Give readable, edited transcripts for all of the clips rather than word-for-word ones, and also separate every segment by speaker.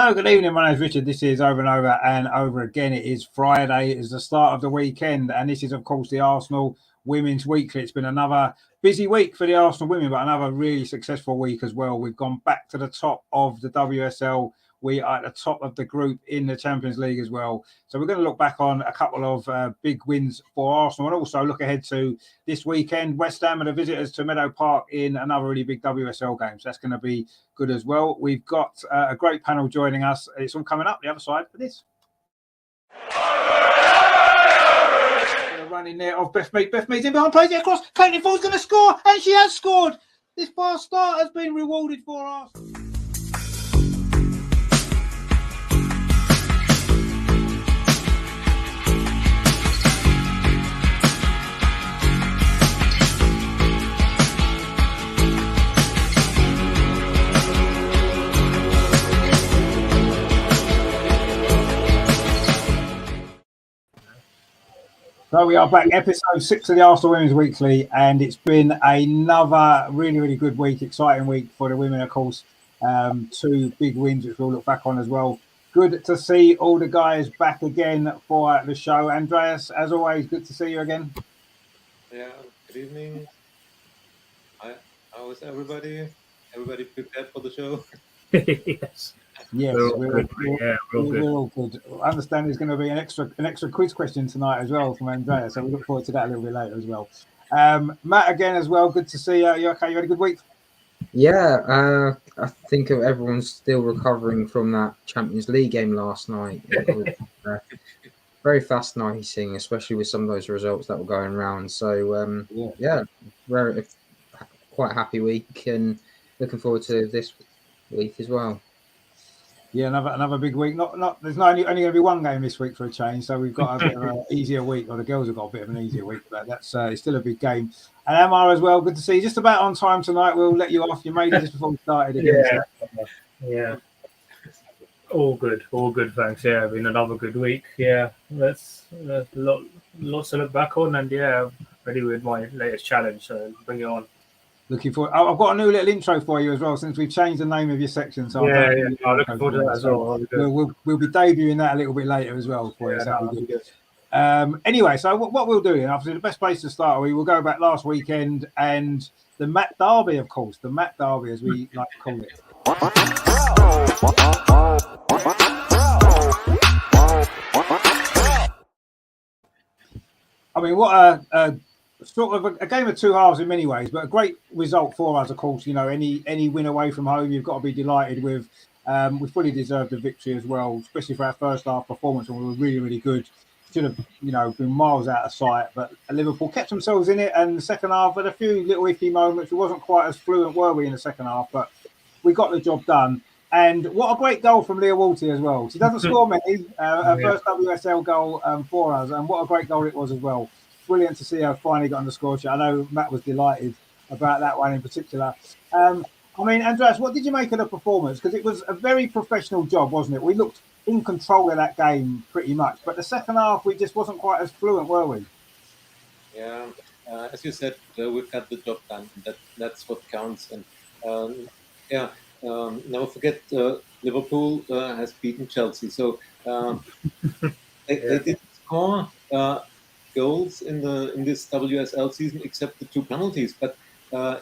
Speaker 1: Hello, good evening. My name is Richard. This is Over and Over and Over Again. It is Friday. It is the start of the weekend. And this is, of course, the Arsenal Women's Weekly. It's been another busy week for the Arsenal women, but another really successful week as well. We've gone back to the top of the WSL. We are at the top of the group in the Champions League as well. So we're going to look back on a couple of big wins for Arsenal and also look ahead to this weekend. West Ham are the visitors to Meadow Park in another really big WSL game. So that's going to be good as well. We've got a great panel joining us. It's all coming up the other side for this. Running there of Beth Mead. Beth Mead's in behind, plays it across. Caitlin Ford's going to score, and she has scored. This fast start has been rewarded for Arsenal. So we are back, episode 6 of the Arsenal Women's Weekly, and it's been another really, really good week, exciting week for the women, of course. 2 big wins, which we'll look back on as well. Good to see all the guys back again for the show. Andreas, as always, good to see you again.
Speaker 2: Yeah, good evening. How is everybody? Everybody prepared for the show?
Speaker 3: Yes.
Speaker 1: Yes, we're all good. I understand there's going to be an extra quiz question tonight as well from Andrea, so we look forward to that a little bit later as well. Matt, again as well, good to see you. You okay? You had a good week?
Speaker 4: Yeah, I think everyone's still recovering from that Champions League game last night. It was very fascinating, especially with some of those results that were going around. So, very quite happy week and looking forward to this week as well.
Speaker 1: Yeah, another big week. There's only going to be one game this week for a change, so we've got a bit of an easier week. Or the girls have got a bit of an easier week, but that's it's still a big game. And Amar as well. Good to see you. Just about on time tonight. We'll let you off. You made it just before we started again.
Speaker 3: Yeah. All good. Thanks. Yeah, been another good week. Yeah, that's lots to look back on, and ready with my latest challenge. So bring it on.
Speaker 1: Looking forward. I've got a new little intro for you as well, since we've changed the name of your section. So
Speaker 3: I'm looking forward to that as well.
Speaker 1: We'll be debuting that a little bit later as well for you. So that'll be good. Anyway, so what we'll do, and obviously the best place to start, we will go back last weekend and the Matt Derby, of course, the Matt Derby as we like to call it. I mean, what a sort of a game of two halves in many ways, but a great result for us, of course. You know, any win away from home, you've got to be delighted with. We fully deserved the victory as well, especially for our first half performance, and we were really, really good. Should have, been miles out of sight, but Liverpool kept themselves in it, and the second half had a few little iffy moments. We wasn't quite as fluent, were we, in the second half, but we got the job done. And what a great goal from Leah Walty as well. She doesn't score many, her first WSL goal for us, and what a great goal it was as well. Brilliant to see her finally got on the score sheet. I know Matt was delighted about that one in particular. I mean, Andreas, what did you make of the performance? Because it was a very professional job, wasn't it? We looked in control of that game pretty much, but the second half we just wasn't quite as fluent, were we?
Speaker 2: Yeah, as you said, we've got the job done. That's what counts. And never forget, Liverpool has beaten Chelsea, so they didn't score goals in this WSL season except the 2 penalties, but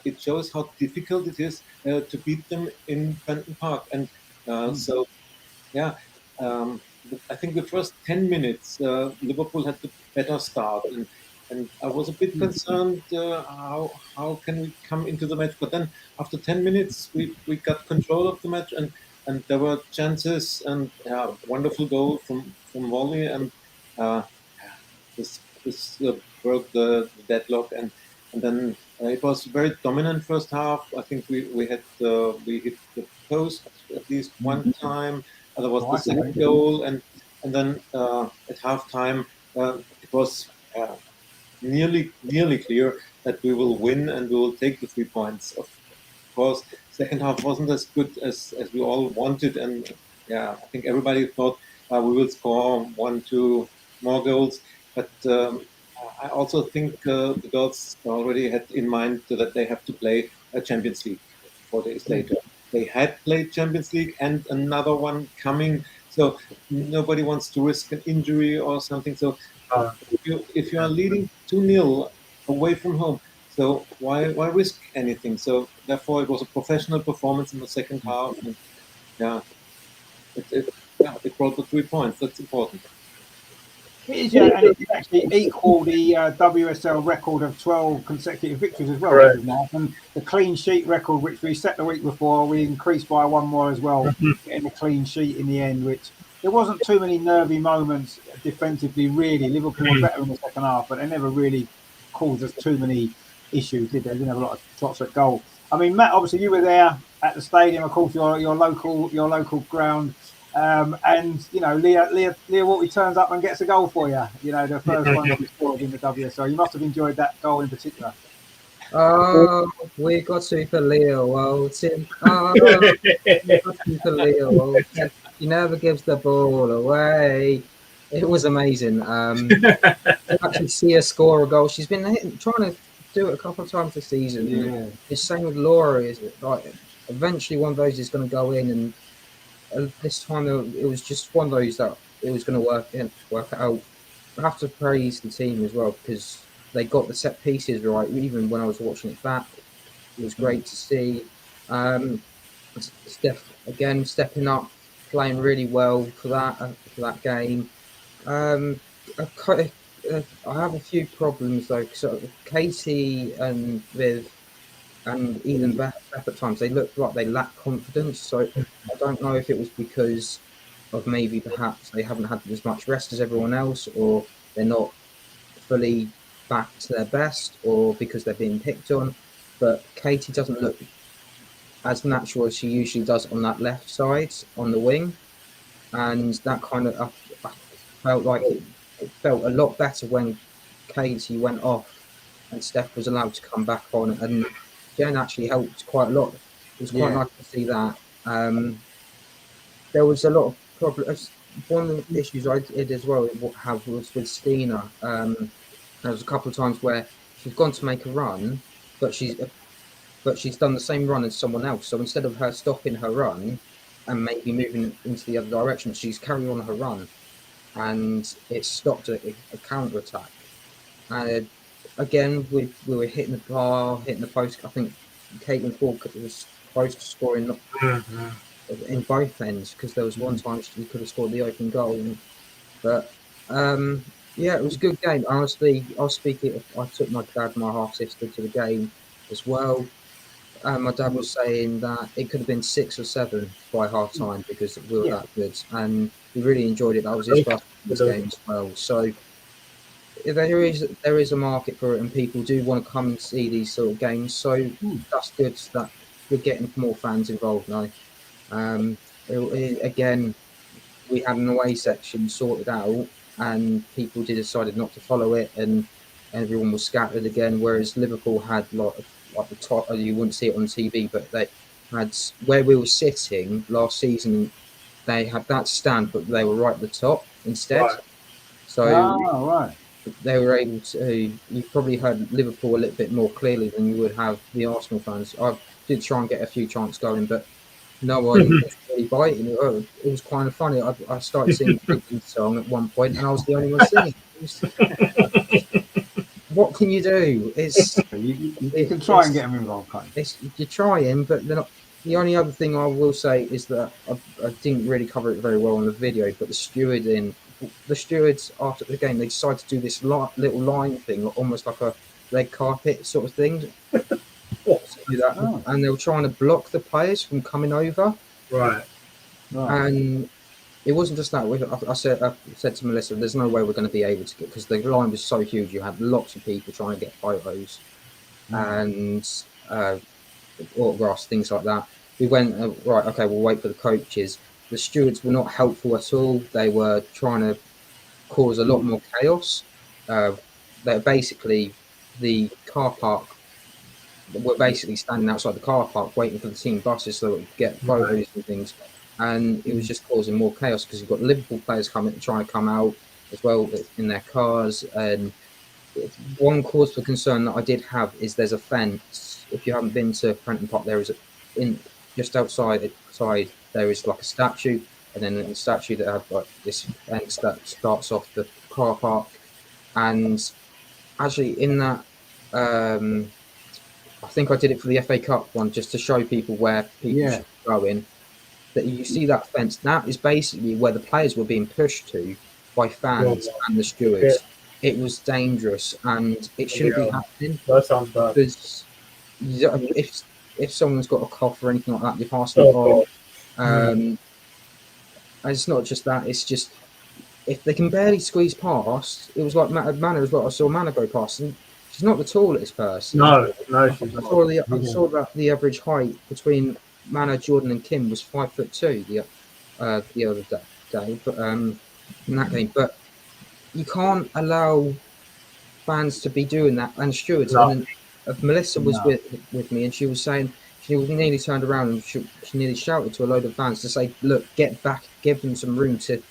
Speaker 2: it shows how difficult it is to beat them in Meadow Park. And I think the first 10 minutes Liverpool had the better start, and I was a bit concerned how can we come into the match, but then after 10 minutes we got control of the match, and there were chances, and wonderful goal from volley, and this broke the deadlock, and then it was a very dominant first half. I think we hit the post at least one time. There was the second goal, and then at halftime it was nearly clear that we will win and we will take the 3 points. Of course, second half wasn't as good as we all wanted, and I think everybody thought we will score 1-2 more goals. But I also think the girls already had in mind that they have to play a Champions League 4 days later. they had played Champions League and another one coming. So nobody wants to risk an injury or something. So if you are leading 2-0 away from home, so why risk anything? So therefore, it was a professional performance in the second half, and yeah, it brought the 3 points. That's important.
Speaker 1: It is, yeah, and it's actually equal the WSL record of 12 consecutive victories as well, which is nice. And the clean sheet record, which we set the week before, we increased by one more as well, getting a clean sheet in the end, which there wasn't too many nervy moments defensively, really. Liverpool were better in the second half, but they never really caused us too many issues, did they? They didn't have a lot of shots at goal. I mean, Matt, obviously you were there at the stadium, of course, your local ground. And you know, Leah Walty turns up and gets a goal for you. You know, the first one she scored in the WSL. You must have enjoyed that goal in particular.
Speaker 4: Oh, we got Super Leo Walton. Oh, we got Super Leo Walton. He never gives the ball away. It was amazing. To actually see her score a goal. She's been trying to do it a couple of times this season.
Speaker 1: Yeah.
Speaker 4: The same with Laura. Is like eventually one of those is going to go in, and this time it was just one of those that it was going to work out. I have to praise the team as well because they got the set pieces right. Even when I was watching it back, it was great to see. Steph again stepping up, playing really well for that game. I have a few problems though. So Katie and Viv and even Beth at times they looked like they lack confidence. So I don't know if it was because of maybe perhaps they haven't had as much rest as everyone else, or they're not fully back to their best, or because they're being picked on. But Katie doesn't look as natural as she usually does on that left side on the wing, and that kind of I felt like it felt a lot better when Katie went off and Steph was allowed to come back on, and Jen actually helped quite a lot. It was quite nice to see that. There was a lot of problems. One of the issues I did as well was with Stina. There was a couple of times where she's gone to make a run, but she's done the same run as someone else. So instead of her stopping her run and maybe moving into the other direction, she's carrying on her run, and it stopped a counter attack. Again, we were hitting the bar, hitting the post. I think Caitlin Ford was close to scoring in both ends because there was one time she could have scored the open goal. But yeah, it was a good game. Honestly, I took my dad and my half sister to the game as well. My dad was saying that it could have been 6 or 7 by half time because we were that good, and he really enjoyed it. That was his first game as well. So there is a market for it, and people do want to come and see these sort of games. So that's good that we're getting more fans involved now. Again, we had an away section sorted out, and people decided not to follow it, and everyone was scattered again. Whereas Liverpool had like the top, you wouldn't see it on TV, but they had where we were sitting last season. They had that stand, but they were right at the top instead.
Speaker 3: Right.
Speaker 4: So they were able to. You probably heard Liverpool a little bit more clearly than you would have the Arsenal fans. I did try and get a few chants going, but no one was really biting. It was kind of funny. I started singing the song at one point, and I was the only one singing. What can you do?
Speaker 1: You can try and get them involved, can't you?
Speaker 4: You're trying, but they're not. The only other thing I will say is that I didn't really cover it very well in the video, but the stewards after the game, they decided to do this little line thing, almost like a red carpet sort of thing. And they were trying to block the players from coming over.
Speaker 3: Right.
Speaker 4: And it wasn't just that. I said to Melissa, there's no way we're going to be able to get, because the line was so huge. You had lots of people trying to get photos and autographs, things like that. We went, right, okay, we'll wait for the coaches. The stewards were not helpful at all. They were trying to cause a lot more chaos. They're basically the car park. We're basically standing outside the car park waiting for the team buses so that we could get photos and things. And it was just causing more chaos because you've got Liverpool players trying to come out as well in their cars. And one cause for concern that I did have is there's a fence. If you haven't been to Prenton Park, there is just outside there is like a statue, and then a statue that had like this fence that starts off the car park. And actually, in that, I think I did it for the FA Cup one just to show people where people should be going. That you see that fence, that is basically where the players were being pushed to by fans and the stewards. It was dangerous, and it shouldn't be happening.
Speaker 3: That sounds bad.
Speaker 4: Because if someone's got a cough or anything like that, you pass them on. And it's not just that; it's just if they can barely squeeze past. It was like Mana as well. I saw Mana go past, and she's not the tallest person.
Speaker 3: No, she's
Speaker 4: I
Speaker 3: not.
Speaker 4: saw that the average height between Mana, Jordan, and Kim was 5'2" the other day, but in that game. But you can't allow fans to be doing that, and stewards.
Speaker 3: No.
Speaker 4: And Melissa was with me, and she was saying she nearly turned around and she nearly shouted to a load of fans to say, "Look, get back, give them some room to,"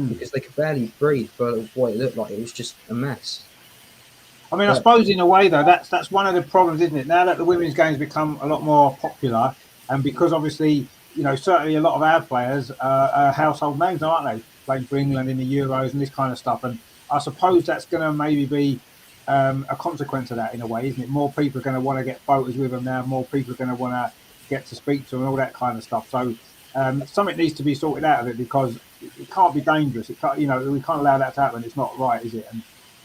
Speaker 4: because they could barely breathe for what it looked like. It was just a mess.
Speaker 1: I mean, I suppose in a way though, that's one of the problems, isn't it? Now that the women's game's become a lot more popular, and because obviously, certainly a lot of our players are household names, aren't they? Playing for England in the Euros and this kind of stuff. And I suppose that's going to maybe be a consequence of that in a way, isn't it? More people are going to want to get photos with them now. More people are going to want to get to speak to them and all that kind of stuff. So something needs to be sorted out of it because it can't be dangerous. It can't, we can't allow that to happen. It's not right, is it? And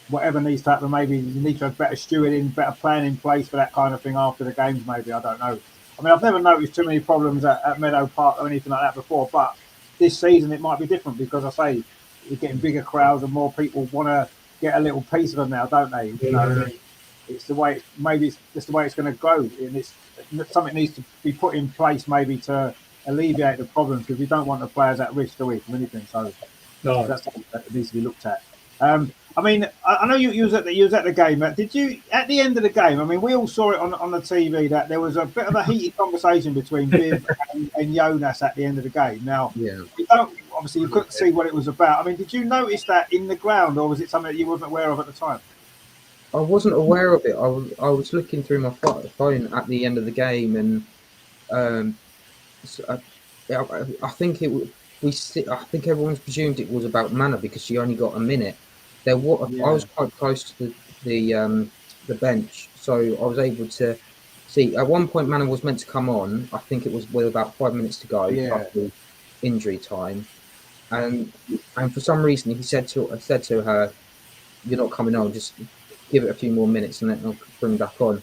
Speaker 1: whatever needs to happen, maybe you need to have better stewarding, better plan in place for that kind of thing after the games. Maybe, I don't know. I mean, I've never noticed too many problems at Meadow Park or anything like that before, but this season it might be different because I say you're getting bigger crowds and more people want to get a little piece of them now, don't they? It's the way. Maybe it's just the way it's going to grow, and it's something needs to be put in place maybe to alleviate the problems because we don't want the players at risk, do we, from anything? So that's something that needs to be looked at. I mean, I know you was at the game. Did you at the end of the game? I mean, we all saw it on the TV that there was a bit of a heated conversation between Viv and Jonas at the end of the game. Now, obviously you couldn't see what it was about. I mean, did you notice that in the ground, or was it something that you wasn't aware of at the time?
Speaker 4: I wasn't aware of it. I was looking through my phone at the end of the game, and I think I think everyone's presumed it was about Mana because she only got a minute. I was quite close to the bench, so I was able to see. At one point, Mana was meant to come on. I think it was with about 5 minutes to go after injury time, and for some reason he said to her, "You're not coming on. Just give it a few more minutes and then I'll bring back on."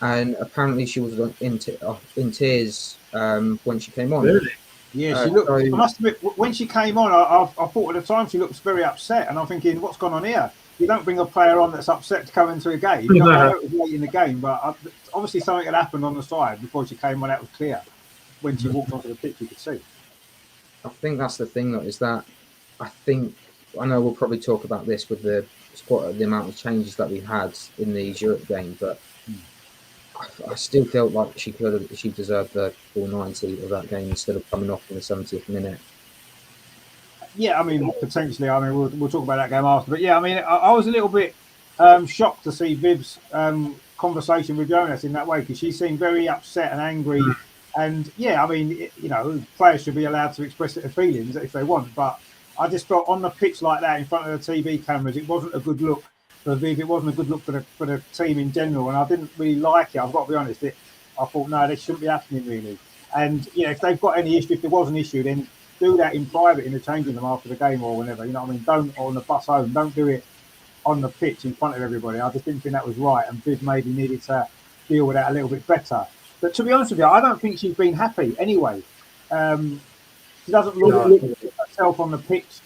Speaker 4: And apparently she was in tears when she came on.
Speaker 1: Really? Yeah, she looked. I must admit, when she came on, I thought at the time she looks very upset, and I'm thinking, what's gone on here? You don't bring a player on that's upset to come into a game. I know it was late in the game, but obviously something had happened on the side before she came on. That was clear. When she walked onto the pitch, you could see.
Speaker 4: I think that's the thing, though, is that I know we'll probably talk about this with the amount of changes that we had in the Zurich game, but I still felt like she deserved the full 90 of that game instead of coming off in the 70th minute.
Speaker 1: Yeah, I mean, potentially. I mean, we'll talk about that game after. But yeah, I mean, I was a little bit shocked to see Viv's conversation with Jonas in that way because she seemed very upset and angry. And yeah, I mean, players should be allowed to express their feelings if they want. But I just felt on the pitch like that in front of the TV cameras, it wasn't a good look for Viv. It wasn't a good look for the team in general, and I didn't really like it. I've got to be honest. I thought, no, this shouldn't be happening really. And if they've got any issue, if there was an issue, then do that in private in the changing room after the game or whenever. You know what I mean? Don't on the bus home. Don't do it on the pitch in front of everybody. I just didn't think that was right, and Viv maybe needed to deal with that a little bit better. But to be honest with you, I don't think she's been happy anyway. She doesn't look at herself on the pitch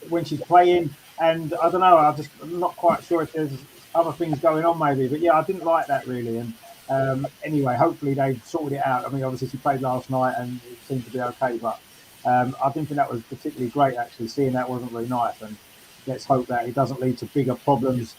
Speaker 1: when she's playing. And I don't know, I'm not quite sure if there's other things going on maybe. But yeah, I didn't like that really. And anyway, hopefully they've sorted it out. I mean, obviously she played last night and it seemed to be okay. But I didn't think that was particularly great, actually. Seeing that wasn't really nice. And let's hope that it doesn't lead to bigger problems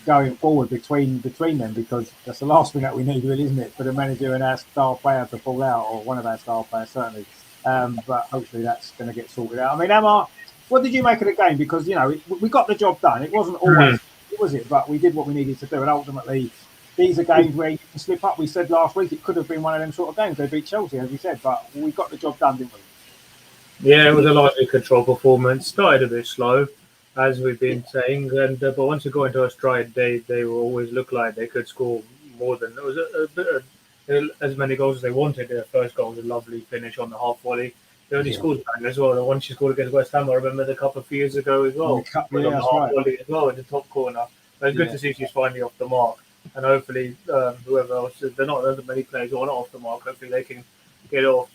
Speaker 1: going forward between them, because that's the last thing that we need, really, isn't it? For the manager and our star player to fall out, or one of our star players, certainly. But hopefully that's going to get sorted out. I mean, Emma, what did you make of the game? Because, we got the job done. It wasn't always, was it? But we did what we needed to do. And ultimately, these are games where you can slip up. We said last week it could have been one of them sort of games. They beat Chelsea, as we said, but we got the job done, didn't we?
Speaker 3: Yeah, it was a largely controlled performance. Started a bit slow, as we've been saying, and but once you go into a stride, they will always look like they could score more than it was a bit as many goals as they wanted. Their first goal was a lovely finish on the half volley. They only scored bang as well. The one she scored against West Ham, I remember the couple of years ago as well. Was on the half volley as well in the top corner. But it's good to see she's finally off the mark, and hopefully whoever else, they're not as many players who are not off the mark. Hopefully they can get off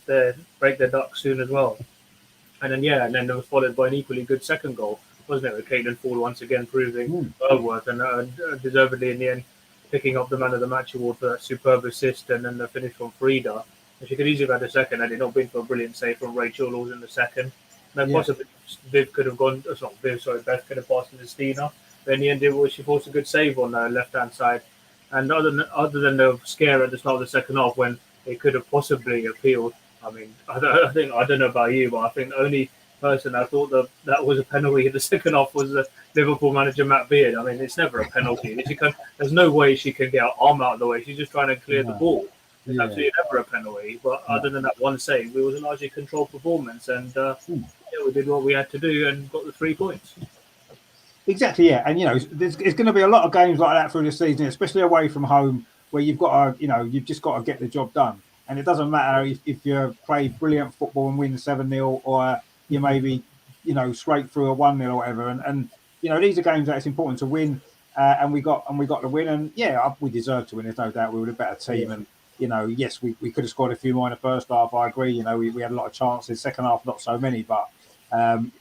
Speaker 3: there, break their duck soon as well. And then it was followed by an equally good second goal, wasn't it? With Caitlin Ford once again proving her worth and deservedly in the end picking up the Man of the Match award for that superb assist and then the finish from Frida. And she could easily have had a second had it not been for a brilliant save from Rachel Laws in the second. And then possibly Viv could have gone. It's not Viv, sorry, Beth could have passed into Stina. But in the end, she forced a good save on the left-hand side. And other than the scare at the start of the second half when it could have possibly appealed. I mean, I don't know about you, but I think the only person I thought that was a penalty in the second half was the Liverpool manager Matt Beard. I mean, it's never a penalty. There's no way she can get her arm out of the way. She's just trying to clear the ball. It's absolutely never a penalty. But other than that one save, it was a largely controlled performance, and we did what we had to do and got the 3 points.
Speaker 1: Exactly, yeah. And there's going to be a lot of games like that through the season, especially away from home, where you've got to, you've just got to get the job done. And it doesn't matter if you play brilliant football and win 7-0 or you maybe, scrape through a 1-0 or whatever. And these are games that it's important to win. And we got the win. And we deserved to win. There's no doubt we were a better team. And, yes, we could have scored a few more in the first half. I agree. We had a lot of chances. Second half, not so many. But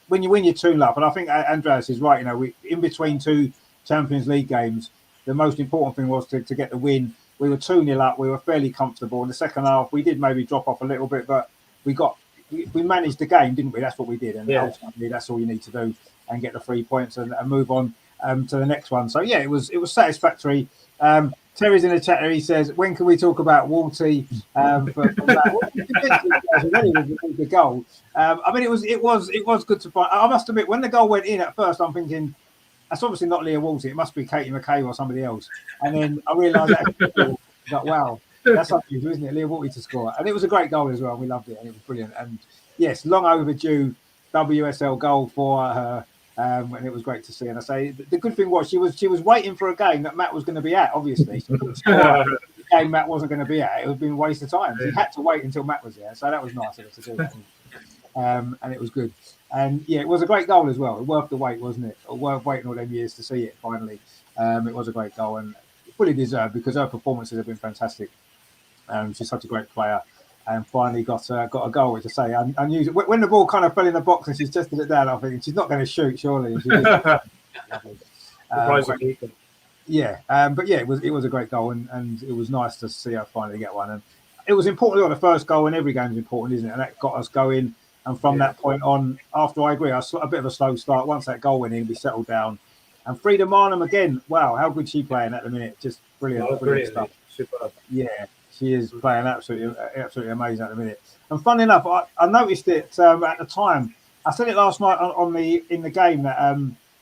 Speaker 1: when you win, you're 2-0. And I think Andreas is right. We in between 2 Champions League games, the most important thing was to get the win. We were 2-0 up. We were fairly comfortable. In the second half, we did maybe drop off a little bit, but we managed the game, didn't we? That's what we did. And ultimately, that's all you need to do and get the 3 points and move on to the next one. So, it was satisfactory. Terry's in the chat here. He says, when can we talk about Walty for that? The goal. I mean, it was good to find. I must admit, when the goal went in at first, I'm thinking, that's obviously not Leah Walty. It must be Katie McCabe or somebody else. And then I realised that, wow, that's unusual, isn't it? Leah Walty to score. And it was a great goal as well. We loved it and it was brilliant. And yes, long overdue WSL goal for her. And it was great to see. And I say the good thing was she was waiting for a game that Matt was going to be at, obviously. She couldn't score the game Matt wasn't going to be at. It would have been a waste of time. She had to wait until Matt was there. So that was nice of her to do that. And it was good. And it was a great goal as well. Worth the wait, wasn't it? Worth waiting all them years to see it finally. It was a great goal and fully deserved because her performances have been fantastic. She's such a great player and finally got a goal, which I say. I knew when the ball kind of fell in the box and she's tested it down, I think she's not going to shoot, surely. It was a great goal and it was nice to see her finally get one. And it was important. The first goal in every game is important, isn't it? And that got us going. And from that point on, after I agree, a bit of a slow start. Once that goal went in, we settled down. And Frida Marnham again, wow, how good she playing at the minute. Just brilliant stuff. Superb. Yeah, she is playing absolutely amazing at the minute. And funny enough, I noticed it at the time. I said it last night in the game that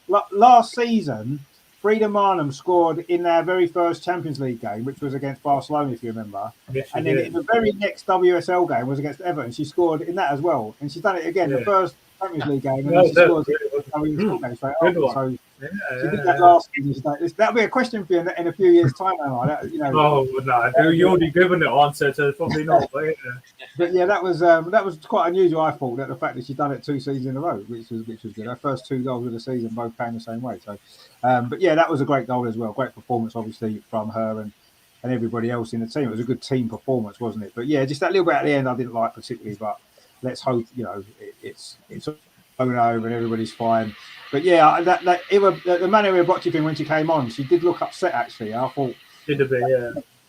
Speaker 1: last season, Frida Marnham scored in their very first Champions League game, which was against Barcelona, if you remember. Yes, and then in the very next WSL game was against Everton. She scored in that as well. And she's done it again, the first Champions League game. And then she scores in the WSL game straight after. So she did that last season. That'll be a question for you in a few years' time, Emma.
Speaker 3: Oh, no. You already given the answer, so probably not. But
Speaker 1: that was quite unusual, I thought, that the fact that she'd done it 2 seasons in a row, which was good. Her first 2 goals of the season both came the same way. So, that was a great goal as well. Great performance, obviously, from her and everybody else in the team. It was a good team performance, wasn't it? But just that little bit at the end I didn't like particularly. But let's hope it's over and everybody's fine. But the manner of watching when she came on, she did look upset actually. I thought
Speaker 3: did a bit,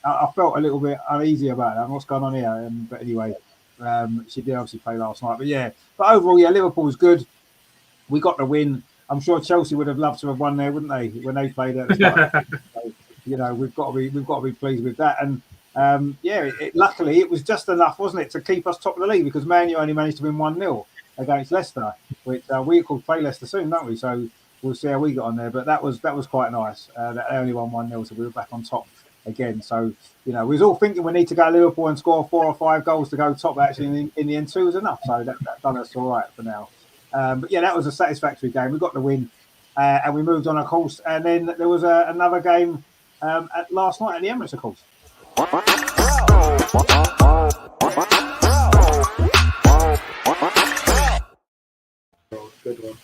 Speaker 1: I felt a little bit uneasy about that. What's going on here? But anyway, she did obviously play last night. But overall, Liverpool was good. We got the win. I'm sure Chelsea would have loved to have won there, wouldn't they? When they played at the start. So, we've got to be pleased with that. And luckily it was just enough, wasn't it, to keep us top of the league because Man U only managed to win 1-0 against Leicester, which we could play Leicester soon, don't we? So we'll see how we got on there. But that was quite nice. That only won 1-0, so we were back on top again. So we was all thinking we need to go to Liverpool and score 4 or 5 goals to go top. Actually, in the end, 2 was enough. So that done us all right for now. But yeah, that was a satisfactory game. We got the win, and we moved on, of course. And then there was another game last night at the Emirates, of course.
Speaker 3: Good one.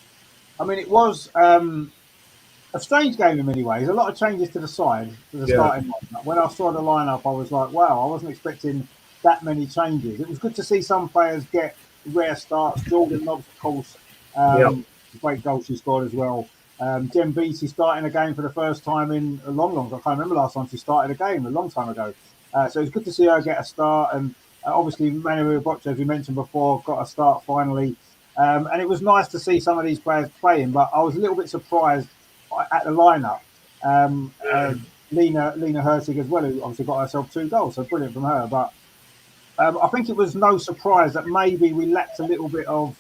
Speaker 1: I mean, it was a strange game in many ways. A lot of changes to the side, to the starting lineup. When I saw the lineup, I was like, wow, I wasn't expecting that many changes. It was good to see some players get rare starts. Jordan Nobbs, of course, great goal she scored as well. Jen Beattie starting a game for the first time in a long I can't remember last time she started a game, a long time ago. So it's good to see her get a start. And obviously, Manuel Bocha, as we mentioned before, got a start finally. And it was nice to see some of these players playing, but I was a little bit surprised at the lineup. Lena Hurtig as well, who obviously got herself 2 goals, so brilliant from her. But I think it was no surprise that maybe we lacked a little bit of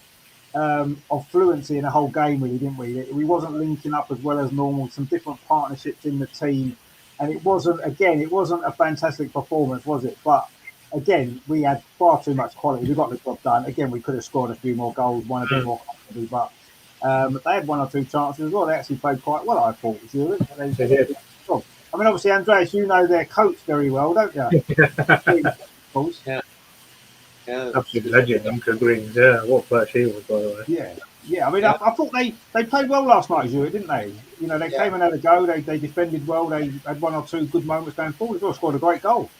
Speaker 1: fluency in the whole game, really, didn't we? We wasn't linking up as well as normal. Some different partnerships in the team, and it wasn't a fantastic performance, was it? But again, we had far too much quality. We got the job done. Again, we could have scored a few more goals, won a bit more comfortably, but they had 1 or 2 chances as well. They actually played quite well, I thought. Zurich. They did. I mean, obviously, Andreas, you know their coach very well, don't you? Of course.
Speaker 2: Yeah.
Speaker 3: Absolute legend, Imka Greens. Yeah, what player she was, by the way.
Speaker 1: Yeah. I mean, I thought they played well last night, Zurich, didn't they? They came and had a go. They defended well. They had 1 or 2 good moments going forward. They scored a great goal.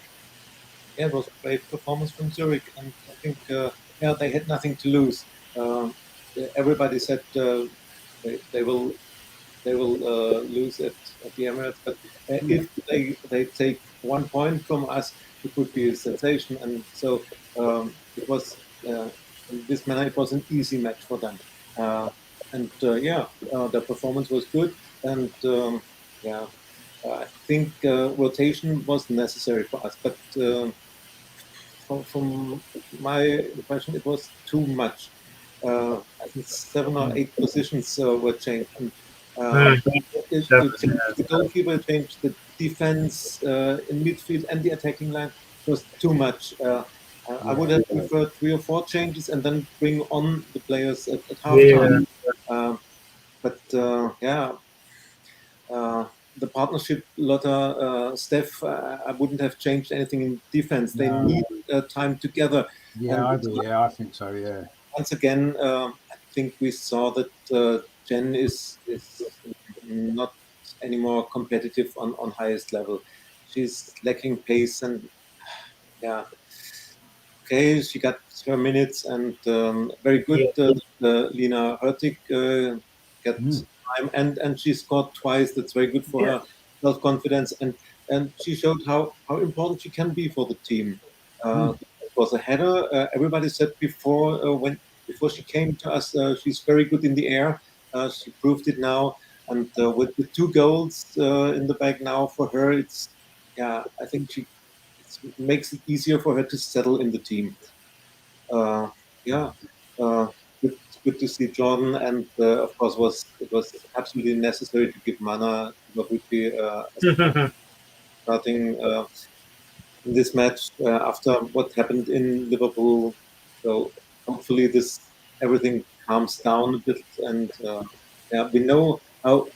Speaker 2: Yeah, it was a great performance from Zurich, and I think they had nothing to lose. Everybody said they will lose at the Emirates, but if they take 1 point from us, it would be a sensation. And so it was in this manner. It was an easy match for them, their performance was good, and I think rotation was necessary for us, but. From my impression, it was too much. I think 7 or 8 positions were changed. The goalkeeper changed, the defense in midfield and the attacking line. It was too much. I would have preferred 3 or 4 changes and then bring on the players at halftime. The partnership, Lotta, Steph, I wouldn't have changed anything in defense. They need time together.
Speaker 1: Yeah, I do. Yeah, I think so. Yeah.
Speaker 2: Once again, I think we saw that Jen is not anymore competitive on highest level. She's lacking pace, and she got her minutes, and very good. Lena Hurtig got time, and she scored twice. That's very good for her self-confidence, and she showed how important she can be for the team. It was a header. Everybody said before she came to us, she's very good in the air. She proved it now, and with the 2 goals in the bag now for her, I think it makes it easier for her to settle in the team. Good to see Jordan, and of course it was absolutely necessary to give Mana starting in this match after what happened in Liverpool. So hopefully everything calms down a bit, and we know how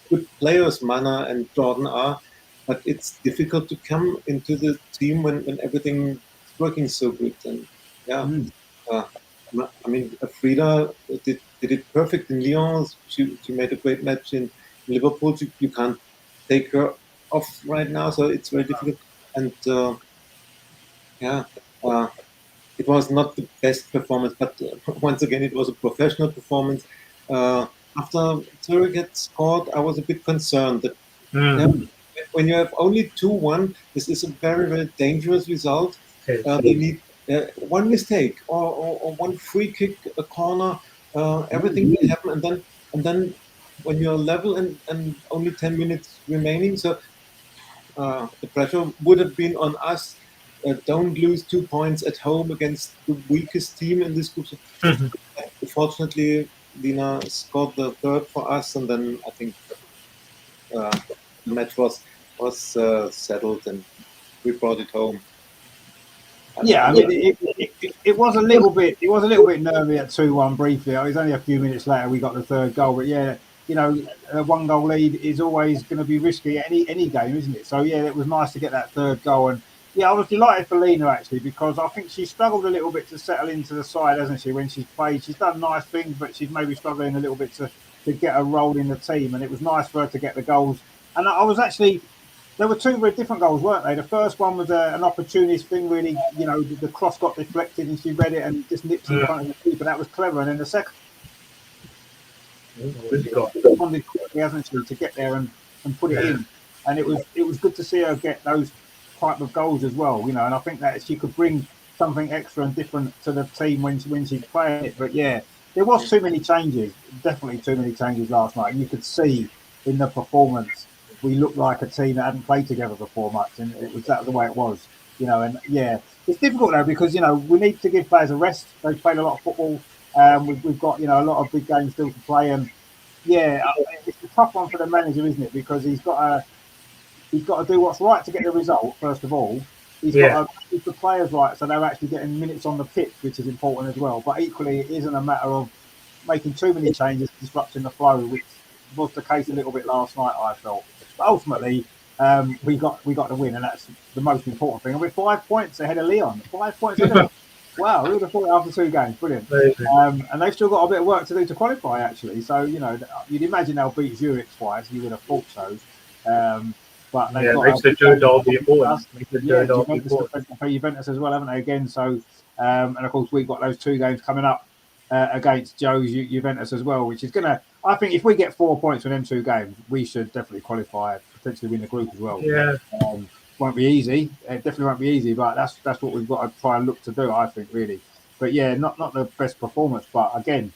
Speaker 2: good players Mana and Jordan are, but it's difficult to come into the team when everything is working so good. And I mean, Frida did it perfect in Lyon. She made a great match in Liverpool. You can't take her off right now, so it's very difficult. And it was not the best performance, but once again, it was a professional performance. After Zurich had scored, I was a bit concerned that when you have only 2-1, this is a very, very dangerous result. They need one mistake or one free kick, a corner, everything will happen, and then when you're level and only 10 minutes remaining, so the pressure would have been on us. Don't lose 2 points at home against the weakest team in this group. Fortunately, Lina scored the third for us, and then I think the match was settled, and we brought it home.
Speaker 1: Yeah, I mean, it was a little bit nervy at 2-1 briefly. It was only a few minutes later we got the third goal, but yeah, you know, a 1-goal lead is always going to be risky at any game, isn't it? So yeah, it was nice to get that third goal, and yeah, I was delighted for Lena actually, because I think she struggled a little bit to settle into the side, hasn't she? When she's played, she's done nice things, but she's maybe struggling a little bit to get a role in the team, and it was nice for her to get the goals. And I was actually. There were two very different goals, weren't they? The first one was an opportunist thing, really. You know, the cross got deflected and she read it and just nipped in front of the keeper. That was clever. And then the second responded quickly, hasn't she, to get there and put it in. And it was good to see her get those type of goals as well. You know, and I think that she could bring something extra and different to the team when she's playing it. But yeah, there was too many changes. Definitely too many changes last night. And you could see in the performance. We looked like a team that hadn't played together before much, and that was the way it was, you know. And yeah, it's difficult though, because you know we need to give players a rest. They've played a lot of football. We've got, you know, a lot of big games still to play, and yeah, it's a tough one for the manager, isn't it? Because he's got to do what's right to get the result first of all. He's got to keep the players right, so they're actually getting minutes on the pitch, which is important as well. But equally, it isn't a matter of making too many changes, disrupting the flow, which was the case a little bit last night, I felt. But ultimately, we got the win, and that's the most important thing. And we're 5 points ahead of Leon. 5 points ahead of Wow, who would have thought it after 2 games? Brilliant. And they've still got a bit of work to do to qualify, actually. So, you know, you'd imagine they'll beat Zurich twice. You would have thought so. But they've got
Speaker 3: makes the third derby important.
Speaker 1: Juventus as well, haven't they, again? So, and of course, we've got those 2 games coming up against Joe's Juventus as well, which is going to, I think if we get 4 points from them 2 games, we should definitely qualify, potentially win the group as well.
Speaker 3: Yeah.
Speaker 1: Won't be easy. It definitely won't be easy, but that's what we've got to try and look to do, I think, really. But yeah, not the best performance, but again,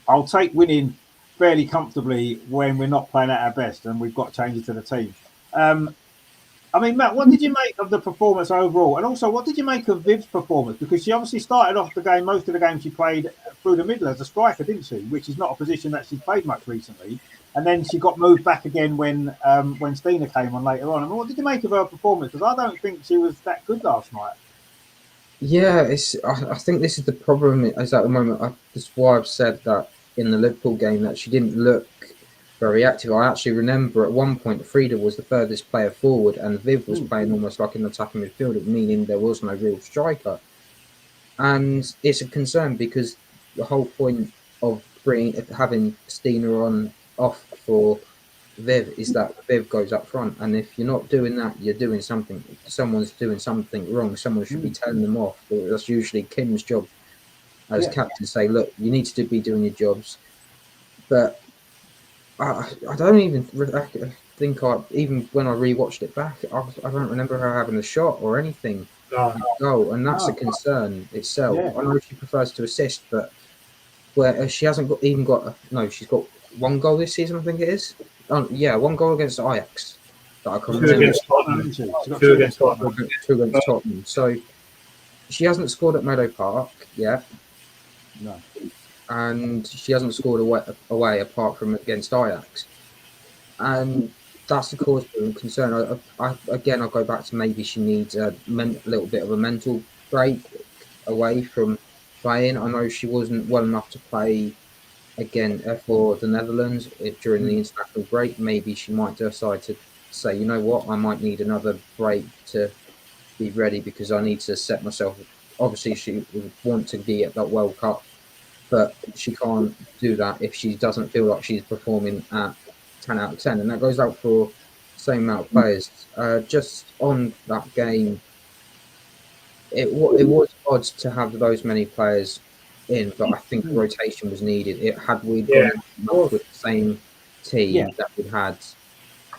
Speaker 1: I'll take winning fairly comfortably when we're not playing at our best and we've got changes to the team. I mean, Matt, what did you make of the performance overall? And also, what did you make of Viv's performance? Because she obviously started off the game, most of the game she played through the middle as a striker, didn't she? Which is not a position that she's played much recently. And then she got moved back again when Stina came on later on. I mean, what did you make of her performance? Because I don't think she was that good last night.
Speaker 4: Yeah, I think this is the problem is at the moment. That's why I've said that in the Liverpool game that she didn't look very active. I actually remember at one point Frida was the furthest player forward and Viv was playing almost like an attacking midfielder, meaning there was no real striker. And it's a concern because the whole point of having Stina off for Viv is that Viv goes up front, and if you're not doing that, you're doing something. Someone's doing something wrong. Someone should be telling them off. That's usually Kim's job as captain. Say, look, you need to be doing your jobs. But I don't even think even when I rewatched it back, I don't remember her having a shot or anything. Goal, and that's a concern itself. Yeah. I know she prefers to assist, but where she hasn't she's got 1 goal this season, I think it is. 1 goal against Ajax. That I can remember.
Speaker 3: 2 against Tottenham.
Speaker 4: 2 against Tottenham. So she hasn't scored at Meadow Park yet.
Speaker 1: No.
Speaker 4: And she hasn't scored away apart from against Ajax. And that's the cause of concern. I go back to maybe she needs a little bit of a mental break away from playing. I know she wasn't well enough to play again for the Netherlands during the international break. Maybe she might decide to say, you know what, I might need another break to be ready because I need to set myself. Obviously, she would want to be at that World Cup, but she can't do that if she doesn't feel like she's performing at 10 out of 10, and that goes out for the same amount of players. Just on that game, it was odd to have those many players in, but I think rotation was needed. Had we gone with the same team that we had,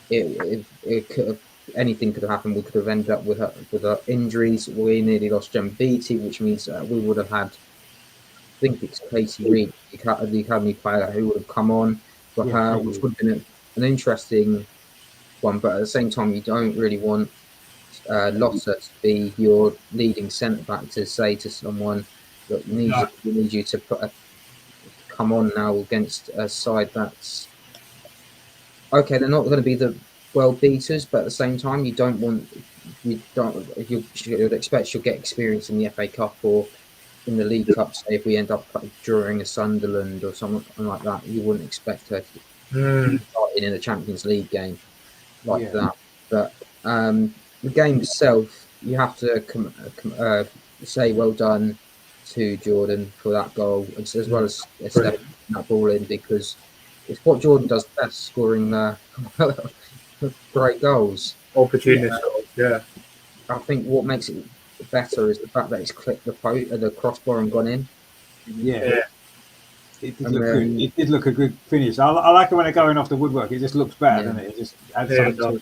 Speaker 4: it could have, anything could have happened. We could have ended up with our injuries. We nearly lost Jem Beattie, which means we would have had, I think it's Casey Reed, the academy player, who would have come on for her, which would have been an interesting one. But at the same time, you don't really want Lotta to be your leading centre back to say to someone that we need you to come on now against a side that's okay. They're not going to be the world beaters, but at the same time, you'd expect you'll get experience in the FA Cup or in the League Cup. Say if we end up drawing a Sunderland or something like that, you wouldn't expect her to be starting in a Champions League game like that. But the game itself, you have to say well done to Jordan for that goal, as well as stepping that ball in, because it's what Jordan does best, scoring great goals.
Speaker 3: Opportunist goals, yeah.
Speaker 4: I think what makes it better is the fact that it's clipped the crossbar and gone in.
Speaker 1: Yeah. It did look good. It did look a good finish. I like it when they're going off the woodwork. It just looks better, doesn't it? It just adds something to it.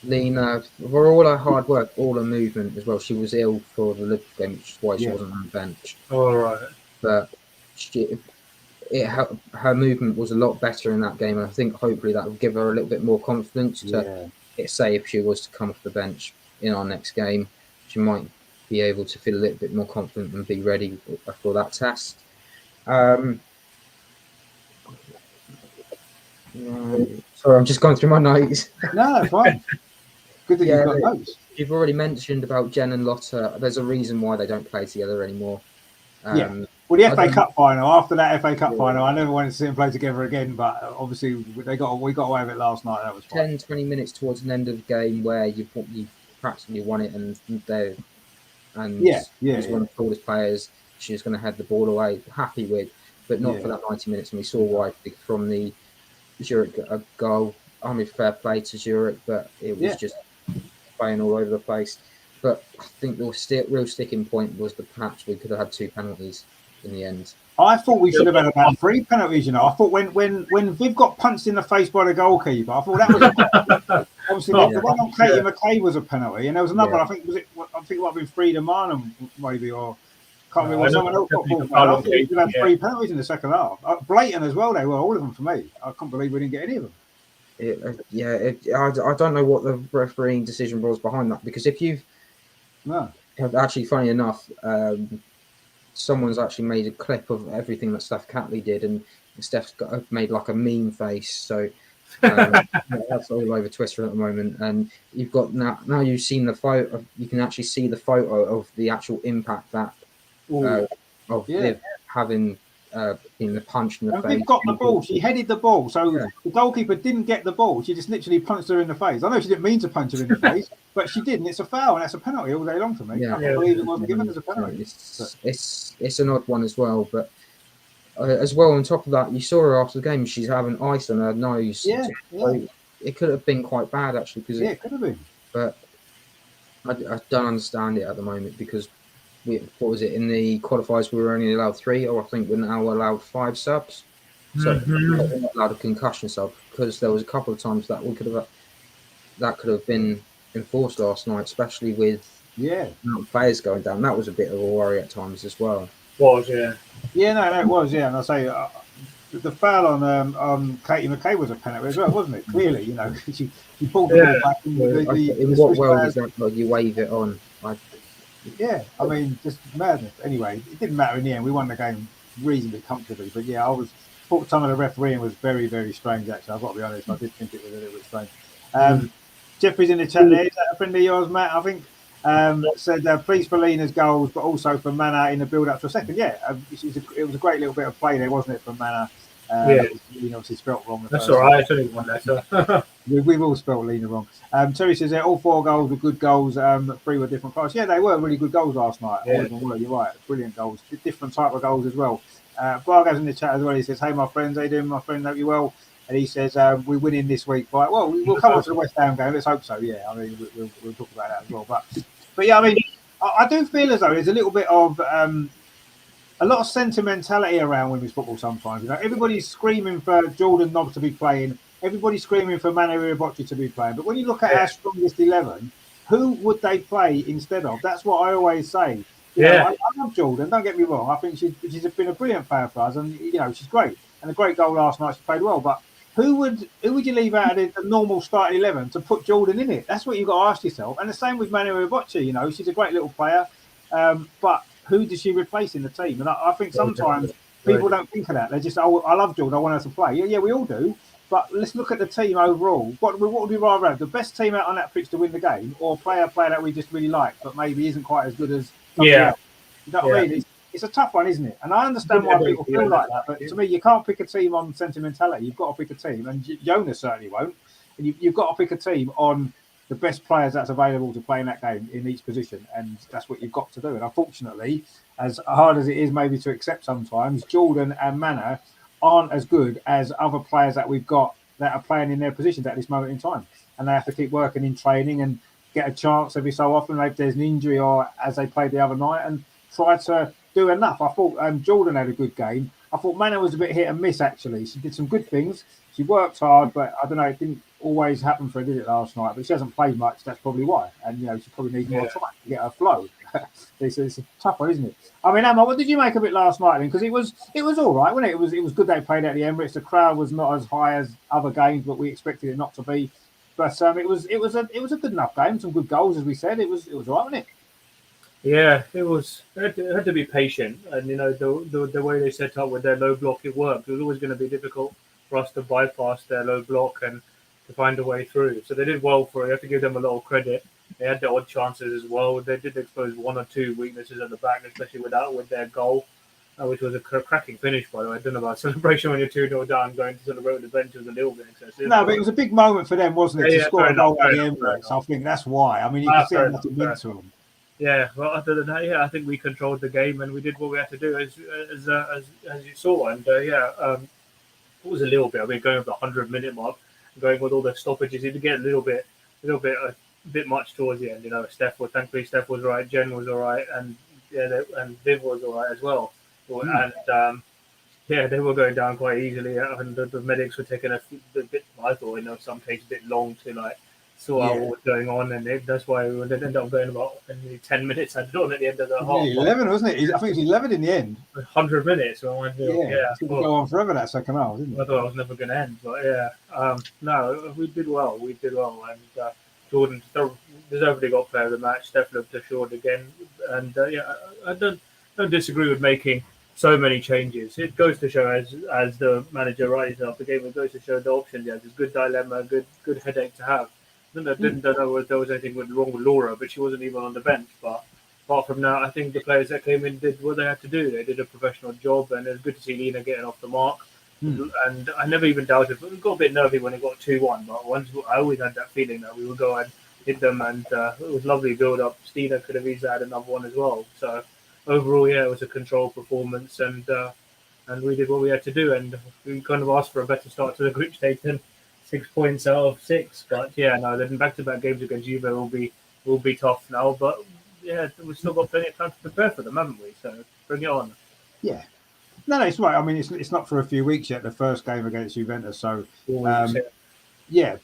Speaker 4: Lena, for all her hard work, all her movement as well. She was ill for the Liverpool game, which is why she wasn't on the bench.
Speaker 3: All right.
Speaker 4: But her movement was a lot better in that game, and I think hopefully that will give her a little bit more confidence to say if she was to come off the bench in our next game, she might be able to feel a little bit more confident and be ready for that test. Sorry, I'm just going through my notes.
Speaker 1: No, that's fine. Good that you've got notes.
Speaker 4: You've already mentioned about Jen and Lotta. There's a reason why they don't play together anymore.
Speaker 1: Well, the FA Cup final. After that FA Cup final, I never wanted to see them play together again. But obviously, we got away with it last night. That was fine.
Speaker 4: 10-20 minutes towards the end of the game where you practically won it, and was one of the tallest players. She was going to head the ball away, happy with, but not for that 90 minutes. And we saw why from the Zurich goal. I mean, fair play to Zurich, but it was just playing all over the place. But I think the real sticking point was the patch. We could have had 2 penalties in the end.
Speaker 1: I thought we should have had about 3 penalties. You know, I thought when Viv got punched in the face by the goalkeeper, I thought that was obviously the one on Katie McKay was a penalty, and there was another one. I think it might have been Frida Marnham maybe, or can't remember what someone else got ball. I think we had 3 penalties in the second half. Blatant as well. They were all of them for me. I can't believe we didn't get any of them.
Speaker 4: I don't know what the refereeing decision was behind that, because if you've actually, funny enough, someone's actually made a clip of everything that Steph Catley did, and Steph's made like a meme face. So that's all over Twitter at the moment. And you've got now you've seen the photo. You can actually see the photo of the actual impact that Viv having in the punch in the face.
Speaker 1: Viv got the ball. She headed the ball, so the goalkeeper didn't get the ball. She just literally punched her in the face. I know she didn't mean to punch her in the face, but she did, and it's a foul, and that's a penalty all day long for me. I can't believe it wasn't given as a penalty.
Speaker 4: It's an odd one as well, but as well on top of that, you saw her after the game. She's having ice on her nose. So it could have been quite bad actually.
Speaker 1: It could have been.
Speaker 4: But I don't understand it at the moment, because what was it, in the qualifiers we were only allowed 3, or I think we're now allowed 5 subs. So we're not allowed a concussion sub, because there was a couple of times that could have been enforced last night, especially with players going down. That was a bit of a worry at times as well.
Speaker 1: It was. And I say the foul on Katie McKay was a penalty as well, wasn't it? Clearly, you know, she pulled the ball back.
Speaker 4: In what world is that? Like, you wave it on?
Speaker 1: I mean, just madness. Anyway, it didn't matter in the end. We won the game reasonably comfortably. But I thought some of the refereeing was very, very strange, actually. I've got to be honest. I did think it was a little bit strange. Jeffrey's in the chat there. Is that a friend of yours, Matt? I think said, please for Lena's goals, but also for Mana in the build-up to a second. It was a great little bit of play there, wasn't it, from Mana? Lena obviously spelt wrong.
Speaker 3: That's all right. It's only one letter.
Speaker 1: We've all spelt Lena wrong. Terry says all 4 goals were good goals. 3 were different colours. Yeah, they were really good goals last night. All of them were. You're right. Brilliant goals. Different type of goals as well. Varga's in the chat as well. He says, "Hey, my friends, how you doing, my friend? Hope you well." And he says, "We're winning this week." Right. Well, we'll come on to the West Ham game. Let's hope so. Yeah. I mean, we'll talk about that as well. But yeah, I mean, I do feel as though there's a little bit of a lot of sentimentality around women's football sometimes. You know, everybody's screaming for Jordan Nobbs to be playing. Everybody's screaming for Manu Iribochi to be playing. But when you look at our strongest 11, who would they play instead of? That's what I always say. You know, I love Jordan. Don't get me wrong. I think she's been a brilliant player for us, and she's great. And a great goal last night. She played well. But who would you leave out of the normal starting 11 to put Jordan in it? That's what you've got to ask yourself. And the same with Manu Iribochi. She's a great little player, but who does she replace in the team? And I think sometimes People don't think of that. They just, oh, I love Jordan, I want her to play. Yeah, we all do. But let's look at the team overall. What would we rather have? The best team out on that pitch to win the game, or a player that we just really like, but maybe isn't quite as good as somebody else? You know what I mean? It's a tough one, isn't it? And I understand why people feel like that. But to me, you can't pick a team on sentimentality. You've got to pick a team, and Jonas certainly won't. And you've got to pick a team on the best players that's available to play in that game in each position, and that's what you've got to do. And unfortunately, as hard as it is maybe to accept sometimes, Jordan and Mana aren't as good as other players that we've got that are playing in their positions at this moment in time, and they have to keep working in training and get a chance every so often. Maybe there's an injury, or as they played the other night, and try to do enough. I thought Jordan had a good game. I thought Mana was a bit hit and miss, actually. She did some good things. She worked hard, but I don't know, it didn't always happen for her, did it, last night? But she hasn't played much, that's probably why. And, she probably needs more time to get her flow. It's a tough one, isn't it? I mean, Emma, what did you make of it last night then? Because it was all right, wasn't it? It was good they played at the Emirates. The crowd was not as high as other games, but we expected it not to be. But it was a good enough game, some good goals, as we said. It was all right, wasn't it?
Speaker 3: Yeah, it was. It had to be patient, and the way they set up with their low block, it worked. It was always going to be difficult for us to bypass their low block and to find a way through. So they did well for it. You have to give them a lot of credit. They had the odd chances as well. They did expose one or two weaknesses at the back, especially with their goal, which was a cracking finish, by the way. I don't know about celebration when you're 2-0 down, going to celebrate with the bench was a little bit excessive.
Speaker 1: No, but it was a big moment for them, wasn't it, to score a goal at the Emirates? I think that's why. I mean, you can see what it meant to them.
Speaker 3: Yeah, well, other than that, I think we controlled the game and we did what we had to do, as you saw. And it was a little bit. I mean, going over the 100-minute mark, going with all the stoppages, it did get a bit much towards the end. Thankfully Steph was right, Jen was all right, and Viv was all right as well. And they were going down quite easily, and the medics were taking a bit. I thought, in some cases, a bit long to sort out what was going on, and that's why we ended up going about 10 minutes added on at the end of the half.
Speaker 1: 11, wasn't it? I think it was 11 in the end.
Speaker 3: 100 minutes. So
Speaker 1: it's going to go on forever, that second half, didn't it?
Speaker 3: I thought it was never going to end, but no, we did well, and Jordan deservedly got player of the match. Steph looked assured again, and I don't disagree with making so many changes. It goes to show, as the manager writes after the game, it goes to show the options. It's a good dilemma, good headache to have. I didn't know if there was anything wrong with Laura, but she wasn't even on the bench. But apart from that, I think the players that came in did what they had to do. They did a professional job, and it was good to see Lena getting off the mark. And I never even doubted. We got a bit nervy when it got 2-1, but I always had that feeling that we would go and hit them, and it was lovely build up. Stina could have easily had another one as well. So overall, it was a controlled performance, and we did what we had to do, and we kind of asked for a better start to the group stage than 6 points out of 6. But then back-to-back games against Juve will be tough now. But we've still got plenty of time to prepare for them, haven't we? So bring it on.
Speaker 1: Yeah. No, it's right. I mean, it's not for a few weeks yet, the first game against Juventus. So, but they're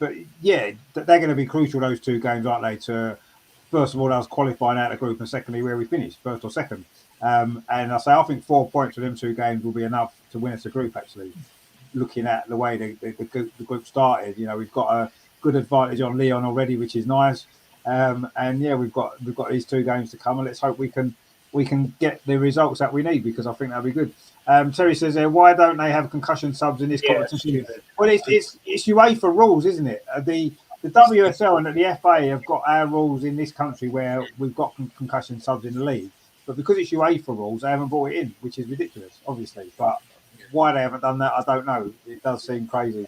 Speaker 1: going to be crucial, those two games, aren't they? To, first of all, us qualifying out of the group, and secondly, where we finish, first or second. And I think 4 points for them two games will be enough to win us a group, actually. Looking at the way the group started, we've got a good advantage on Lyon already, which is nice. We've got these two games to come, and let's hope we can get the results that we need, because I think that'll be good. Terry says, why don't they have concussion subs in this competition? Well, it's UEFA rules, isn't it? The WSL and the FA have got our rules in this country where we've got concussion subs in the league, but because it's UEFA rules, they haven't brought it in, which is ridiculous, obviously. But why they haven't done that, I don't know. It does seem crazy.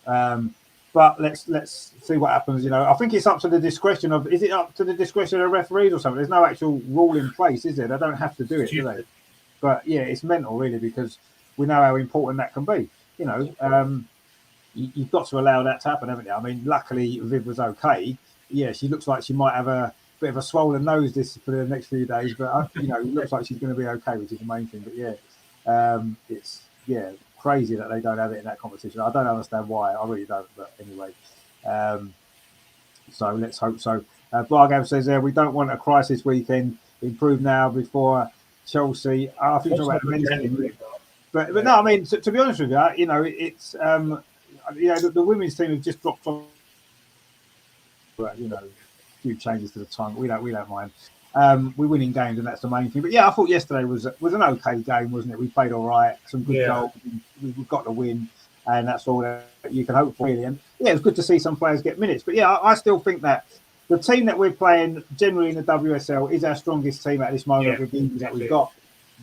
Speaker 1: But let's see what happens. I think it's up to the discretion of. Is it up to the discretion of referees or something? There's no actual rule in place, is there? They don't have to do it, do they? But it's mental, really, because we know how important that can be. You've got to allow that to happen, haven't you? I mean, luckily Viv was okay. Yeah, she looks like she might have a bit of a swollen nose for the next few days, but it looks like she's going to be okay, which is the main thing. But it's crazy that they don't have it in that competition. I don't understand why. I really don't. But anyway, so let's hope so. Bargav says we don't want a crisis weekend. Improve now before Chelsea. I think it's about the men's team. But no, I mean, to be honest with you, it's the women's team have just dropped off. A few changes to the time. We don't mind. we're winning games, and that's the main thing. But yeah, I thought yesterday was an okay game, wasn't it? We played all right, some good goals, we've got to win, and that's all that you can hope for, really. And yeah, it's good to see some players get minutes. But yeah, I still think that the team that we're playing generally in the WSL is our strongest team at this moment with the injuries that we've got.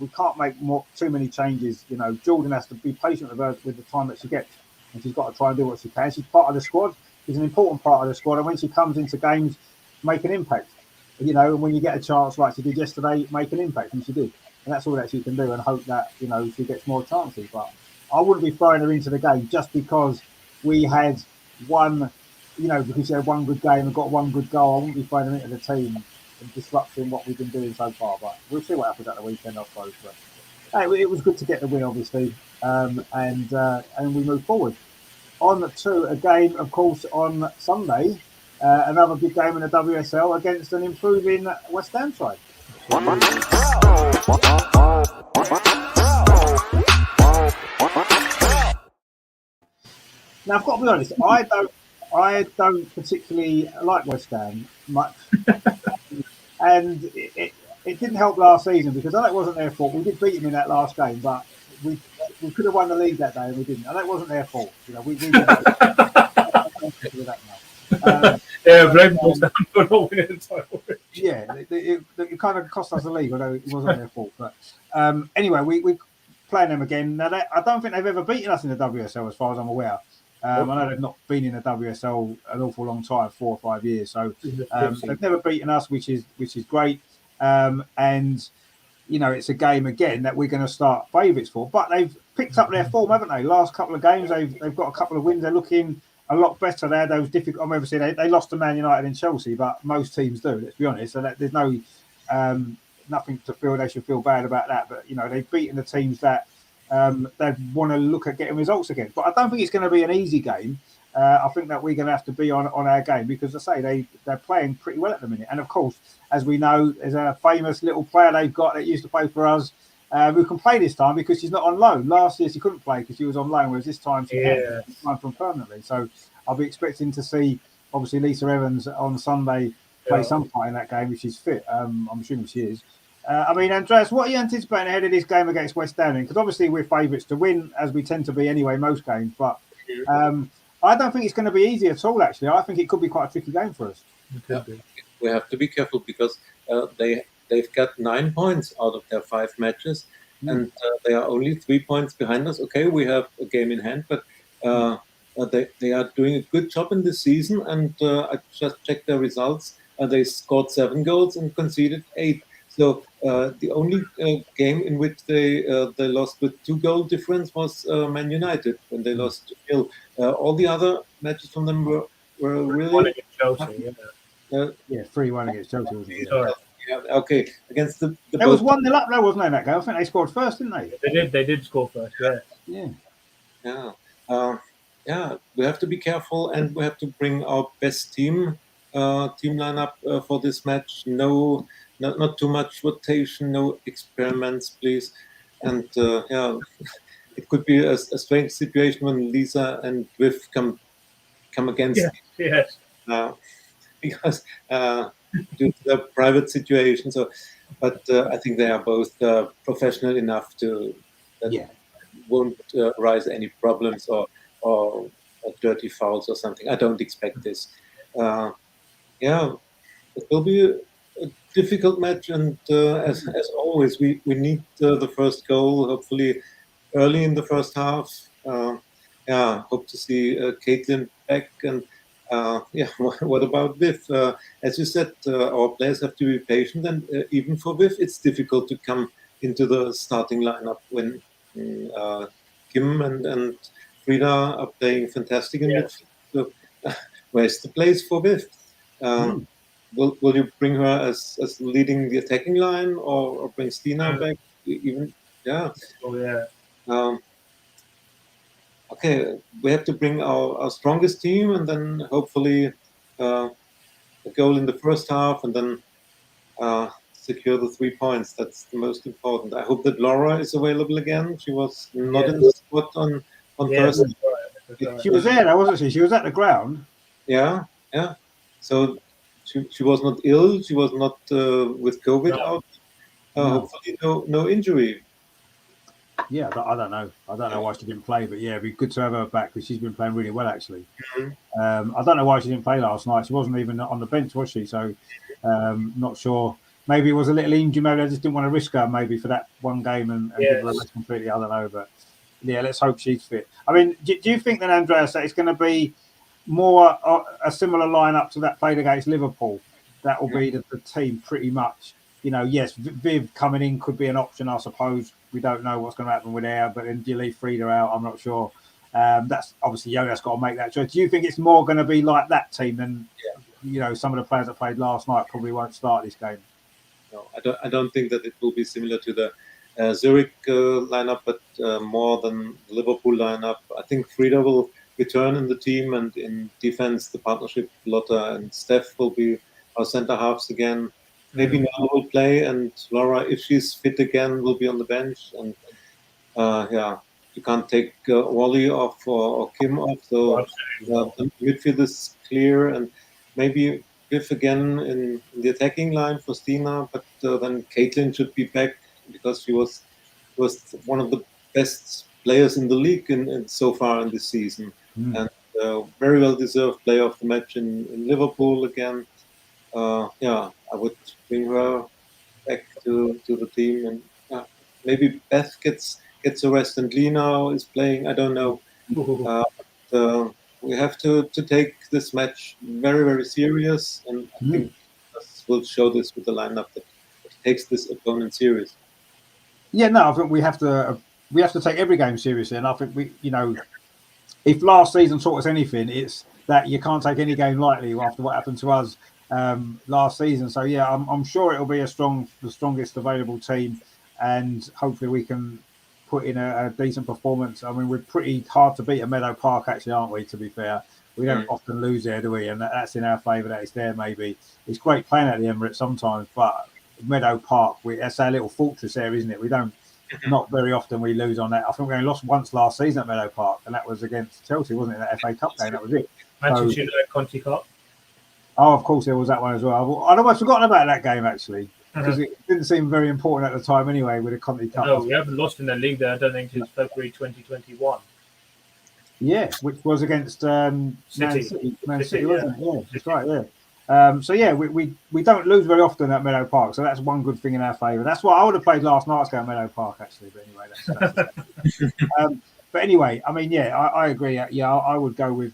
Speaker 1: We can't make too many changes. You know, Jordan has to be patient with her with the time that she gets, and she's got to try and do what she can. She's part of the squad. She's an important part of the squad, and when she comes into games, make an impact. You know, and when you get a chance like she did yesterday, make an impact, and she did. And that's all that she can do, and hope that, you know, she gets more chances. But I wouldn't be throwing her into the game just because we had one, you know, because she had one good game and got one good goal. I wouldn't be throwing her into the team and disrupting what we've been doing so far. But we'll see what happens at the weekend, I suppose. But hey, it was good to get the win, obviously, and we move forward. On to a game, of course, on Sunday. Another big game in the WSL against an improving West Ham side. Now, I've got to be honest, I don't particularly like West Ham much, and it didn't help last season because I know it wasn't their fault. We did beat them in that last game, but we could have won the league that day and we didn't. I know it wasn't their fault. You know, we did that now.
Speaker 3: Blame West Ham for not winning the title.
Speaker 1: Yeah, it kind of cost us the league, although it wasn't their fault. But anyway, we playing them again. Now, I don't think they've ever beaten us in the WSL, as far as I'm aware. I know they've not been in the WSL an awful long time, 4 or 5 years. So they've never beaten us, which is great. And you know, it's a game again that we're going to start favourites for. But they've picked up their form, haven't they? Last couple of games, they've got a couple of wins. They're looking a lot better there. Those difficult. I'm obviously they lost to Man United and Chelsea, but most teams do. Let's be honest. So there's no nothing to feel they should feel bad about that. But you know, they've beaten the teams that they want to look at getting results against. But I don't think it's going to be an easy game. I think that we're going to have to be on our game because, as I say, they're playing pretty well at the minute. And of course, as we know, there's a famous little player they've got that used to play for us who can play this time because she's not on loan. Last year she couldn't play because she was on loan, whereas this time she can from permanently. So I'll be expecting to see, obviously, Lisa Evans on Sunday play some part in that game if she's fit. I'm assuming she is. I mean, Andreas, what are you anticipating ahead of this game against West Ham? Because obviously we're favourites to win, as we tend to be anyway most games. But I don't think it's going to be easy at all, actually. I think it could be quite a tricky game for us.
Speaker 2: We have to be careful because they've got 9 points out of their 5 matches, and they are only 3 points behind us. Okay, we have a game in hand, but they are doing a good job in this season. And I just checked their results. They scored 7 goals and conceded 8. So the only game in which they lost with 2-goal difference was Man United when they lost 2-0. All the other matches from them were really
Speaker 3: 1 against Chelsea.
Speaker 1: 3-1 against Chelsea. Wasn't it?
Speaker 2: Yeah, okay. Against the
Speaker 1: there was 1-0 up there, wasn't there? That game. I think they scored first, didn't they?
Speaker 3: They did score first.
Speaker 2: Yeah. We have to be careful, and we have to bring our best team lineup for this match. Not too much rotation, no experiments, please. And it could be a strange situation when Lisa and Viv come against because due to the private situation. So, but I think they are both professional enough to that won't rise any problems or dirty fouls or something. I don't expect this. It will be a difficult match, and as always, we need the first goal, hopefully early in the first half. Hope to see Caitlin back, and what about Viv? As you said, our players have to be patient, and even for Viv, it's difficult to come into the starting lineup when Kim and Frida are playing fantastic in midfield. So, where's the place for Viv? Will you bring her as leading the attacking line, or bring Stina back? Even okay, we have to bring our strongest team, and then hopefully a goal in the first half, and then secure the 3 points. That's the most important. I hope that Laura is available again. She was not in the squad on Thursday.
Speaker 1: She was there, though, wasn't she? She was at the ground.
Speaker 2: Yeah. So she was not ill. She was not with COVID
Speaker 3: No.
Speaker 2: out.
Speaker 1: No.
Speaker 2: Hopefully, no injury.
Speaker 1: Yeah, I don't know. I don't know why she didn't play, but yeah, it'd be good to have her back because she's been playing really well actually. I don't know why she didn't play last night. She wasn't even on the bench, was she? So, not sure. Maybe it was a little injury. Maybe I just didn't want to risk her maybe for that one game and give her a rest completely. I don't know, but yeah, let's hope she's fit. I mean, do you think then, Andreas, that it's going to be more a similar lineup to that played against Liverpool? That will be the team pretty much. You know, yes, Viv coming in could be an option, I suppose. We don't know what's going to happen with her, but then do you leave Frida out? I'm not sure. That's obviously Yona's got to make that choice. Do you think it's more going to be like that team than you know some of the players that played last night probably won't start this game?
Speaker 2: No, I don't think that it will be similar to the Zurich lineup, but more than the Liverpool lineup. I think Frida will return in the team, and in defense, the partnership Lotta and Steph will be our centre halves again. Maybe Nala will play, and Laura, if she's fit again, will be on the bench. And you can't take Wally off or Kim off. So the midfield is clear, and maybe Biff again in the attacking line for Stina, but then Caitlin should be back because she was one of the best players in the league in so far in this season, and very well deserved player of the match in Liverpool again. I would bring her back to the team, and maybe Beth gets a rest, and Lena is playing. I don't know. We have to take this match very, very serious, and I think we'll show this with the lineup that takes this opponent serious.
Speaker 1: Yeah, no, I think we have to take every game seriously, and I think if last season taught us anything, it's that you can't take any game lightly after what happened to us last season. So yeah, I'm sure it'll be the strongest available team, and hopefully we can put in a decent performance. I mean, we're pretty hard to beat at Meadow Park, actually, aren't we? To be fair, we don't often lose there, do we? And that's in our favour that it's there. Maybe it's great playing at the Emirates sometimes, but Meadow Park, that's our little fortress there, isn't it? We don't. Not very often we lose on that. I think we only lost once last season at Meadow Park, and that was against Chelsea, wasn't it? That FA Cup game, that was it.
Speaker 3: Manchester United Conti Cup.
Speaker 1: Oh, of course, there was that one as well. I'd almost forgotten about that game, actually, because it didn't seem very important at the time anyway with the Conti Cup.
Speaker 3: No, we haven't lost in the league there, I don't think, since February 2021.
Speaker 1: Yeah, which was against Man City, wasn't it? Yeah, that's right, yeah. So yeah, we don't lose very often at Meadow Park, so that's one good thing in our favour. That's why I would have played last night's game at Meadow Park, actually. But anyway, that's but anyway, I mean, yeah, I agree. Yeah, I would go with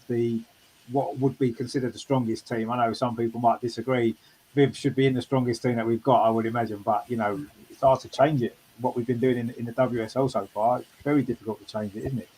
Speaker 1: what would be considered the strongest team. I know some people might disagree. Viv should be in the strongest team that we've got, I would imagine, but it's hard to change it. What we've been doing in the WSL so far, it's very difficult to change it, isn't it?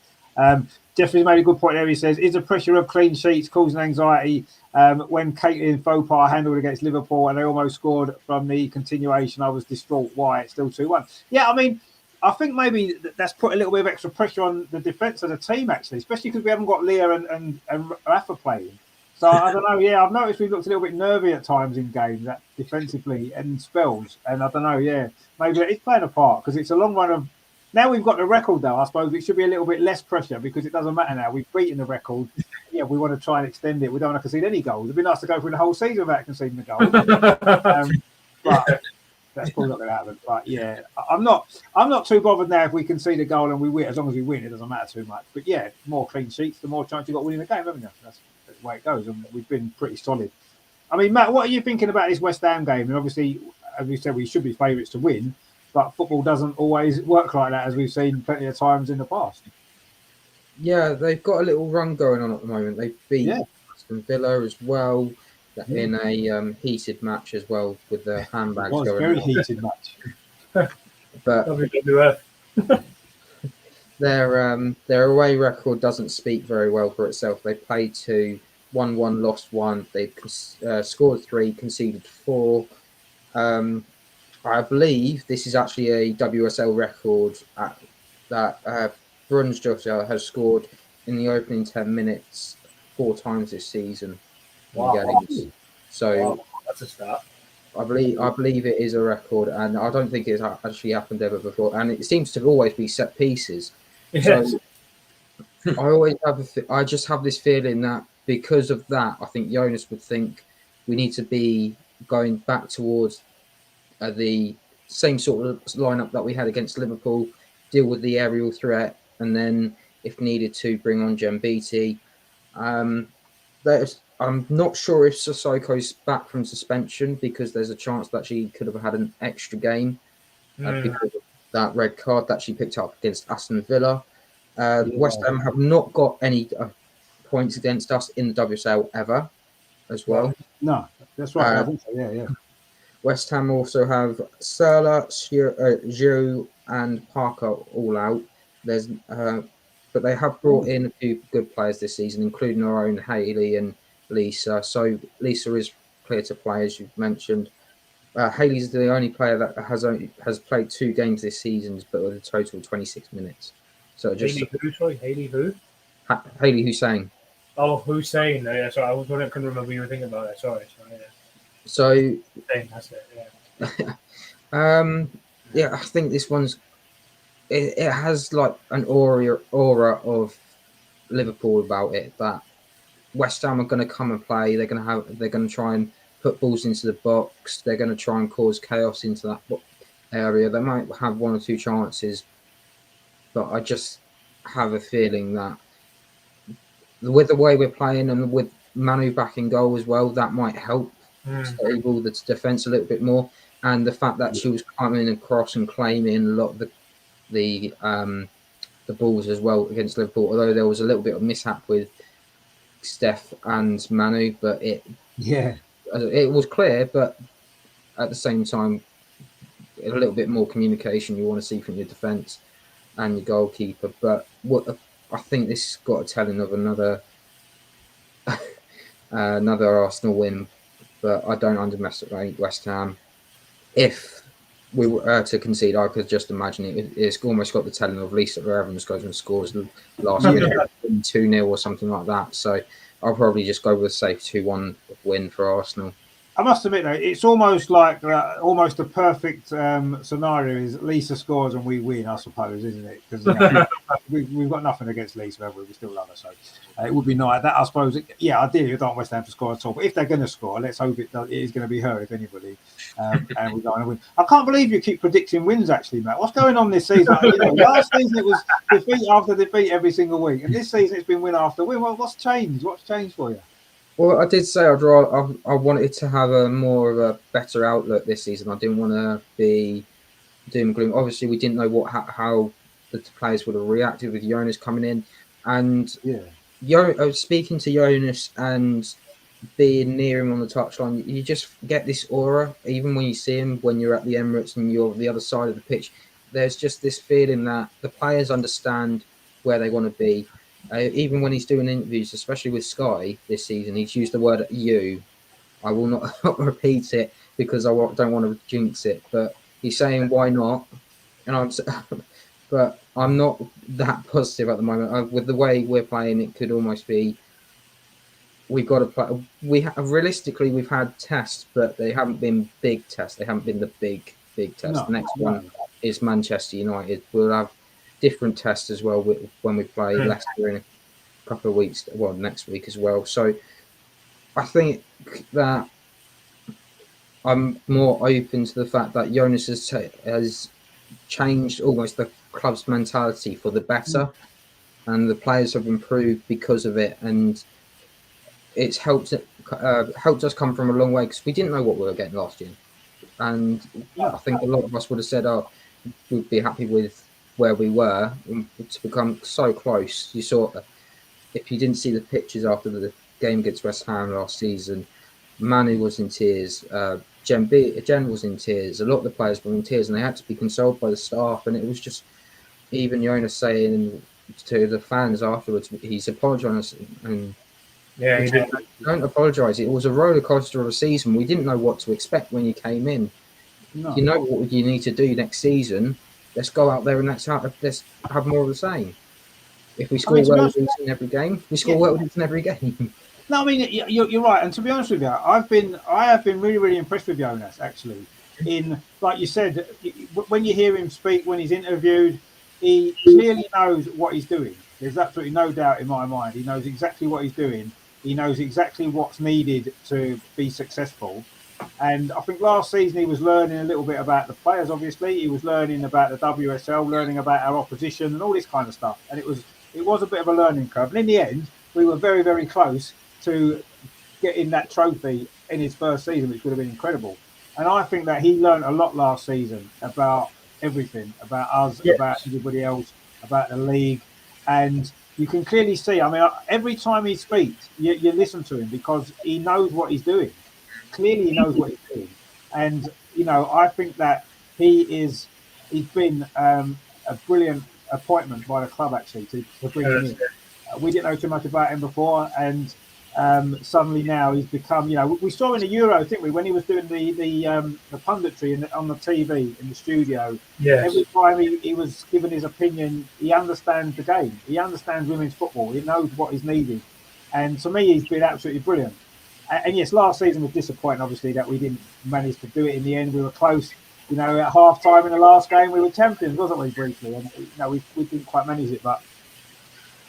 Speaker 1: Jeffrey's made a good point there. He says, is the pressure of clean sheets causing anxiety when Caitlin faux pas handled against Liverpool and they almost scored from the continuation? I was distraught. Why? It's still 2-1. Yeah, I mean, I think maybe that's put a little bit of extra pressure on the defence of the team, actually, especially because we haven't got Leah and Rafa playing. So I don't know. Yeah, I've noticed we've looked a little bit nervy at times in games, defensively and spells. And I don't know. Yeah, maybe it is playing a part because it's a long run of. Now we've got the record, though. I suppose it should be a little bit less pressure because it doesn't matter now. We've beaten the record. Yeah, we want to try and extend it. We don't want to concede any goals. It'd be nice to go through the whole season without conceding a goal. But that's probably not going to happen. But yeah, I'm not too bothered now if we concede a goal and we win. As long as we win, it doesn't matter too much. But yeah, more clean sheets, the more chance you've got of winning the game, haven't you? That's the way it goes. And we've been pretty solid. I mean, Matt, what are you thinking about this West Ham game? And obviously, as we said, we should be favourites to win. But football doesn't always work like that, as we've seen plenty of times in the past.
Speaker 4: Yeah, they've got a little run going on at the moment. They beat Aston Villa as well in a heated match as well with the handbags going on.
Speaker 1: It was a very heated match.
Speaker 4: But their away record doesn't speak very well for itself. They played 2, 1-1, lost 1. They scored 3, conceded 4. I believe this is actually a WSL record that Brunsdottir has scored in the opening 10 minutes 4 times this season in games. So
Speaker 3: that's a start.
Speaker 4: I believe it is a record, and I don't think it's actually happened ever before. And it seems to always be set pieces.
Speaker 3: Yes.
Speaker 4: So I always have I just have this feeling that because of that, I think Jonas would think we need to be going back towards the same sort of lineup that we had against Liverpool, deal with the aerial threat, and then, if needed to, bring on Gembiti. I'm not sure if Sissoko's back from suspension, because there's a chance that she could have had an extra game because of that red card that she picked up against Aston Villa. West Ham have not got any points against us in the WSL ever as well.
Speaker 1: No, that's right. I think so. Yeah.
Speaker 4: West Ham also have Serla, Giroud, and Parker all out. But they have brought in a few good players this season, including our own Hayley and Lisa. So Lisa is clear to play, as you've mentioned. Hayley's the only player that has played 2 games this season, but with a total of 26 minutes. So just
Speaker 3: Hayley who? Sorry, Hayley who?
Speaker 4: Hayley Hussein.
Speaker 3: Oh, Hussein. Yeah, sorry, I couldn't remember what you were thinking about that. Sorry. Yeah.
Speaker 4: So
Speaker 3: Hussein, that's it.
Speaker 4: Yeah. I think this one's it has like an aura of Liverpool about it, that West Ham are going to come and play. They're going to try and put balls into the box. They're going to try and cause chaos into that area. They might have 1 or 2 chances, but I just have a feeling that with the way we're playing and with Manu back in goal as well, that might help stable the defence a little bit more. And the fact that she was coming across and claiming a lot of the balls as well against Liverpool, although there was a little bit of mishap with Steph and Manu, but it was clear. But at the same time, a little bit more communication you want to see from your defence and your goalkeeper. But I think this has got a telling of another Arsenal win, but I don't underestimate West Ham. If we were to concede, I could just imagine it's almost got the telling of Lisa Evans goes and scores the last minute 2-0 or something like that. So I'll probably just go with a safe 2-1 win for Arsenal.
Speaker 1: I must admit, though, it's almost like almost a perfect scenario is Lisa scores and we win, I suppose, isn't it? Because we've got nothing against Lisa, have we? We still love her, so it would be nice. That I suppose, ideally, you don't want West Ham to score at all. But if they're going to score, let's hope it is going to be her, if anybody. And we're going to win. I can't believe you keep predicting wins, actually, Matt. What's going on this season? Last season it was defeat after defeat every single week, and this season it's been win after win. Well, what's changed? What's changed for you?
Speaker 4: Well, I did say I wanted to have a more of a better outlook this season. I didn't want to be doom and gloom. Obviously, we didn't know how the players would have reacted with Jonas coming in, and speaking to Jonas and being near him on the touchline, you just get this aura. Even when you see him, when you're at the Emirates and you're the other side of the pitch, there's just this feeling that the players understand where they want to be. Even when he's doing interviews, especially with Sky this season, he's used the word "you." I will not repeat it because I don't want to jinx it. But he's saying, "Why not?" And but I'm not that positive at the moment. With the way we're playing, it could almost be we've got to play. Realistically, we've had tests, but they haven't been big tests. They haven't been the big tests.
Speaker 1: No,
Speaker 4: the next one is Manchester United. We'll have different tests as well when we play Leicester in a couple of weeks. Well, next week as well. So I think that I'm more open to the fact that Jonas has changed almost the club's mentality for the better, and the players have improved because of it, and it's helped us come from a long way because we didn't know what we were getting last year, and I think a lot of us would have said, "Oh, we'd be happy with where we were." And to become so close, you saw if you didn't see the pictures after the game against West Ham last season, Manu was in tears. Jen was in tears. A lot of the players were in tears, and they had to be consoled by the staff. And it was just even Jonas saying to the fans afterwards, he's apologised, and
Speaker 3: he did.
Speaker 4: Don't apologise. It was a roller coaster of a season. We didn't know what to expect when you came in. No. You know what you need to do next season. Let's go out there and let's have more of the same. If we score well in every game, we score well in every game.
Speaker 1: No, I mean you're right, and to be honest with you, I have been really, really impressed with Jonas actually. In like you said, when you hear him speak, when he's interviewed, he clearly knows what he's doing. There's absolutely no doubt in my mind. He knows exactly what he's doing, He knows exactly what's needed to be successful. And I think last season he was learning a little bit about the players. Obviously, he was learning about the WSL, learning about our opposition, and all this kind of stuff. And it was a bit of a learning curve. And in the end, we were very, very close to getting that trophy in his first season, which would have been incredible. And I think that he learned a lot last season about everything, about us, about everybody else, about the league. And you can clearly see, I mean, every time he speaks, you listen to him because he knows what he's doing. Clearly, he knows what he's doing. And, you know, I think that he's been a brilliant appointment by the club, actually, to bring him in. We didn't know too much about him before, and suddenly now he's become, you know, we saw in the Euro, didn't we, when he was doing the punditry on the TV in the studio.
Speaker 3: Yes.
Speaker 1: Every time he was giving his opinion, he understands the game. He understands women's football. He knows what is needed. And to me, he's been absolutely brilliant. And yes, last season was disappointing, obviously, that we didn't manage to do it in the end. We were close, you know, at half time in the last game. We were champions, wasn't we, briefly? And, you know, we didn't quite manage it, but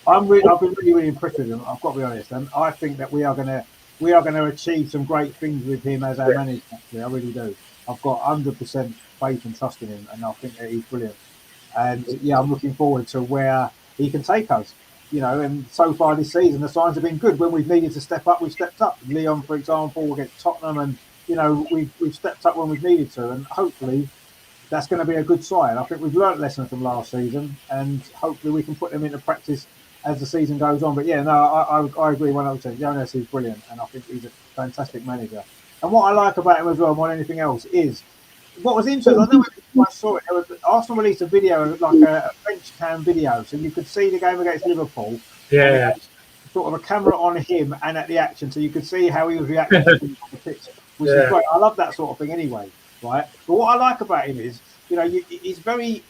Speaker 1: I've been really impressed with him. I've got to be honest, and I think that we are going to achieve some great things with him as our manager. Actually, I really do. I've got 100% faith and trust in him, and I think that he's brilliant. And yeah, I'm looking forward to where he can take us. You know, and so far this season, the signs have been good. When we've needed to step up, we've stepped up. Leon, for example, against Tottenham, and you know, we've stepped up when we've needed to, and hopefully that's going to be a good sign. I think we've learnt lessons from last season, and hopefully we can put them into practice as the season goes on. But yeah, no, I agree 100%. Jonas is brilliant, and I think he's a fantastic manager. And what I like about him as well, more than anything else, is what was interesting. I know when I saw it, Arsenal released a video, like a bench cam video, so you could see the game against Liverpool.
Speaker 3: Yeah.
Speaker 1: Sort of a camera on him and at the action, so you could see how he was reacting to the pitch, which is great. I love that sort of thing anyway, right? But what I like about him is, you know, he's very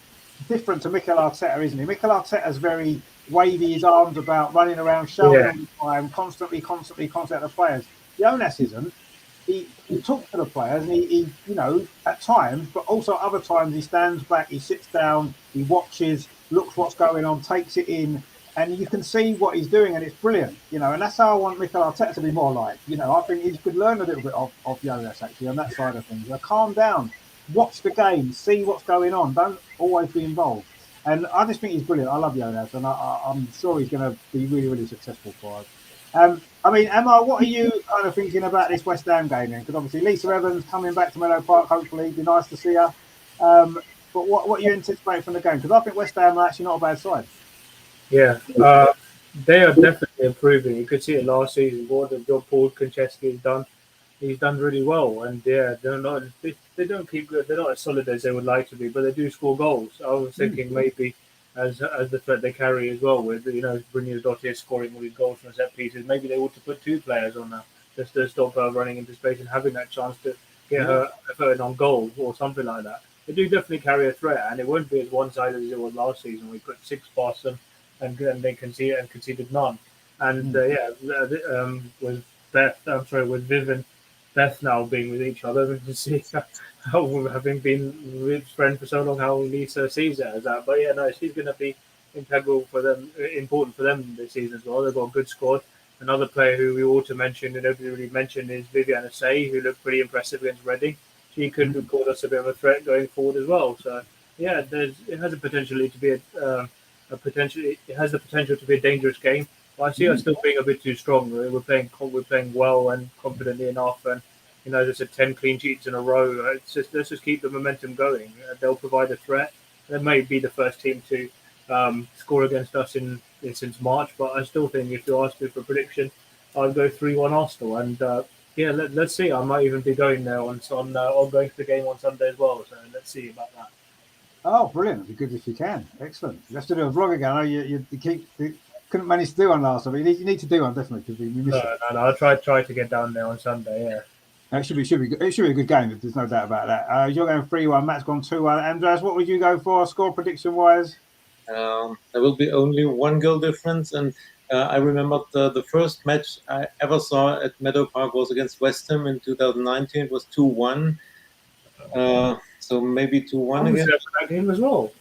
Speaker 1: different to Mikel Arteta, isn't he? Mikel Arteta's very wavy his arms about, running around, shouting all the time, constantly at the players. Jonas isn't. He talks to the players, and he, you know, at times, but also other times, he stands back, he sits down, he watches, looks what's going on, takes it in, and you can see what he's doing, and it's brilliant, you know. And that's how I want Mikel Arteta to be more like. You know, I think he could learn a little bit of Jonas actually on that side of things. Calm down, watch the game, see what's going on. Don't always be involved. And I just think he's brilliant. I love Jonas, and I'm sure he's going to be really, really successful for us. I mean, Emma, what are you kind of thinking about this West Ham game then? Because obviously Lisa Evans coming back to Meadow Park, hopefully, it'd be nice to see her. But what you anticipate from the game? Because I think West Ham are actually not a bad side.
Speaker 3: Yeah, they are definitely improving. You could see it last season. What the job Paul Konchesky has done, he's done really well. And yeah, they're not as solid as they would like to be, but they do score goals. I was thinking maybe as the threat they carry as well, with, you know, Brynjar Dottir scoring all these goals from set pieces. Maybe they ought to put two players on there just to stop her running into space and having that chance to get her on goal or something like that. They do definitely carry a threat, and it won't be as one-sided as it was last season. We put 6 past them, and they conceded none. And with with Viv and Beth now being with each other, we can see how, having been with friends for so long, how Lisa sees it as that. But yeah, no, she's going to be integral for them, important for them this season as well. They've got a good squad. Another player who we ought to mention and nobody really mentioned is Viviane Say, who looked pretty impressive against Reading. She could cause us a bit of a threat going forward as well. So yeah, it has the potential to be it has the potential to be a dangerous game. But I see us still being a bit too strong. We're playing well and confidently enough, and you know, there's 10 clean sheets in a row. Let's just keep the momentum going. They'll provide a threat. They may be the first team to score against us since March, but I still think if you ask me for a prediction, I'd go 3-1 Arsenal. And let's see. I might even be going there on going to the game on Sunday as well. So let's see about that.
Speaker 1: Oh, brilliant! It'd be good if you can. Excellent. You have to do a vlog again. I know you couldn't manage to do one last time. You need to do one definitely because we missed it.
Speaker 3: No. I'll try to get down there on Sunday. Yeah.
Speaker 1: It should be good. It should be a good game. There's no doubt about that. You're going 3-1. Matt's gone 2-1. Andreas, what would you go for score prediction wise?
Speaker 2: There will be only 1 goal difference, and I remember the first match I ever saw at Meadow Park was against West Ham in 2019. It was 2-1. So maybe 2-1 again.
Speaker 3: That game as well.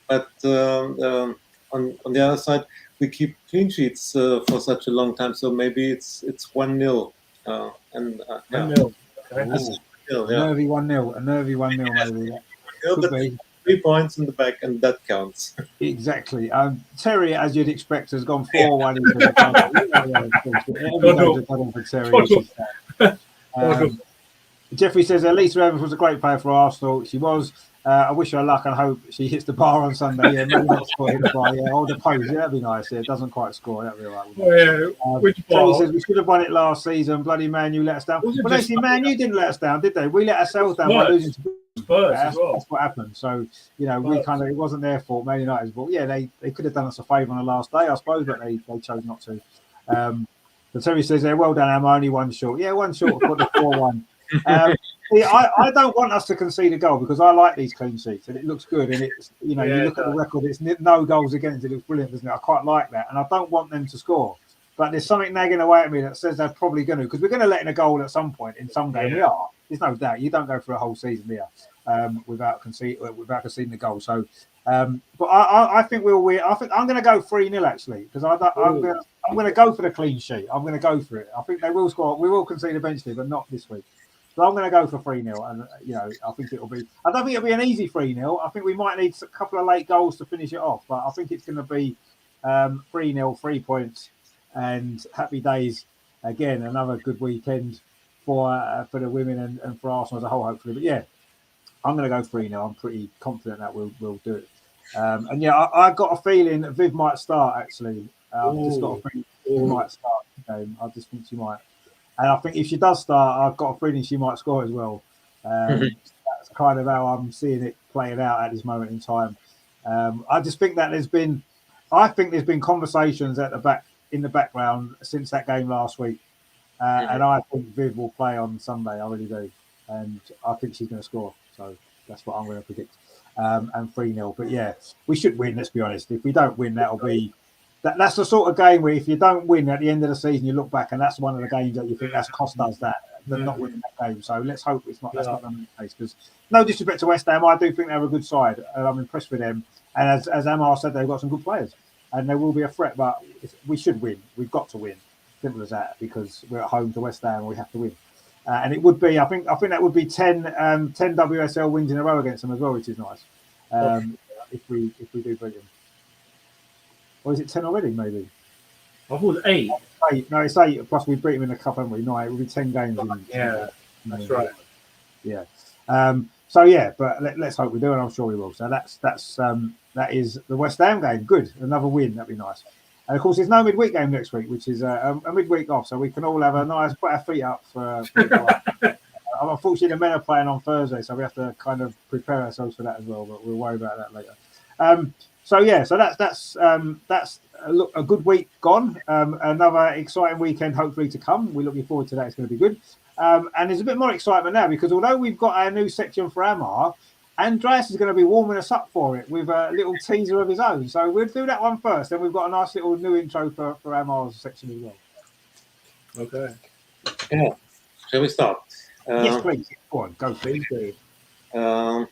Speaker 2: But on the other side, we keep clean sheets for such a long time. So maybe it's 1-0. And yeah,
Speaker 3: 1-0. Okay.
Speaker 2: That's
Speaker 1: Ooh,
Speaker 2: 1-0,
Speaker 1: a
Speaker 2: yeah.
Speaker 1: nervy 1-0, a nervy 1-0 maybe. That
Speaker 2: 1-0,
Speaker 1: could
Speaker 2: but
Speaker 1: be.
Speaker 2: 3 points in the back, and that counts.
Speaker 1: Exactly. Terry, as you'd expect, has gone 4-1 into the game. Every game's a double for Terry, which is sad. Jeffrey says Lisa Evans was a great player for Arsenal. She was. I wish her luck and hope she hits the bar on Sunday. Yeah, maybe not score, hit the bar. Yeah, or the post. Yeah, that'd be nice. Yeah, it doesn't quite score. That'd be all right.
Speaker 3: Oh, yeah. Which
Speaker 1: Terry
Speaker 3: bar?
Speaker 1: says we should have won it last season. Bloody Man U let us down.
Speaker 3: Was it
Speaker 1: Well,
Speaker 3: just
Speaker 1: actually, Man U didn't let us down, did they? We let ourselves down by losing to
Speaker 3: Spurs as well.
Speaker 1: That's what happened. So, you know, we kind of, it wasn't their fault, Man United's fault. Yeah, they could have done us a favour on the last day, I suppose, but they chose not to. But Terry says, well done, Am, only one short. Yeah, one short, put the 4-1. See, I don't want us to concede a goal because I like these clean sheets and it looks good. And it's, you know, you look at the record, it's no goals against, it looks brilliant, doesn't it? I quite like that. And I don't want them to score. But there's something nagging away at me that says they're probably going to, because we're going to let in a goal at some point in some game. We are. There's no doubt. You don't go for a whole season here without conceding the goal. So, but I think we'll win. I think I'm going to go 3-0 actually, because I'm going to go for the clean sheet. I'm going to go for it. I think they will score. We will concede eventually, but not this week. So I'm going to go for 3-0, and you know, I think it'll be. I don't think it'll be an easy 3-0. I think we might need a couple of late goals to finish it off, but I think it's going to be 3-0, 3 points, and happy days again. Another good weekend for the women and for Arsenal as a whole, hopefully. But yeah, I'm going to go 3-0. I'm pretty confident that we'll do it. And yeah, I've got a feeling that Viv might start actually. I've just got a feeling she might start the game. I just think she might. And I think if she does start, I've got a feeling she might score as well. That's kind of how I'm seeing it playing out at this moment in time. I just think that there's been conversations in the background since that game last week. And I think Viv will play on Sunday. I really do. And I think she's going to score. So that's what I'm going to predict. And 3-0. But yeah, we should win, let's be honest. If we don't win, that'll be... That's the sort of game where if you don't win at the end of the season, you look back and that's one of the games that you think that's cost us that not winning that game. So let's hope that's not the case. Because no disrespect to West Ham, I do think they're a good side and I'm impressed with them. And as Amar said, they've got some good players and there will be a threat, but we should win. We've got to win. Simple as that, because we're at home to West Ham and we have to win. And it would be, I think that would be 10 WSL wins in a row against them as well, which is nice. If we do beat them. Or is it 10 already, maybe?
Speaker 3: I thought it was 8.
Speaker 1: 8. No, it's 8. Plus, we beat them in the cup, haven't we? No, it will be 10 games.
Speaker 3: That's right.
Speaker 1: Yeah. So, yeah, but let's hope we do, and I'm sure we will. So that is the West Ham game. Good. Another win. That'd be nice. And, of course, there's no midweek game next week, which is a midweek off. So we can all have a nice, put our feet up for unfortunately, the men are playing on Thursday, so we have to kind of prepare ourselves for that as well, but we'll worry about that later. So that's a good week gone. Another exciting weekend hopefully to come. We're looking forward to that. It's going to be good. And there's a bit more excitement now because although we've got our new section for Amar, Andreas is going to be warming us up for it with a little teaser of his own. So we'll do that one first. Then we've got a nice little new intro for Amar's section as well.
Speaker 3: Okay.
Speaker 2: Yeah. Shall we start?
Speaker 1: Yes, please. Go on. Go, please.
Speaker 2: I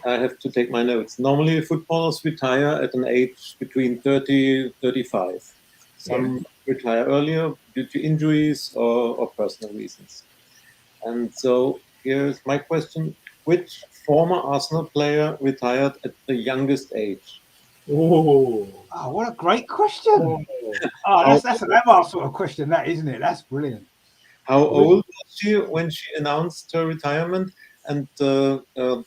Speaker 2: have to take my notes. Normally, footballers retire at an age between 30 and 35. Some retire earlier due to injuries or personal reasons. And so here's my question. Which former Arsenal player retired at the youngest age?
Speaker 1: Oh, what a great question. That's an Emma sort of question, that, isn't it? That's brilliant.
Speaker 2: How old was she when she announced her retirement? And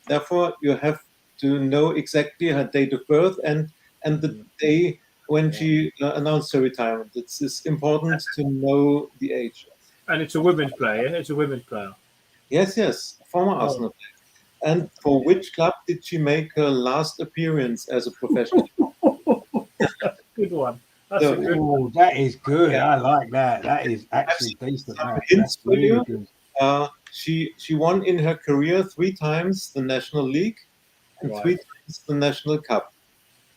Speaker 2: therefore, you have to know exactly her date of birth and the day when she announced her retirement. It's important to know the age.
Speaker 3: And it's a women's player. It's a women's player.
Speaker 2: Yes, former Arsenal player. And for which club did she make her last appearance as a professional?
Speaker 3: Good one. That's a good one.
Speaker 1: That is good. Yeah. I like that. That is actually decent.
Speaker 2: Hints for you. She won in her career 3 times the National League and 3 times the National Cup.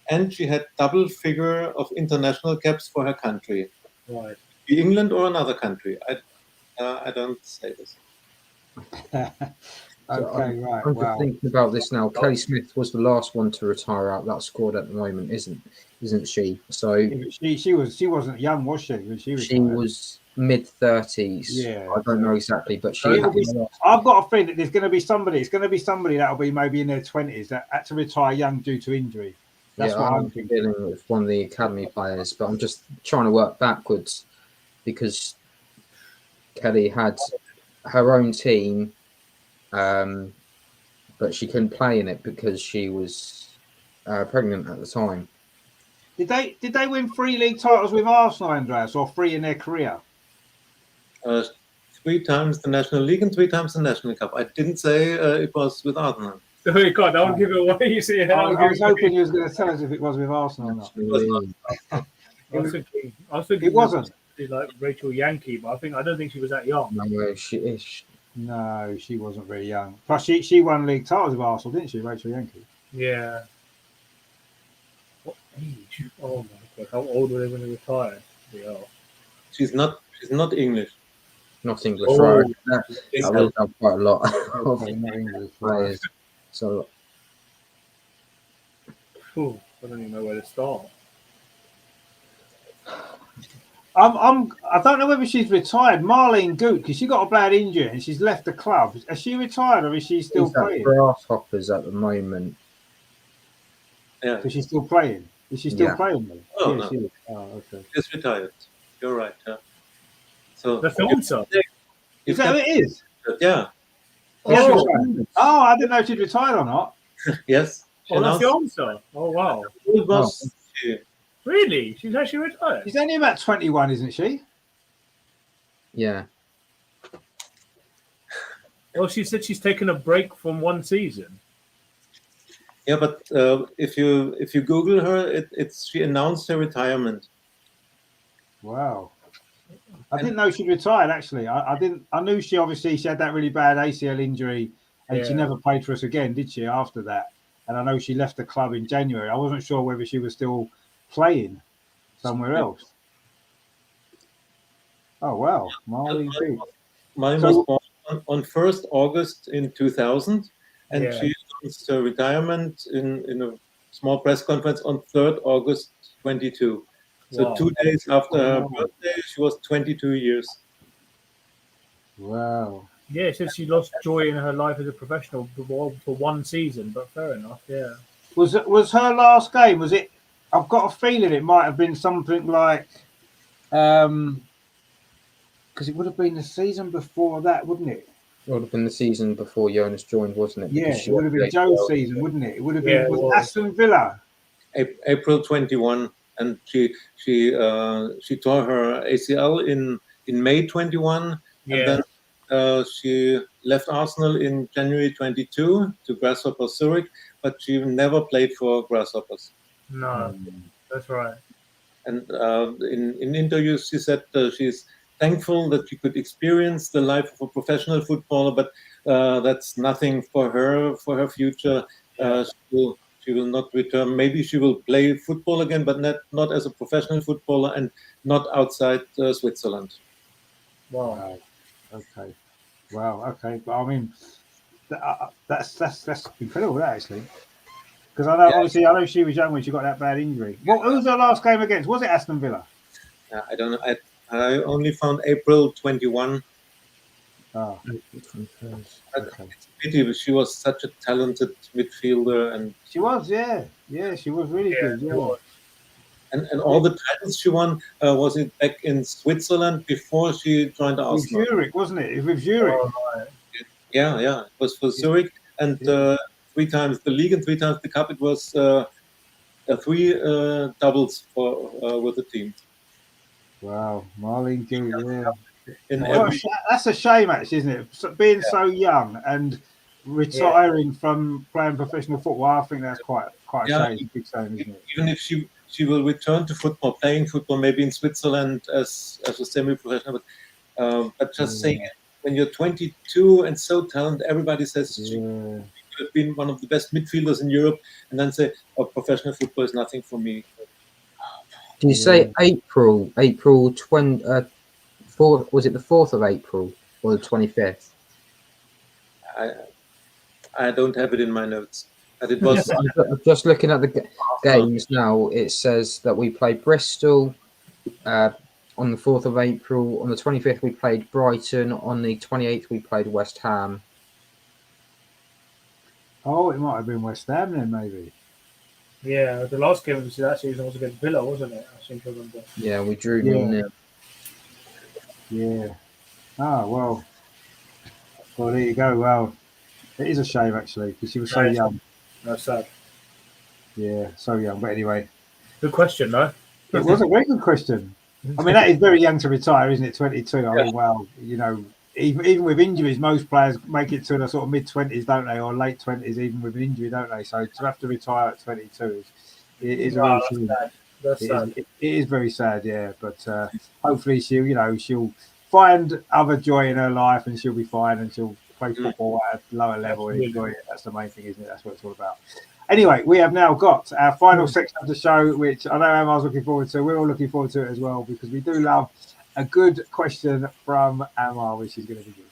Speaker 2: And she had double figure of international caps for her country.
Speaker 3: Right.
Speaker 2: England or another country. I don't say this.
Speaker 4: So
Speaker 1: Okay, right.
Speaker 4: I'm just
Speaker 1: Wow.
Speaker 4: thinking about this now. Kelly Smith was the last one to retire out that squad at the moment, isn't she? So
Speaker 1: Yeah, but she wasn't young, was she, when she
Speaker 4: she
Speaker 1: retired?
Speaker 4: was mid-30s.
Speaker 1: Yeah.
Speaker 4: I don't know
Speaker 1: So
Speaker 4: exactly, but she.
Speaker 1: it'll be, I've got a feeling that there's going to be somebody. It's going to be somebody that'll be maybe in their 20s that had to retire young due to injury. That's
Speaker 4: Yeah,
Speaker 1: what
Speaker 4: I'm
Speaker 1: I'm thinking.
Speaker 4: dealing with one of the academy players, but I'm just trying to work backwards because Kelly had her own team, but she couldn't play in it because she was pregnant at the time.
Speaker 1: Did they win 3 league titles with Arsenal, Andreas, or 3 in their career?
Speaker 2: 3 times the National League and 3 times the National Cup. I didn't say it was with Arsenal.
Speaker 3: Oh, you can't. That would give it away. You see,
Speaker 1: I was hoping you was going to tell us if it was with Arsenal or not.
Speaker 3: I was thinking
Speaker 1: It wasn't.
Speaker 3: like Rachel Yankee, but I don't think she was that young.
Speaker 4: No, she is.
Speaker 1: No, she wasn't very young. Plus, she won league titles with Arsenal, didn't she, Rachel Yankee?
Speaker 3: Yeah. What age? Oh my god! How old were they when they retired? Yeah.
Speaker 2: She's not English.
Speaker 4: Not English,
Speaker 3: Oh,
Speaker 4: right? That will have quite a lot of
Speaker 1: Okay, not English.
Speaker 4: players. So
Speaker 3: Phew, I don't even know where to start.
Speaker 1: I don't know whether she's retired. Marlene Goot, because she got a bad injury and she's left the club. Has she retired or is she still
Speaker 4: she's at
Speaker 1: playing?
Speaker 4: Grasshoppers at the moment.
Speaker 2: Yeah,
Speaker 1: So she's still playing. Is she still
Speaker 4: Yeah.
Speaker 1: playing? Then?
Speaker 2: Oh,
Speaker 1: Yeah,
Speaker 2: no.
Speaker 1: she is. Oh, okay.
Speaker 2: she's retired. You're right. Yeah. So
Speaker 3: The fiance.
Speaker 1: Is that who it is?
Speaker 2: Yeah.
Speaker 1: Yeah,
Speaker 3: Oh,
Speaker 1: retired. Oh, I didn't know if she'd retired or not.
Speaker 2: Yes.
Speaker 3: oh, the fiance. Oh wow!
Speaker 2: It was she.
Speaker 3: Really? She's actually retired.
Speaker 1: She's only about 21, isn't she?
Speaker 4: Yeah.
Speaker 3: Well, she said she's taken a break from one season.
Speaker 2: Yeah, but if you Google her, it's she announced her retirement.
Speaker 1: Wow. I didn't know she'd retired. Actually, I didn't. I knew she had that really bad ACL injury, and she
Speaker 3: Yeah.
Speaker 1: never played for us again, did she? After that, and I know she left the club in January. I wasn't sure whether she was still playing somewhere else. Oh wow, Marlene Goot.
Speaker 2: Mine
Speaker 1: So-
Speaker 2: was born on 1st August in 2000, and
Speaker 3: Yeah.
Speaker 2: she announced her retirement in a small press conference on 3rd August 22. So
Speaker 3: Wow.
Speaker 2: 2 days after her
Speaker 1: Wow.
Speaker 2: birthday, she was 22 years.
Speaker 1: Wow.
Speaker 3: Yeah, she said she lost joy in her life as a professional for one season, but fair enough. Yeah.
Speaker 1: Was her last game? Was it? I've got a feeling it might have been something like, because it would have been the season before that, wouldn't it?
Speaker 4: It would have been the season before Jonas joined, wasn't it?
Speaker 1: Yeah,
Speaker 4: Because
Speaker 1: it
Speaker 4: she
Speaker 1: would have been
Speaker 4: played
Speaker 1: Joe's
Speaker 4: well.
Speaker 1: season, wouldn't it? It would have
Speaker 3: Yeah,
Speaker 1: been
Speaker 3: it
Speaker 1: was
Speaker 3: was.
Speaker 1: Aston Villa.
Speaker 2: April 21, and she tore her ACL in May 21,
Speaker 3: Yeah.
Speaker 2: and then she left Arsenal in January 22 to Grasshoppers Zurich, but she never played for Grasshoppers.
Speaker 3: No, that's right.
Speaker 2: And in interviews, she said she's thankful that she could experience the life of a professional footballer, but that's nothing for her future. She will not return. Maybe she will play football again, but not as a professional footballer and not outside Switzerland.
Speaker 3: Wow.
Speaker 1: Wow. Okay. Wow. Okay. But I mean, that's incredible, that actually. Because I know, obviously, I know she was young when she got that bad injury. What who was her last game against? Was it Aston Villa?
Speaker 2: I don't know. I only found April 21.
Speaker 1: Oh,
Speaker 4: Okay.
Speaker 2: It's a pity, but she was such a talented midfielder, and
Speaker 1: she was, yeah, she was really good.
Speaker 3: she
Speaker 1: Yeah.
Speaker 3: was.
Speaker 2: and all the titles she won was it back in Switzerland before she joined
Speaker 1: With
Speaker 2: Arsenal.
Speaker 1: Zurich, wasn't it? It was with Zurich.
Speaker 3: Oh, right.
Speaker 2: Yeah, it was for Zurich, and 3 times the league and 3 times the cup. It was 3 doubles with the team.
Speaker 1: Wow, Marlene Goot, yeah.
Speaker 2: In
Speaker 1: That's a shame, actually, isn't it? Being so young and retiring from playing professional football, I think that's quite a shame. Big shame, isn't it?
Speaker 2: even if she will return to football, playing football, maybe in Switzerland as a semi-professional, but just saying it, when you're 22 and so talented, everybody says she could have been one of the best midfielders in Europe, and then say, "Oh, professional football is nothing for me."
Speaker 4: Did you say April 20? Was it the 4th of April or the 25th?
Speaker 2: I don't have it in my notes. But it was
Speaker 4: Just looking at the games now, it says that we played Bristol on the 4th of April. On the 25th, we played Brighton. On the 28th, we played West Ham.
Speaker 1: Oh, it might have been West Ham then, maybe.
Speaker 3: Yeah, the last game of that season was against Villa, wasn't it? I think I remember.
Speaker 4: Yeah, we drew
Speaker 1: Yeah.
Speaker 4: 0-0.
Speaker 1: Yeah. Oh, well, there you go. Well, it is a shame, actually, because she was so young.
Speaker 3: That's sad.
Speaker 1: Yeah, so young. But anyway.
Speaker 3: Good question, though.
Speaker 1: It was a very good question. I mean, that is very young to retire, isn't it? 22. I mean, well, you know, even with injuries, most players make it to the sort of mid-20s, don't they? Or late 20s, even with an injury, don't they? So to have to retire at 22 is a real shame.
Speaker 3: That's sad.
Speaker 1: It is very sad, yeah. But hopefully she'll find other joy in her life and she'll be fine and she'll play football at a lower level and enjoy it. That's the main thing, isn't it? That's what it's all about. Anyway, we have now got our final section of the show, which I know Amar's looking forward to. We're all looking forward to it as well because we do love a good question from Amar, which is going to be good.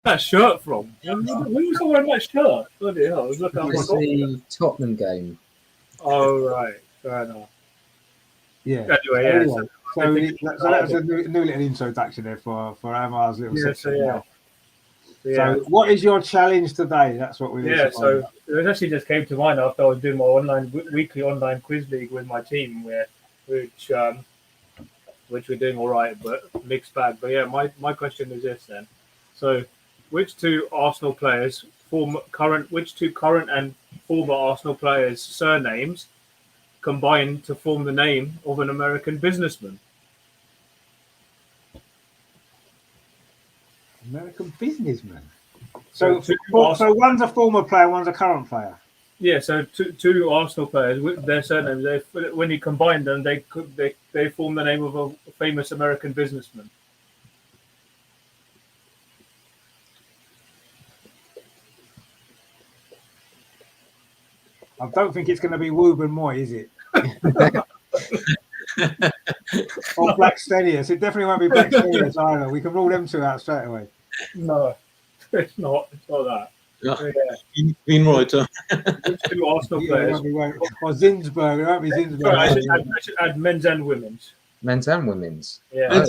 Speaker 3: That shirt from? Where was I wearing that shirt? Bloody hell! It's
Speaker 4: the Tottenham game.
Speaker 3: Oh right, fair enough.
Speaker 1: Yeah.
Speaker 3: Anyway,
Speaker 1: So that was a new little introduction there for Amar's little section. So what is your challenge today? That's what we
Speaker 3: so it actually just came to mind after I was doing my weekly online quiz league with my team, which we're doing all right, but mixed bag. But yeah, my question is this then. So which two current and former Arsenal players' surnames combined to form the name of an American businessman?
Speaker 1: American businessman. So one's a former player, one's a current player.
Speaker 3: Yeah, so two Arsenal players with their surnames. When you combine them, they form the name of a famous American businessman.
Speaker 1: I don't think it's going to be Wooben Moy, is it? Or Black Stenius. It definitely won't be Black Stenius either. We can rule them two out straight away.
Speaker 3: No, it's not. It's not that.
Speaker 2: Greenreuter.
Speaker 3: Two Arsenal players.
Speaker 1: Or Zinsberg. It won't be Zinsberg.
Speaker 3: I should add men's and women's.
Speaker 4: Men's and women's.
Speaker 3: Yeah.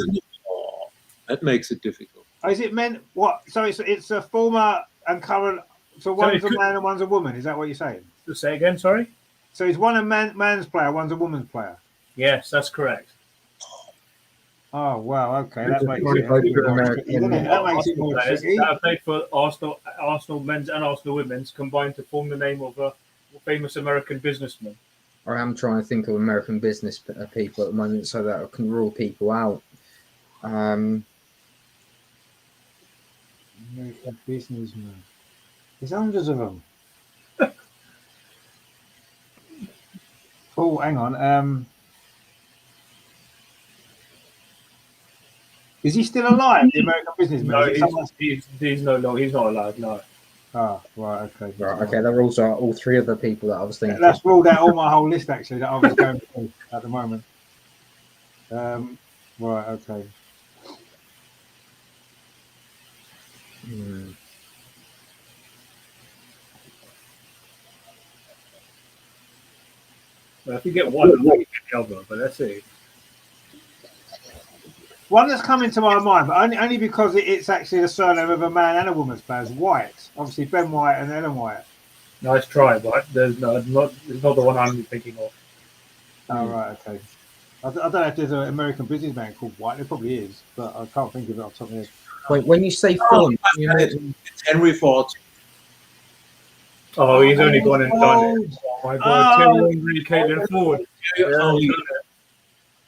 Speaker 2: That makes it difficult.
Speaker 1: Oh, is it men? What? So it's a former and current. So one's a man and one's a woman. Is that what you're saying?
Speaker 3: Say again, sorry?
Speaker 1: So is one a man's player, one's a woman's player?
Speaker 3: Yes, that's correct.
Speaker 1: Oh, wow. Okay. That makes it more tricky.
Speaker 3: That played for Arsenal men's and Arsenal women's combined to form the name of a famous American businessman.
Speaker 4: I am trying to think of American business people at the moment so that I can rule people out.
Speaker 1: American businessman. There's hundreds of them. Oh, hang on. Is he still alive, the American businessman?
Speaker 3: No, he's no longer. He's not alive. No.
Speaker 1: Ah, right. Okay.
Speaker 4: Right. Okay. That rules out all three of the people that I was thinking.
Speaker 1: That's ruled out all my whole list actually that I was going through at the moment. Right. Okay.
Speaker 3: Well, if you get one, you get the other. But let's see.
Speaker 1: One that's come into my mind, but only because it's actually the surname of a man and a woman's player, is White. Obviously, Ben White and Ellen White.
Speaker 3: Nice try, but it's not the one I'm thinking of.
Speaker 1: Oh, right, okay. I don't know if there's an American businessman called White. There probably is, but I can't think of it off the top of my head.
Speaker 4: Wait, when you say form,
Speaker 2: it's Henry Ford.
Speaker 3: Oh, he's only gone and done it. Oh, my God. Thierry Henry, Caitlin Ford.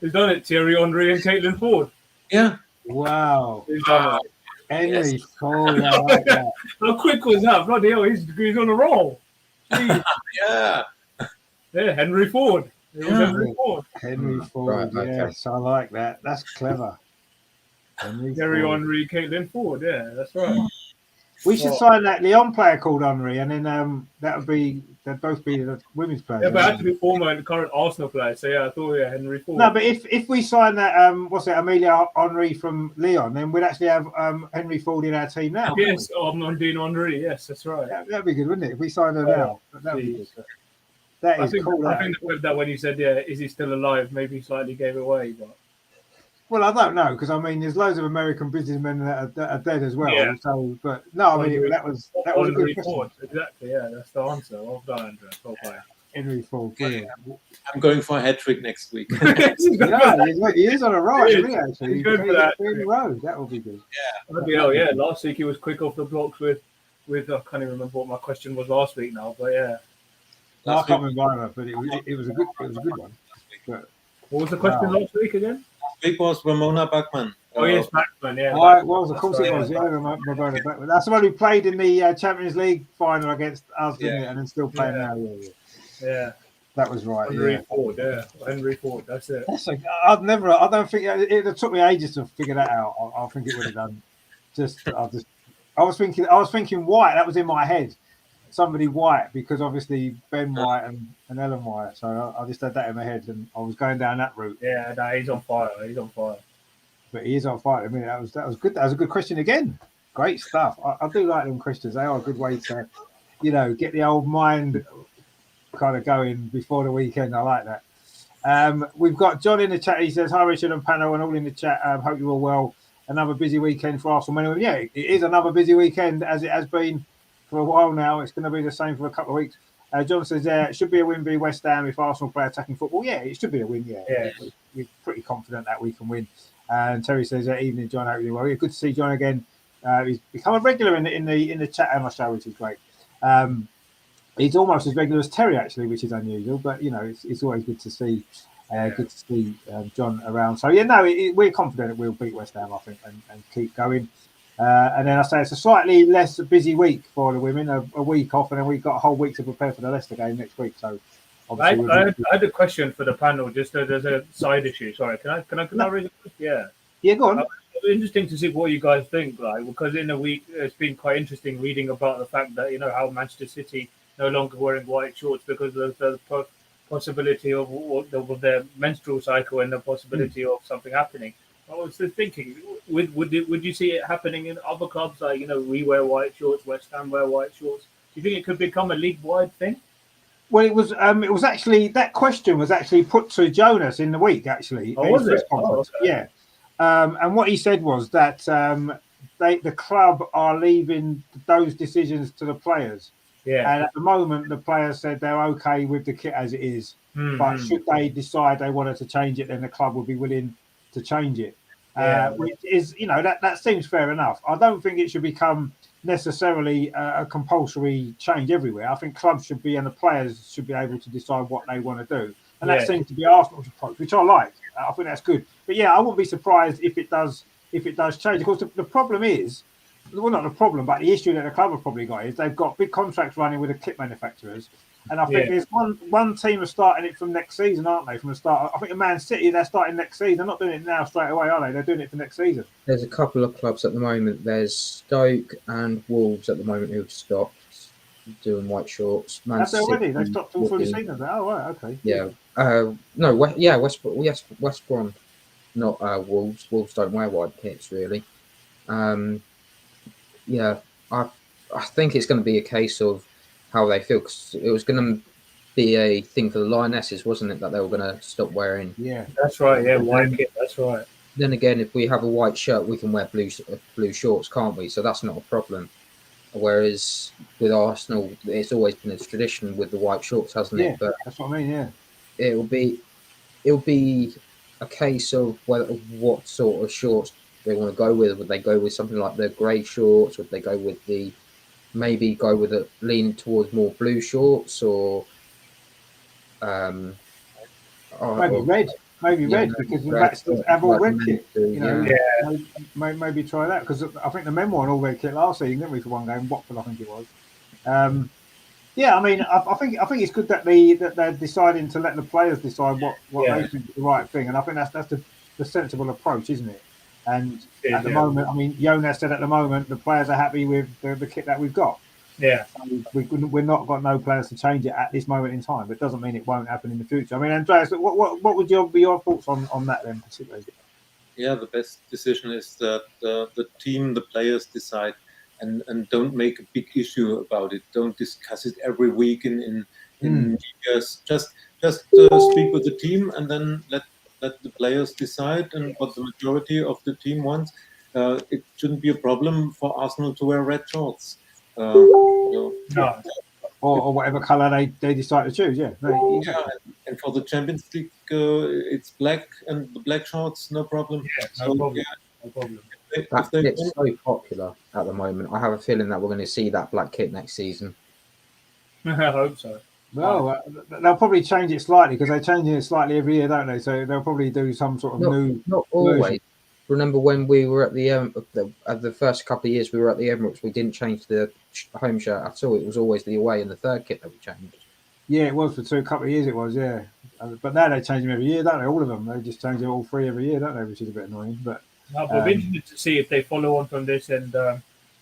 Speaker 3: He's done it. Thierry Henry and Caitlin Ford.
Speaker 2: Yeah.
Speaker 1: Wow.
Speaker 3: He's done it.
Speaker 1: Henry Ford. I like that.
Speaker 3: How quick was that? Bloody hell, he's on a roll.
Speaker 2: Yeah.
Speaker 3: Yeah, Henry Ford.
Speaker 1: Henry Ford,
Speaker 4: Right,
Speaker 1: yes, I like that. That's clever.
Speaker 3: Thierry Henry, Caitlin Ford. Yeah, that's right.
Speaker 1: We should sign that Lyon player called Henry, and then that would be they'd both be the women's players.
Speaker 3: Yeah, but it had to be former and current Arsenal players. So yeah, I thought Henry Ford.
Speaker 1: No, but if we sign that Amelia Henry from Lyon, then we'd actually have Henry Ford in our team now.
Speaker 3: Yes, Amandine Henry. Yes, that's right.
Speaker 1: That'd be good, wouldn't it? If we signed her now, that'd be good. That is cool.
Speaker 3: I think that when you said, is he still alive? Maybe slightly gave it away, but.
Speaker 1: Well, I don't know because I mean, there's loads of American businessmen that are dead as well.
Speaker 3: Yeah.
Speaker 1: So, but no, I mean that was a good question.
Speaker 3: Exactly. Yeah, that's the answer. Well done, Andrew. Well played.
Speaker 1: Henry Ford.
Speaker 2: Okay. I'm going for a hat trick next week.
Speaker 1: Yeah, he is on a roll, isn't he? Actually,
Speaker 3: He's good for that.
Speaker 1: In a row. That will be good.
Speaker 3: Yeah. Last week he was quick off the blocks with I can't even remember what my question was last week now, but yeah.
Speaker 1: No, I can't remember either, but it was a good one. But,
Speaker 3: what was the question last week again?
Speaker 2: Big was Ramona Bachmann.
Speaker 3: Oh yes, Bachmann. Yeah.
Speaker 1: Well, of course it was. Yeah, Ramona Bachmann. That's the one who played in the Champions League final against us, didn't it? And then still playing now.
Speaker 3: Yeah.
Speaker 1: That was right.
Speaker 3: Henry Ford. Henry Ford. That's it.
Speaker 1: I don't think it took me ages to figure that out. I think it would have done. I was thinking White. That was in my head. Somebody White, because obviously Ben White and Ellen White. So I just had that in my head, and I was going down that route.
Speaker 3: Yeah, no, he's on fire.
Speaker 1: But he is on fire. I mean, that was good. That was a good question again. Great stuff. I do like them questions. They are a good way to, get the old mind kind of going before the weekend. I like that. We've got John in the chat. He says, "Hi Richard and panel, and all in the chat. Hope you're all well. Another busy weekend for Arsenal. Anyway, yeah, it is another busy weekend as it has been for a while now. It's going to be the same for a couple of weeks." John says, it should be a win by West Ham if Arsenal play attacking football. Yeah, it should be a win, yeah. We're pretty confident that we can win. And Terry says, evening, John, hope you're well. Yeah, good to see John again. He's become a regular in the chat on my show, which is great. He's almost as regular as Terry, actually, which is unusual. But, it's always good to see John around. So, we're confident that we'll beat West Ham, I think, and keep going. And then I say it's a slightly less busy week for the women, a week off, and then we've got a whole week to prepare for the Leicester game next week. So,
Speaker 3: I had a question for the panel. Just there's a side issue. Sorry, can I raise it? Yeah,
Speaker 1: go on.
Speaker 3: Interesting to see what you guys think, because in a week it's been quite interesting reading about the fact that how Manchester City no longer wearing white shorts because of the possibility of their menstrual cycle and the possibility of something happening. I was thinking, would you see it happening in other clubs? Like, we wear white shorts, West Ham wear white shorts. Do you think it could become a league-wide thing?
Speaker 1: Well, it was actually, that question was actually put to Jonas in the week, actually.
Speaker 3: Oh, was it?
Speaker 1: Oh, okay. Yeah. And what he said was that the club are leaving those decisions to the players.
Speaker 3: Yeah.
Speaker 1: And at the moment, the players said they're okay with the kit as it is.
Speaker 3: Mm-hmm.
Speaker 1: But should they decide they wanted to change it, then the club would be willing to change it. Which is, that seems fair enough. I don't think it should become necessarily a compulsory change everywhere. I think clubs should be, and the players should be able to decide what they want to do. And that seems to be Arsenal's approach, which I like. I think that's good. But I wouldn't be surprised if it does change. Of course, the problem is, well, not the problem, but the issue that the club have probably got is they've got big contracts running with the kit manufacturers. And I think there's one team are starting it from next season, aren't they? From the start. I think at Man City, they're starting next season. They're not doing it now straight away, are they? They're doing it for next season.
Speaker 4: There's a couple of clubs at the moment. There's Stoke and Wolves at the moment who've stopped doing white shorts.
Speaker 1: Have they already? They've stopped all through the season. Oh, right, okay.
Speaker 4: Yeah. West Brom, not Wolves. Wolves don't wear white kits, really. I think it's going to be a case of how they feel, because it was going to be a thing for the Lionesses, wasn't it, that they were going to stop wearing?
Speaker 1: Yeah,
Speaker 3: that's right. Yeah, white kit. That's right.
Speaker 4: Then again, if we have a white shirt, we can wear blue shorts, can't we? So that's not a problem. Whereas with Arsenal, it's always been a tradition with the white shorts, hasn't it? But
Speaker 1: that's what I mean. Yeah,
Speaker 4: it'll be a case of what sort of shorts they want to go with. Would they go with something like the grey shorts? Would they go with maybe lean towards more blue shorts, or
Speaker 1: maybe red? Maybe red, because the backs have all red kit. Maybe try that, because I think the men wore an all red kit last season, didn't we, for one game? Watford, I think it was. I mean, I think it's good that they're deciding to let the players decide what they think is the right thing, and I think that's the sensible approach, isn't it? And at the moment, I mean, Jonas said at the moment the players are happy with the kit that we've got.
Speaker 3: Yeah.
Speaker 1: So we're not got no plans to change it at this moment in time, but it doesn't mean it won't happen in the future. I mean, Andreas, what would be your thoughts on that then, particularly?
Speaker 2: Yeah, the best decision is that the team, the players decide, and don't make a big issue about it. Don't discuss it every week in years. Just speak with the team, and then let the players decide and what the majority of the team wants. It shouldn't be a problem for Arsenal to wear red shorts.
Speaker 3: No.
Speaker 1: Or whatever colour they decide to choose. Yeah, no, exactly.
Speaker 2: and for the Champions League, it's black and the black shorts, no problem.
Speaker 3: Yeah. No
Speaker 2: So
Speaker 3: problem.
Speaker 2: yeah,
Speaker 3: No problem.
Speaker 2: if they
Speaker 4: It's
Speaker 2: want,
Speaker 4: so popular at the moment. I have a feeling that we're going to see that black kit next season.
Speaker 3: I hope so.
Speaker 1: Well, they'll probably change it slightly because they change it slightly every year, don't they? So they'll probably do some sort of new.
Speaker 4: Not always.
Speaker 1: version.
Speaker 4: Remember when we were at the first couple of years we were at the Emirates, we didn't change the home shirt at all. It was always the away and the third kit that we changed.
Speaker 1: Yeah, it was for a couple of years. It was, yeah. But now they change them every year, don't they? All of them. They just change them all three every year, don't they? Which is a bit annoying. But
Speaker 3: No, but it'll be interesting to see if they follow on from this and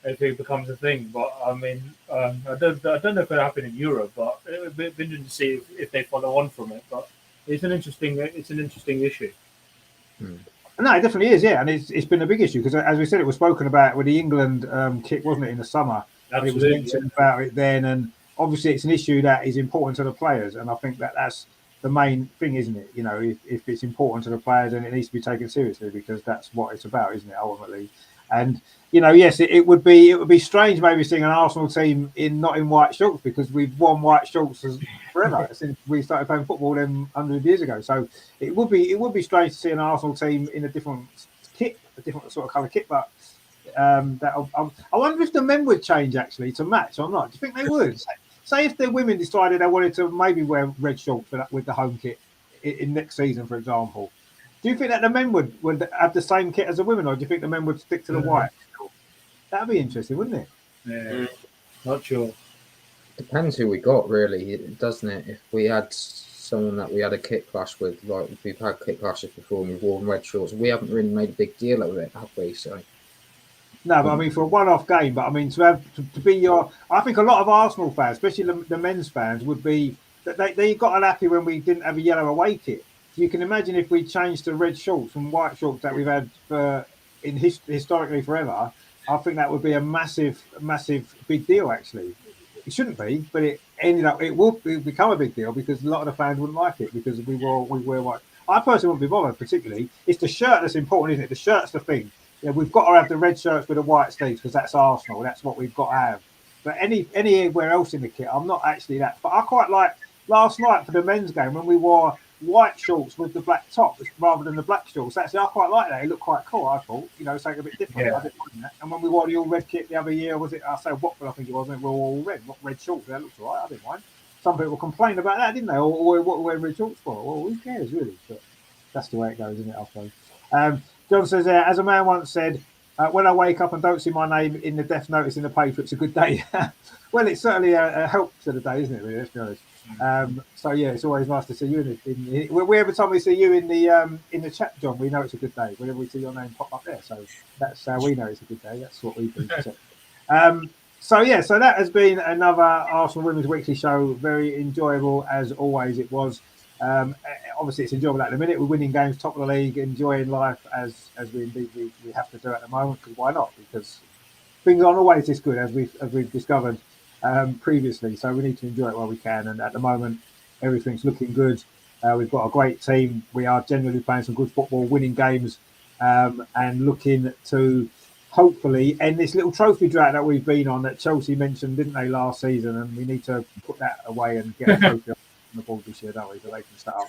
Speaker 3: if it becomes a thing. But I mean, I don't know if it'll happen in Europe, but it would be interesting to see if they follow on from it. But it's an interesting issue.
Speaker 1: no, it definitely is, yeah. And it's been a big issue because, as we said, it was spoken about with the England kit, wasn't it, in the summer? And it was mentioned about it then. And obviously, it's an issue that is important to the players. And I think that's the main thing, isn't it? You know, if it's important to the players, then it needs to be taken seriously because that's what it's about, isn't it, ultimately? And yes, it would be strange maybe seeing an Arsenal team not in white shorts because we've worn white shorts forever since we started playing football them 100 years ago. So it would be strange to see an Arsenal team in a different kit, a different sort of colour kit. But I wonder if the men would change actually to match or not. Do you think they would? Say if the women decided they wanted to maybe wear red shorts with the home kit in next season, for example. Do you think that the men would have the same kit as the women, or do you think the men would stick to the white? That'd be interesting, wouldn't it?
Speaker 3: Yeah, not sure.
Speaker 4: Depends who we got, really, doesn't it? If we had someone that we had a kit clash with, like we've had kit clashes before and we've worn red shorts, we haven't really made a big deal of it, have we? So.
Speaker 1: No, but I mean, for a one-off game, but I mean, to be I think a lot of Arsenal fans, especially the men's fans, would be that they got unhappy when we didn't have a yellow away kit. So you can imagine if we changed to red shorts from white shorts that we've had historically forever. I think that would be a massive big deal. Actually, it shouldn't be, but it ended up. It will become a big deal because a lot of the fans wouldn't like it because we wear white. I personally wouldn't be bothered particularly. It's the shirt that's important, isn't it? The shirt's the thing. Yeah, we've got to have the red shirts with the white sleeves because that's Arsenal. That's what we've got to have. But anywhere else in the kit, I'm not actually that. But I quite like last night for the men's game when we wore white shorts with the black top rather than the black shorts. Actually, I quite like that. It looked quite cool. I thought, something a bit different.
Speaker 3: Yeah.
Speaker 1: I didn't mind that. And when we wore the all red kit the other year, was it? I say Watford, I think it was. And we were all red, not red shorts. That looks all right. I didn't mind. Some people complained about that, didn't they? Or what wear red shorts for? Well, who cares really? But that's the way it goes, isn't it? I suppose. John says, as a man once said. When I wake up and don't see my name in the death notice in the paper, it's a good day. Well, it's certainly a help to the day, isn't it? Really, let's be honest. So yeah, it's always nice to see you. Every time we see you in the chat, John, we know it's a good day. Whenever we see your name pop up there, so that's how we know it's a good day. That's what we do. So that has been another Arsenal Women's Weekly show. Very enjoyable as always. It was. Obviously, it's enjoyable at the minute. We're winning games, top of the league, enjoying life as we have to do at the moment. Because why not? Because things aren't always this good as we've discovered previously. So we need to enjoy it while we can. And at the moment, everything's looking good. We've got a great team. We are generally playing some good football, winning games, and looking to hopefully end this little trophy drought that we've been on that Chelsea mentioned, didn't they, last season? And we need to put that away and get a trophy on the board this year, don't we? So they can start up.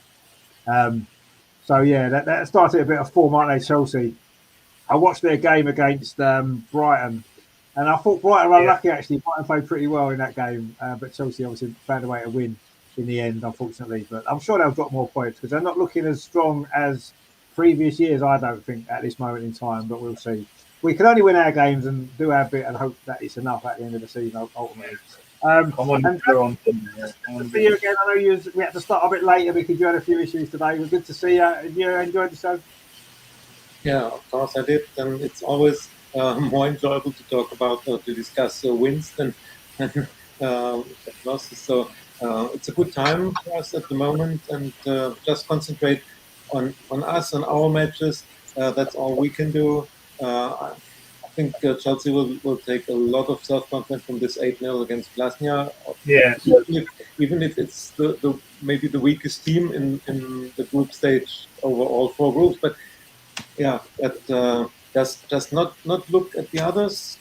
Speaker 1: That started a bit of form, aren't they, Chelsea? I watched their game against Brighton, and I thought Brighton were unlucky, actually. Brighton played pretty well in that game, but Chelsea obviously found a way to win in the end, unfortunately. But I'm sure they'll drop more points because they're not looking as strong as previous years, I don't think, at this moment in time, but we'll see. We can only win our games and do our bit and hope that it's enough at the end of the season, ultimately. See you again. I know we had to start a bit later because you had a few issues today. It was good to see you. Have you enjoyed the show?
Speaker 2: Yeah, of course I did. And it's always more enjoyable to talk about or to discuss wins than losses. So it's a good time for us at the moment, and just concentrate on us, on our matches. That's all we can do. I think Chelsea will take a lot of self-confidence from this 8-0 against Glasgow.
Speaker 3: Yeah.
Speaker 2: Even if it's the maybe the weakest team in the group stage over all 4 groups, but yeah, but just not look at the others.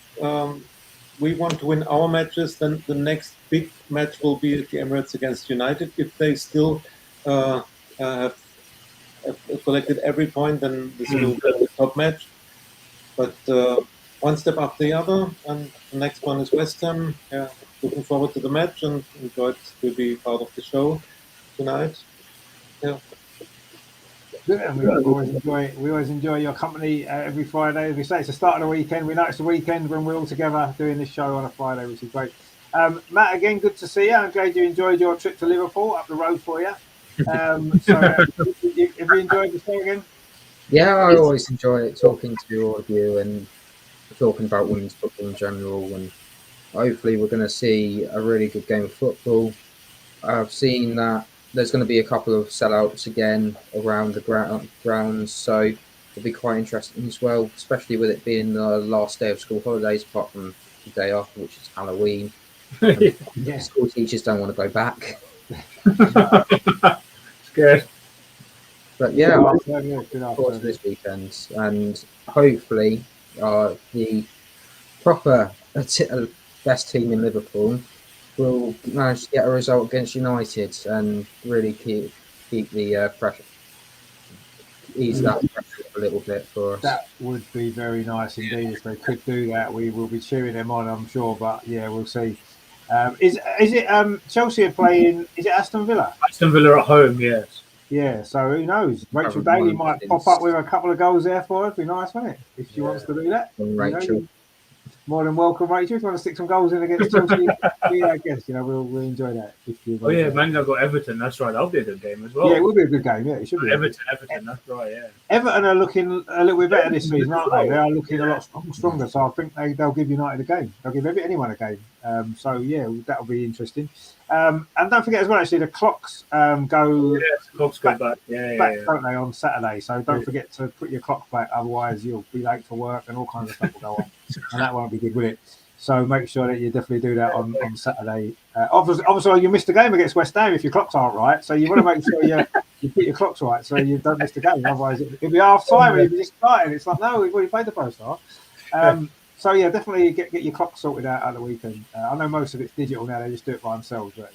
Speaker 2: We want to win our matches. Then the next big match will be at the Emirates against United. If they still have collected every point, then this will be the top match. But one step after the other, and the next one is West Ham. Yeah, looking forward to the match and enjoyed to be part of the show tonight. Yeah.
Speaker 1: Good, and we always enjoy your company every Friday. As we say, it's the start of the weekend. We know it's the weekend when we're all together doing this show on a Friday, which is great. Matt, again, good to see you. I'm glad you enjoyed your trip to Liverpool, up the road for you. Have you enjoyed the show again?
Speaker 4: Yeah, I always enjoy it, talking to all of you and talking about women's football in general. And hopefully we're going to see a really good game of football. I've seen that there's going to be a couple of sellouts again around the grounds, so it'll be quite interesting as well, especially with it being the last day of school holidays, apart from the day after, which is Halloween.
Speaker 1: Yeah.
Speaker 4: School teachers don't want to go back.
Speaker 3: Scared.
Speaker 4: But yeah, I'm
Speaker 1: Good
Speaker 4: looking forward to
Speaker 1: afternoon.
Speaker 4: this weekend, and hopefully the proper best team in Liverpool will manage to get a result against United and really keep the pressure, ease that pressure a little bit for us.
Speaker 1: That would be very nice indeed if they could do that. We will be cheering them on, I'm sure. But yeah, we'll see. Is it Chelsea are playing? Is it Aston Villa?
Speaker 3: Aston Villa at home, yes.
Speaker 1: Yeah. So who knows? Rachel
Speaker 4: Haven't
Speaker 1: Daly
Speaker 4: won
Speaker 1: might
Speaker 4: since-
Speaker 1: pop up with a couple of goals there for her. It'd be nice, wouldn't it? If she wants to do that.
Speaker 4: From
Speaker 1: You know,
Speaker 4: Rachel.
Speaker 1: more than welcome, Rachel. If you want to stick some goals in against Chelsea, yeah, I guess we'll enjoy that. If you
Speaker 3: Oh yeah, Man, I've got Everton. That's right. That'll be a good game as well.
Speaker 1: Yeah, it will be a good game. Yeah, it should be.
Speaker 3: Everton. That's right. Yeah.
Speaker 1: Everton are looking a little bit better this season, aren't they? They are looking a lot stronger. So I think they'll give United a game. They'll give anyone a game. So yeah, that'll be interesting. And don't forget as well, actually, the clocks go.
Speaker 3: Yeah, the clocks go back.
Speaker 1: Back, don't they, on Saturday? So don't forget to put your clock back, otherwise you'll be late for work and all kinds of stuff will go on, and that won't be good, will it? So make sure that you definitely do that on Saturday. Obviously, you missed the game against West Ham if your clocks aren't right. So you want to make sure you put your clocks right so you don't miss the game. Otherwise, it'll be half time and you'll be just starting. It's like, no, we've already played the first half. So yeah, definitely get your clock sorted out at the weekend. I know most of it's digital now; they just do it by themselves. But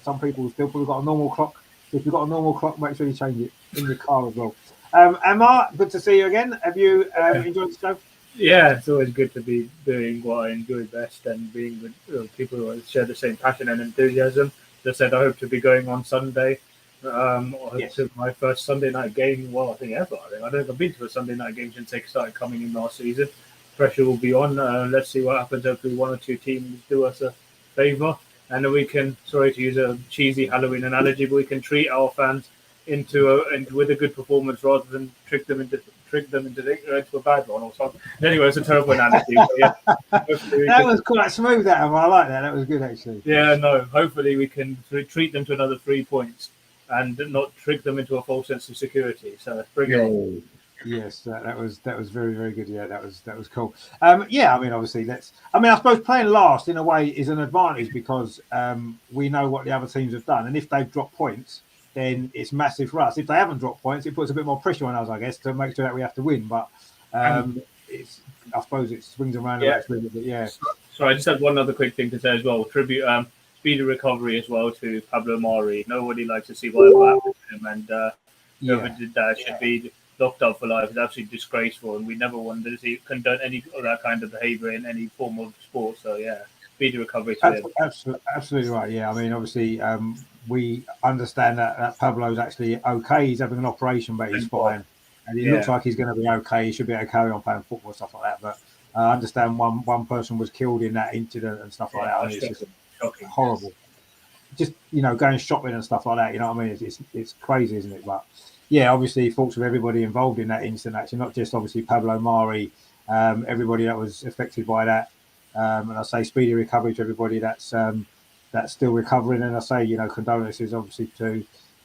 Speaker 1: some people still probably got a normal clock. So if you've got a normal clock, make sure you change it in your car as well. Emma, good to see you again. Have you enjoyed the show?
Speaker 3: Yeah, it's always good to be doing what I enjoy best and being with people who share the same passion and enthusiasm. As I said, I hope to be going on Sunday. To my first Sunday night game. Well, I think ever. I don't think I've been to a Sunday night game since they started coming in last season. Pressure will be on. Let's see what happens. Hopefully, one or two teams do us a favour, and then we can. Sorry to use a cheesy Halloween analogy, but we can treat our fans with a good performance rather than trick them into a bad one or something. Anyway, it's a terrible analogy. But yeah,
Speaker 1: that was quite smooth, that Emma. I like that. That was good, actually.
Speaker 3: Yeah, no. Hopefully, we can treat them to another 3 points and not trick them into a false sense of security. So bring it on.
Speaker 1: Yes, that was very, very good. Yeah, that was cool. Yeah, I mean, obviously, I suppose playing last in a way is an advantage because we know what the other teams have done, and if they've dropped points, then it's massive for us. If they haven't dropped points, it puts a bit more pressure on us, I guess, to make sure that we have to win. But I suppose it swings around a bit. Yeah.
Speaker 3: So I just had one other quick thing to say as well. Tribute, speedy recovery as well to Pablo Mari. Nobody likes to see what happened to him, and whoever did that should be locked up for life. It's absolutely disgraceful, and we never wanted to see condone any of that kind of behaviour in any form of sport. So yeah, speedy recovery to him.
Speaker 1: Absolutely right. Yeah, I mean, obviously, we understand that Pablo's actually okay. He's having an operation, but he's fine, and it looks like he's going to be okay. He should be able to carry on playing football and stuff like that. But I understand one person was killed in that incident and stuff like that. I mean, it's just shocking, horrible. Just going shopping and stuff like that. You know what I mean? It's crazy, isn't it? But yeah, obviously, thoughts of everybody involved in that incident. Actually, not just obviously Pablo Mari, everybody that was affected by that. And I say speedy recovery to everybody that's still recovering. And I say, condolences obviously to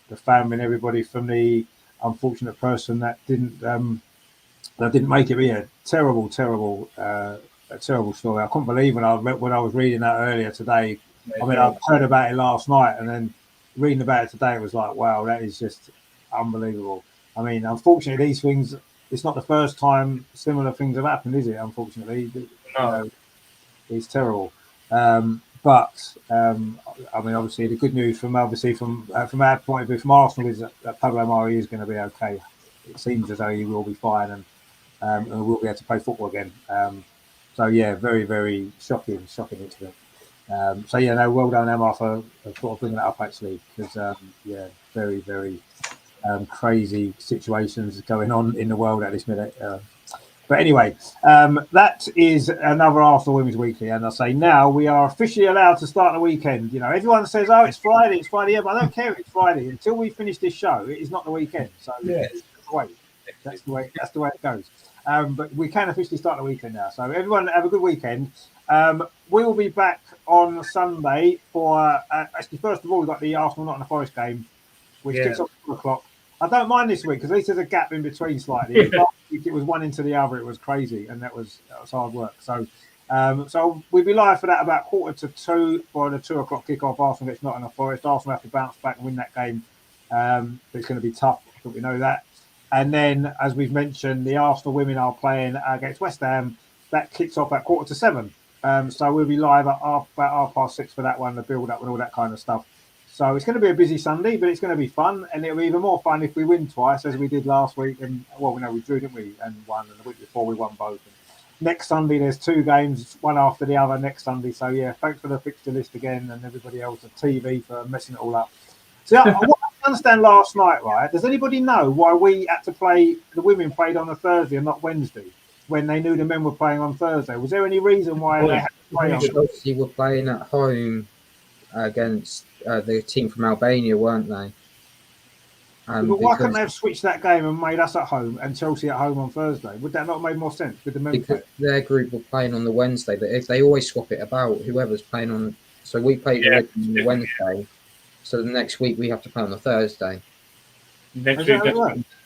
Speaker 1: the family and everybody from the unfortunate person that didn't make it. But yeah, terrible a terrible story. I couldn't believe when I was reading that earlier today. I mean, I heard about it last night, and then reading about it today, it was like, wow, that is just unbelievable. I mean, unfortunately, these things, it's not the first time similar things have happened, is it? Unfortunately,
Speaker 3: No.
Speaker 1: it's terrible. But I mean, obviously, the good news from our point of view, from Arsenal, is that Pablo Mari is going to be okay. It seems as though he will be fine, and we'll be able to play football again. So yeah, very, very shocking incident. So yeah, no, well done, Emma, for sort of bringing that up actually, because yeah, very, very crazy situations going on in the world at this minute. But anyway, that is another Arsenal Women's Weekly, and I say now we are officially allowed to start the weekend. Everyone says, "Oh, it's Friday, yeah," but I don't care if it's Friday until we finish this show. It is not the weekend, so yeah, that's the way it goes. But we can officially start the weekend now. So everyone have a good weekend. We will be back on Sunday for actually, first of all, we've got the Arsenal Nottingham Forest game, which kicks off at 4:00. I don't mind this week because at least there's a gap in between slightly. Last week it was one into the other. It was crazy, and that was hard work. So, so we'll be live for that about 1:45 for the 2:00 kickoff. Arsenal gets Nottingham Forest. Arsenal have to bounce back and win that game. It's going to be tough, but we know that. And then, as we've mentioned, the Arsenal women are playing against West Ham. That kicks off at 7:15. So we'll be live at about 6:30 for that one, the build-up and all that kind of stuff. So it's going to be a busy Sunday, but it's going to be fun. And it'll be even more fun if we win twice, as we did last week. And, well, we know we drew, didn't we? And won. And the week before, we won both. And next Sunday, there's 2 games, one after the other next Sunday. So, yeah, thanks for the fixture list again and everybody else at TV for messing it all up. So, what I understand last night, right? Does anybody know why we had to play, the women played on a Thursday and not Wednesday, when they knew the men were playing on Thursday? Was there any reason why they had to play on
Speaker 4: Chelsea were playing at home against the team from Albania, weren't they?
Speaker 1: But why couldn't they have switched that game and made us at home and Chelsea at home on Thursday? Would that not have made more sense with the men?
Speaker 4: Because their group were playing on the Wednesday. But if they always swap it about, whoever's playing on, so we played on the Wednesday. So the next week we have to play on the Thursday.
Speaker 3: Next week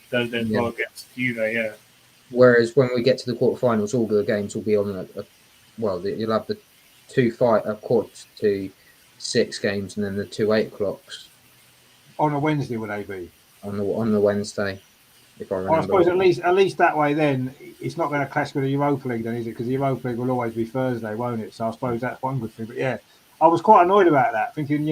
Speaker 3: Thursday as well against Juve, yeah.
Speaker 4: Whereas when we get to the quarterfinals, all the games will be on you'll have the 5:45 games and then the 2 8 o'clocks.
Speaker 1: On a Wednesday, would they be?
Speaker 4: On the Wednesday, if I remember.
Speaker 1: Well, I suppose at least that way then it's not going to clash with the Europa League then, is it? Because the Europa League will always be Thursday, won't it? So I suppose that's one good thing. But yeah, I was quite annoyed about that, thinking,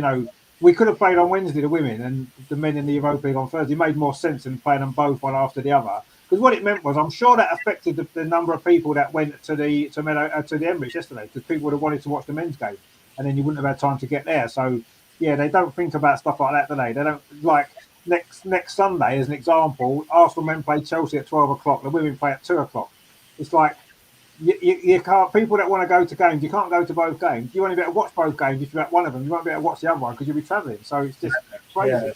Speaker 1: we could have played on Wednesday, the women, and the men in the Europa League on Thursday. It made more sense than playing them both one after the other. Because what it meant was, I'm sure that affected the number of people that went to the Emirates yesterday, because people would have wanted to watch the men's game, and then you wouldn't have had time to get there. So yeah, they don't think about stuff like that, do they? They don't, like next Sunday, as an example, Arsenal men play Chelsea at 12 o'clock, the women play at 2 o'clock. It's like you can't, people that want to go to games, you can't go to both games. You won't be able to watch both games if you're at one of them. You won't be able to watch the other one because you'll be travelling. So it's just crazy.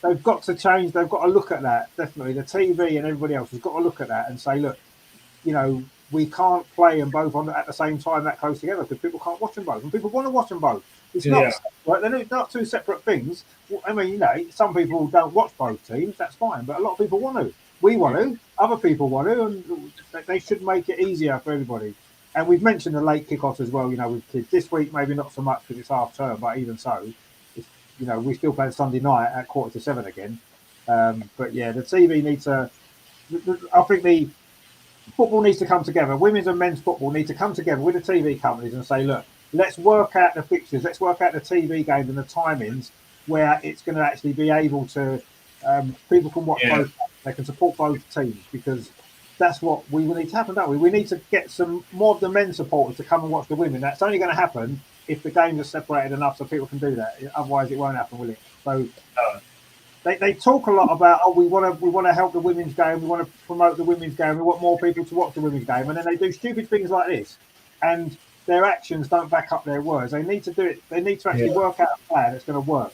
Speaker 1: They've got to change. They've got to look at that. Definitely, the TV and everybody else has got to look at that and say, look, we can't play them both on at the same time that close together because people can't watch them both, and people want to watch them both. It's not separate. They're not 2 separate things. I mean, some people don't watch both teams. That's fine, but a lot of people want to. We want to. Other people want to, and they should make it easier for everybody. And we've mentioned the late kickoffs as well. With kids this week, maybe not so much because it's half term, but even so, we still play Sunday night at 7:15 again. But yeah, the TV needs to. I think the football needs to come together. Women's and men's football need to come together with the TV companies and say, look, let's work out the fixtures, let's work out the TV games and the timings where it's going to actually be able to, people can watch both, they can support both teams, because that's what we will need to happen, don't we? We need to get some more of the men's supporters to come and watch the women. That's only going to happen if the games are separated enough so people can do that. Otherwise, it won't happen, will it? So they talk a lot about, we want to help the women's game, we want to promote the women's game, we want more people to watch the women's game, and then they do stupid things like this, and their actions don't back up their words. They need to do it. They need to actually work out a plan that's going to work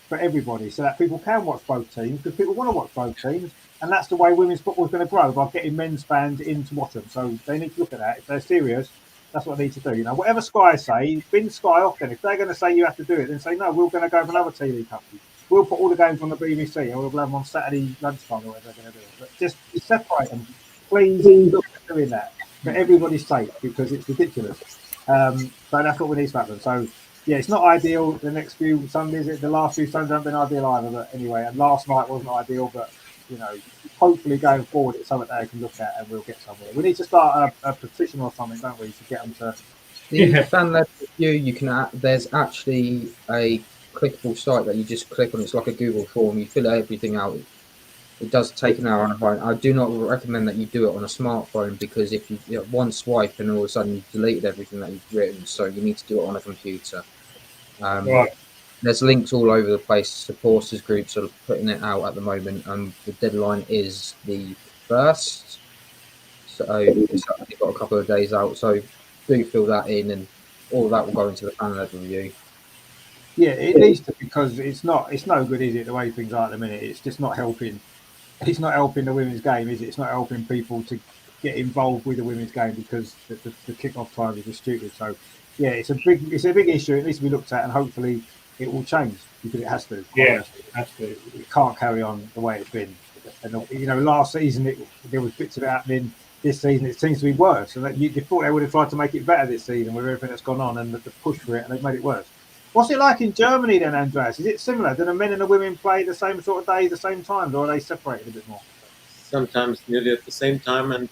Speaker 1: for everybody, so that people can watch both teams, because people want to watch both teams, and that's the way women's football is going to grow, by getting men's fans in to watch them. So they need to look at that. If they're serious, That's what they need to do. Whatever Sky say, bin Sky off. Then if they're going to say you have to do it, then say no. We're going to go with another TV company. We'll put all the games on the BBC, or we'll have them on Saturday lunchtime, or whatever they're going to do. But just separate them, please. Look at doing that for everybody's sake, because it's ridiculous. So that's what we need to happen. So yeah, it's not ideal. The next few Sundays, the last few Sundays haven't been ideal either. But anyway, and last night wasn't ideal. But hopefully going forward, it's something that they can look at, and we'll get somewhere. We need to start a petition or something, don't we, to get them to.
Speaker 4: The fan-led review, you can. There's actually a clickable site that you just click on. It's like a Google form. You fill everything out. It does take an hour on a phone. I do not recommend that you do it on a smartphone, because if you one swipe and all of a sudden you've deleted everything that you've written, so you need to do it on a computer.
Speaker 3: Right.
Speaker 4: There's links all over the place. Supporters groups are putting it out at the moment, and the deadline is the 1st. So it's only got a couple of days out. So do fill that in, and all of that will go into the fan-led review.
Speaker 1: Yeah, it needs to, because it's no good, is it? The way things are at the minute, it's just not helping. It's not helping the women's game, is it? It's not helping people to get involved with the women's game, because the kick-off time is just stupid. So yeah, it's a big issue. It needs to be looked at, and hopefully it will change, because it has to.
Speaker 3: Yeah, has to.
Speaker 1: It can't carry on the way it's been. And last season there was bits of it happening. This season it seems to be worse. And you thought they would have tried to make it better this season with everything that's gone on and the push for it, and they've made it worse. What's it like in Germany then, Andreas? Is it similar? Do the men and the women play the same sort of days, the same times, or are they separated a bit more?
Speaker 2: Sometimes nearly at the same time, and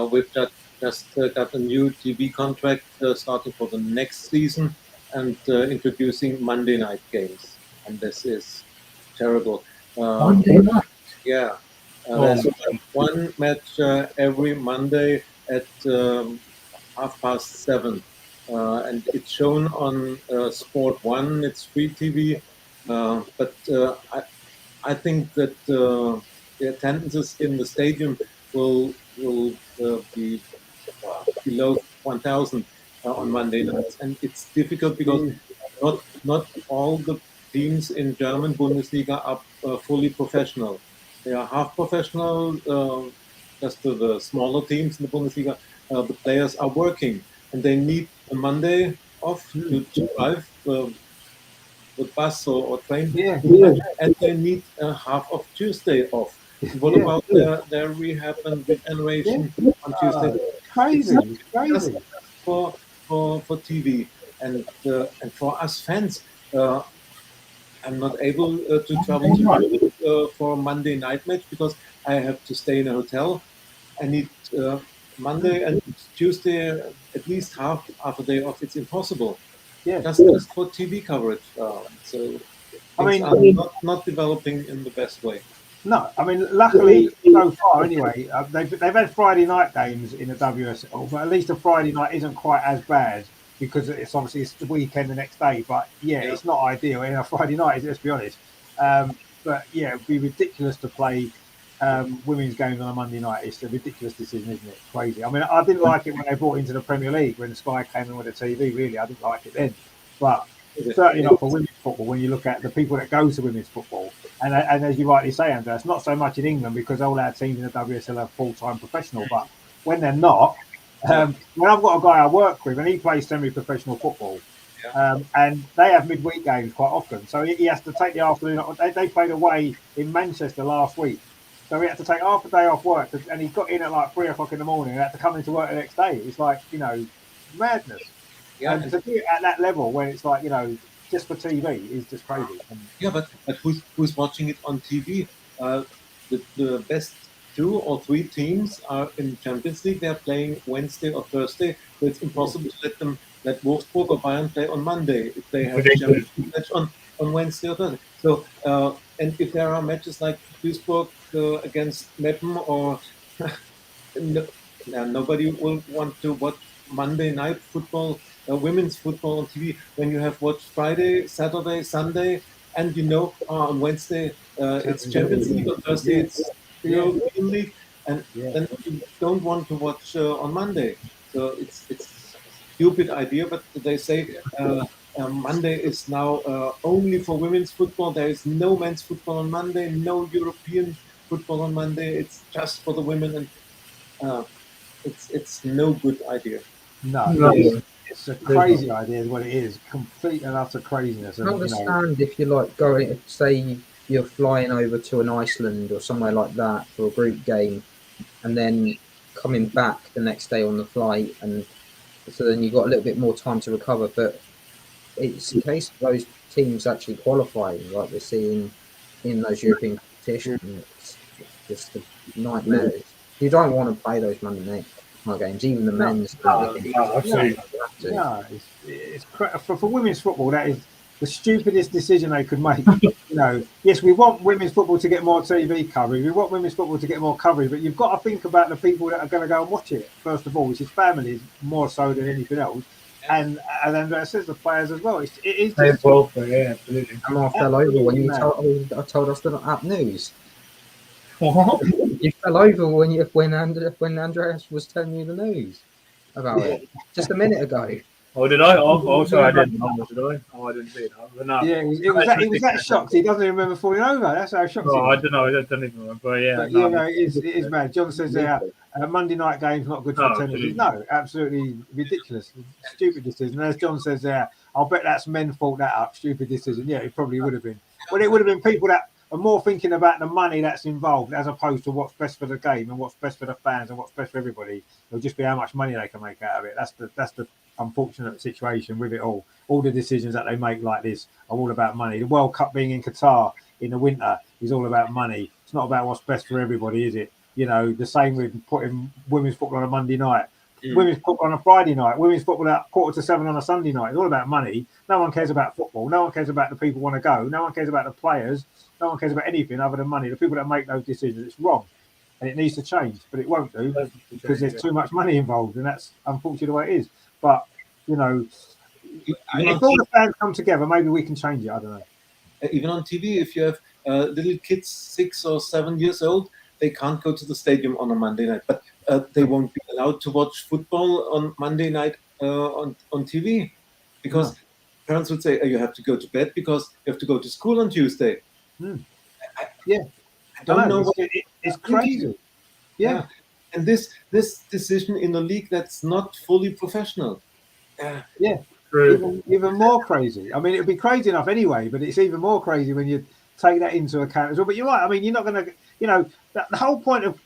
Speaker 2: we've just got a new TV contract starting for the next season, and introducing Monday night games, and this is terrible.
Speaker 3: Monday night?
Speaker 2: Yeah. There's one match every Monday at 7:30. And it's shown on Sport 1. It's free TV, but I think that the attendances in the stadium will be below 1,000 on Monday nights, and it's difficult because not all the teams in German Bundesliga are fully professional. They are half professional. Just to the smaller teams in the Bundesliga, the players are working, and they need a Monday off to drive with bus or train, and they need a half of Tuesday off. What about their rehab and regeneration on Tuesday?
Speaker 1: Crazy.
Speaker 2: For TV and for us fans. I'm not able to travel for a Monday night match because I have to stay in a hotel. I need Monday and Tuesday at least half a day off. It's impossible.
Speaker 1: Yeah,
Speaker 2: just for TV coverage. So things are not developing in the best way.
Speaker 1: No, I mean, luckily so far anyway, they've had Friday night games in the WSL, but at least a Friday night isn't quite as bad, because it's the weekend the next day. But it's not ideal in a Friday night, let's be honest. But yeah, it'd be ridiculous to play women's games on a Monday night. It's a ridiculous decision, isn't it? Crazy. I mean, I didn't like it when they brought into the Premier League, when Sky came in with the TV. Really, I didn't like it then. But certainly not for women's football. When you look at the people that go to women's football, and as you rightly say, Andreas, not so much in England, because all our teams in the WSL are full-time professional. But when they're not, when I've got a guy I work with, and he plays semi-professional football, and they have midweek games quite often, so he has to take the afternoon. They played away in Manchester last week, so he had to take half a day off work, and he got in at like 3 o'clock in the morning and had to come into work the next day. It's like, madness. Yeah, and to do it at that level, when it's like, just for TV, is just crazy.
Speaker 2: But who's watching it on TV? The best 2 or 3 teams are in Champions League. They're playing Wednesday or Thursday, so it's impossible to let Wolfsburg or Bayern play on Monday if they have a Champions League match on Wednesday or Thursday. So and if there are matches like Duisburg against Meppen, or nobody will want to watch Monday night football, women's football on TV, when you have watched Friday, Saturday, Sunday, and on Wednesday it's Champions League, on Thursday it's European League, and then you don't want to watch on Monday. So it's a stupid idea, but they say Monday is now only for women's football. There is no men's football on Monday, no European football on Monday. It's just for the women, and it's no good idea.
Speaker 1: No, it's a crazy idea, is what it is. Complete and utter craziness.
Speaker 4: I
Speaker 1: And
Speaker 4: understand if you're like going, say you're flying over to an Iceland or somewhere like that for a group game, and then coming back the next day on the flight, and so then you've got a little bit more time to recover. But it's a case of those teams actually qualifying, like we're seeing in those European competitions. It's just a nightmare. You don't want to play those Monday night games, even the men's.
Speaker 3: Absolutely.
Speaker 1: For women's football, that is the stupidest decision they could make. Yes, we want women's football to get more TV coverage. We want women's football to get more coverage, but you've got to think about the people that are going to go and watch it first of all, which is families more so than anything else. And then that says the players as well. It is just
Speaker 3: absolutely.
Speaker 4: I fell over when I told us that news.
Speaker 3: What?
Speaker 4: You fell over when Andreas was telling you the news about it just a minute ago.
Speaker 3: Oh, did I? Oh, sorry, I didn't. Did I? Oh, I didn't see it. But no.
Speaker 1: Yeah, it was that shocked. He doesn't even remember falling over. That's how shocked he was.
Speaker 3: I don't know. I don't even remember. But yeah,
Speaker 1: it is mad. John says Monday night game's not good for tennis.
Speaker 3: Absolutely.
Speaker 1: No, absolutely ridiculous. Stupid decision. And as John says I'll bet that's men fault that up. Stupid decision. Yeah, it probably would have been. Well, it would have been people that are more thinking about the money that's involved as opposed to what's best for the game and what's best for the fans and what's best for everybody. It'll just be how much money they can make out of it. That's the unfortunate situation with it all. All the decisions that they make like this are all about money. The World Cup being in Qatar in the winter is all about money. It's not about what's best for everybody, is it? The same with putting women's football on a Monday night, women's football on a Friday night, women's football at 6:45 on a Sunday night. It's all about money. No one cares about football. No one cares about the people who want to go. No one cares about the players. No one cares about anything other than money. The people that make those decisions, it's wrong. And it needs to change, but it won't do because there's too much money involved. And that's unfortunately the way it is. But, if all the fans come together, maybe we can change it. I don't know.
Speaker 2: Even on TV, if you have little kids 6 or 7 years old, they can't go to the stadium on a Monday night, but they won't be allowed to watch football on Monday night on TV because parents would say, you have to go to bed because you have to go to school on Tuesday. I don't know.
Speaker 1: It's crazy. Yeah.
Speaker 2: And this decision in a league that's not fully professional.
Speaker 1: Even more crazy. I mean, it'd be crazy enough anyway, but it's even more crazy when you take that into account as well. But you're right. I mean, you're not going to, the whole point of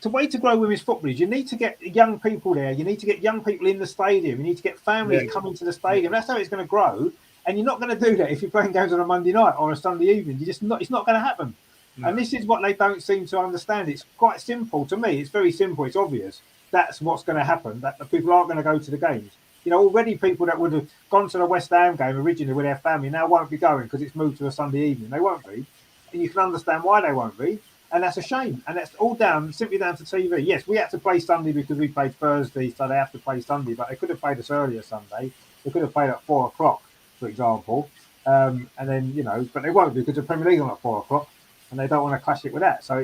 Speaker 1: the way to grow women's football is you need to get young people there. You need to get young people in the stadium. You need to get families coming to the stadium. That's how it's going to grow. And you're not going to do that if you're playing games on a Monday night or a Sunday evening. It's not going to happen. No. And this is what they don't seem to understand. It's quite simple to me. It's very simple. It's obvious. That's what's going to happen. That the people aren't going to go to the games. Already people that would have gone to the West Ham game originally with their family now won't be going because it's moved to a Sunday evening. They won't be. And you can understand why they won't be. And that's a shame. And that's all simply down to TV. Yes, we had to play Sunday because we played Thursday, so they have to play Sunday. But they could have played us earlier Sunday. They could have played at 4 o'clock, for example. And then, but they won't because the Premier League on at 4 o'clock. And they don't want to clash it with that. So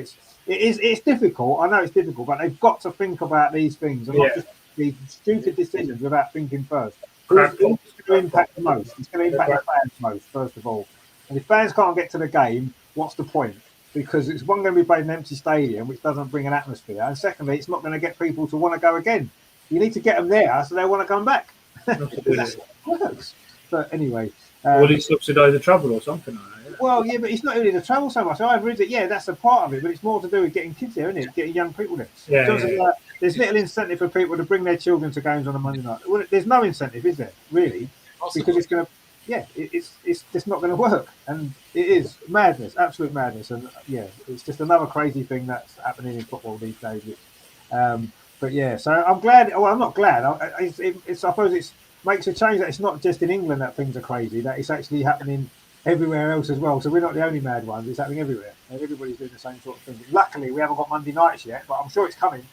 Speaker 1: it's difficult. I know it's difficult, but they've got to think about these things and not just these stupid decisions without thinking first. Who's going to impact the most? It's going to impact the fans most, first of all. And if fans can't get to the game, what's the point? Because it's going to be played in an empty stadium, which doesn't bring an atmosphere. And secondly, it's not going to get people to want to go again. You need to get them there so they want to come back. That's how it works. But anyway.
Speaker 3: Will he subsidise the travel or something like that?
Speaker 1: Well, yeah, but it's not really the travel so much. I've read it. Yeah, that's a part of it, but it's more to do with getting kids there, isn't it? Getting young people there. There's little incentive for people to bring their children to games on a Monday night. Well, there's no incentive, is there? Really? Because it's going to, it's just not going to work, and it is madness, absolute madness, and it's just another crazy thing that's happening in football these days. But yeah, so I'm glad. Well, I'm not glad. I suppose it makes a change that it's not just in England that things are crazy. That it's actually happening everywhere else as well. So we're not the only mad ones. It's happening everywhere. Everybody's doing the same sort of thing. Luckily, we haven't got Monday nights yet, but I'm sure it's coming.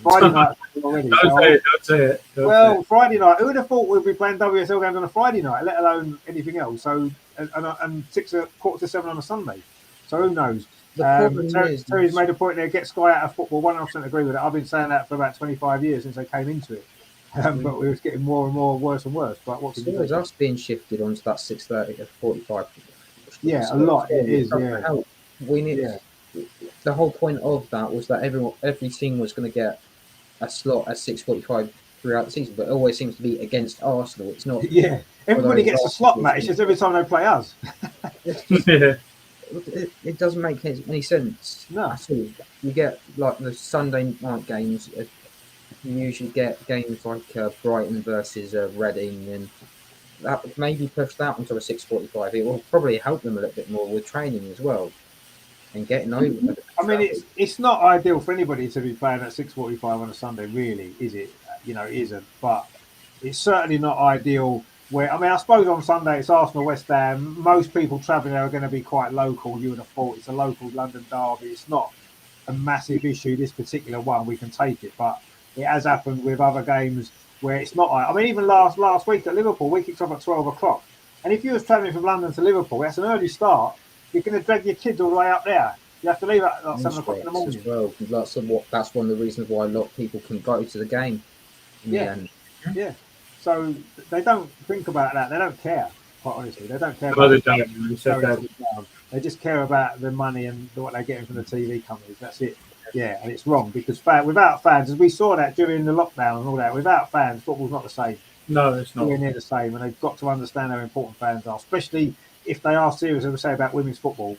Speaker 1: Friday night already.
Speaker 3: Don't say it.
Speaker 1: Friday night. Who would have thought we'd be playing WSL games on a Friday night, let alone anything else? So and 6:45 on a Sunday. So who knows? Terry's made a point there. Get Sky out of football. 100% agree with it. I've been saying that for about 25 years since they came into it. But we was getting more and more worse and worse. But what can you do?
Speaker 4: It's us being shifted onto that 6:30 to 45.
Speaker 1: Yeah, a lot. It is. Yeah.
Speaker 4: We need. The whole point of that was that every team was going to get a slot at 6:45 throughout the season, but it always seems to be against Arsenal. It's not.
Speaker 1: Yeah, everybody gets a slot match. It's just every time they play us.
Speaker 4: It doesn't make any sense.
Speaker 1: No.
Speaker 4: At all. You get like the Sunday night games. You usually get games like Brighton versus Reading, and that maybe push that onto a 6:45. It will probably help them a little bit more with training as well and getting over.
Speaker 1: I mean, it's not ideal for anybody to be playing at 6:45 on a Sunday, really, is it? You know, it isn't. But it's certainly not ideal. Where I mean, I suppose on Sunday it's Arsenal, West Ham. Most people travelling there are going to be quite local. You would have thought it's a local London derby. It's not a massive issue. This particular one, we can take it, but it has happened with other games where it's not. I mean, even last week at Liverpool, we kicked off at 12 o'clock. And if you was travelling from London to Liverpool, that's an early start. You're going to drag your kids all the way up there. You have to leave at like 7 o'clock in the morning.
Speaker 4: As well. That's one of the reasons why a lot of people can go to the game.
Speaker 1: Yeah. So they don't think about that. They don't care, quite honestly. They don't care about they just care about the money and what they're getting from the TV companies. That's it. Yeah, and it's wrong because without fans, as we saw that during the lockdown and all that, without fans, football's not the same.
Speaker 3: No, it's not.
Speaker 1: We're near the same, and they've got to understand how important fans are, especially if they are serious, as we say, about women's football.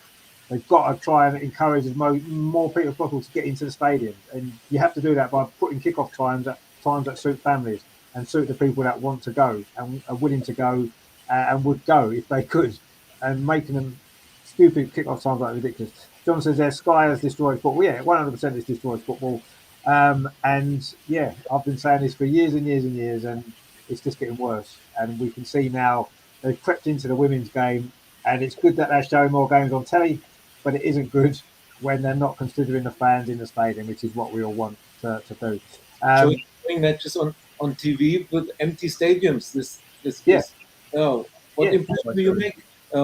Speaker 1: They've got to try and encourage more people as possible to get into the stadium, and you have to do that by putting kick-off times that suit families and suit the people that want to go and are willing to go and would go if they could, and making them stupid kick-off times like ridiculous. John says there, Sky has destroyed football. Yeah, 100% it's destroyed football. And yeah, I've been saying this for years and years and years, and it's just getting worse. And we can see now they've crept into the women's game, and it's good that they're showing more games on telly, but it isn't good when they're not considering the fans in the stadium, which is what we all want to do.
Speaker 2: Showing matches on TV with empty stadiums. What impression do you make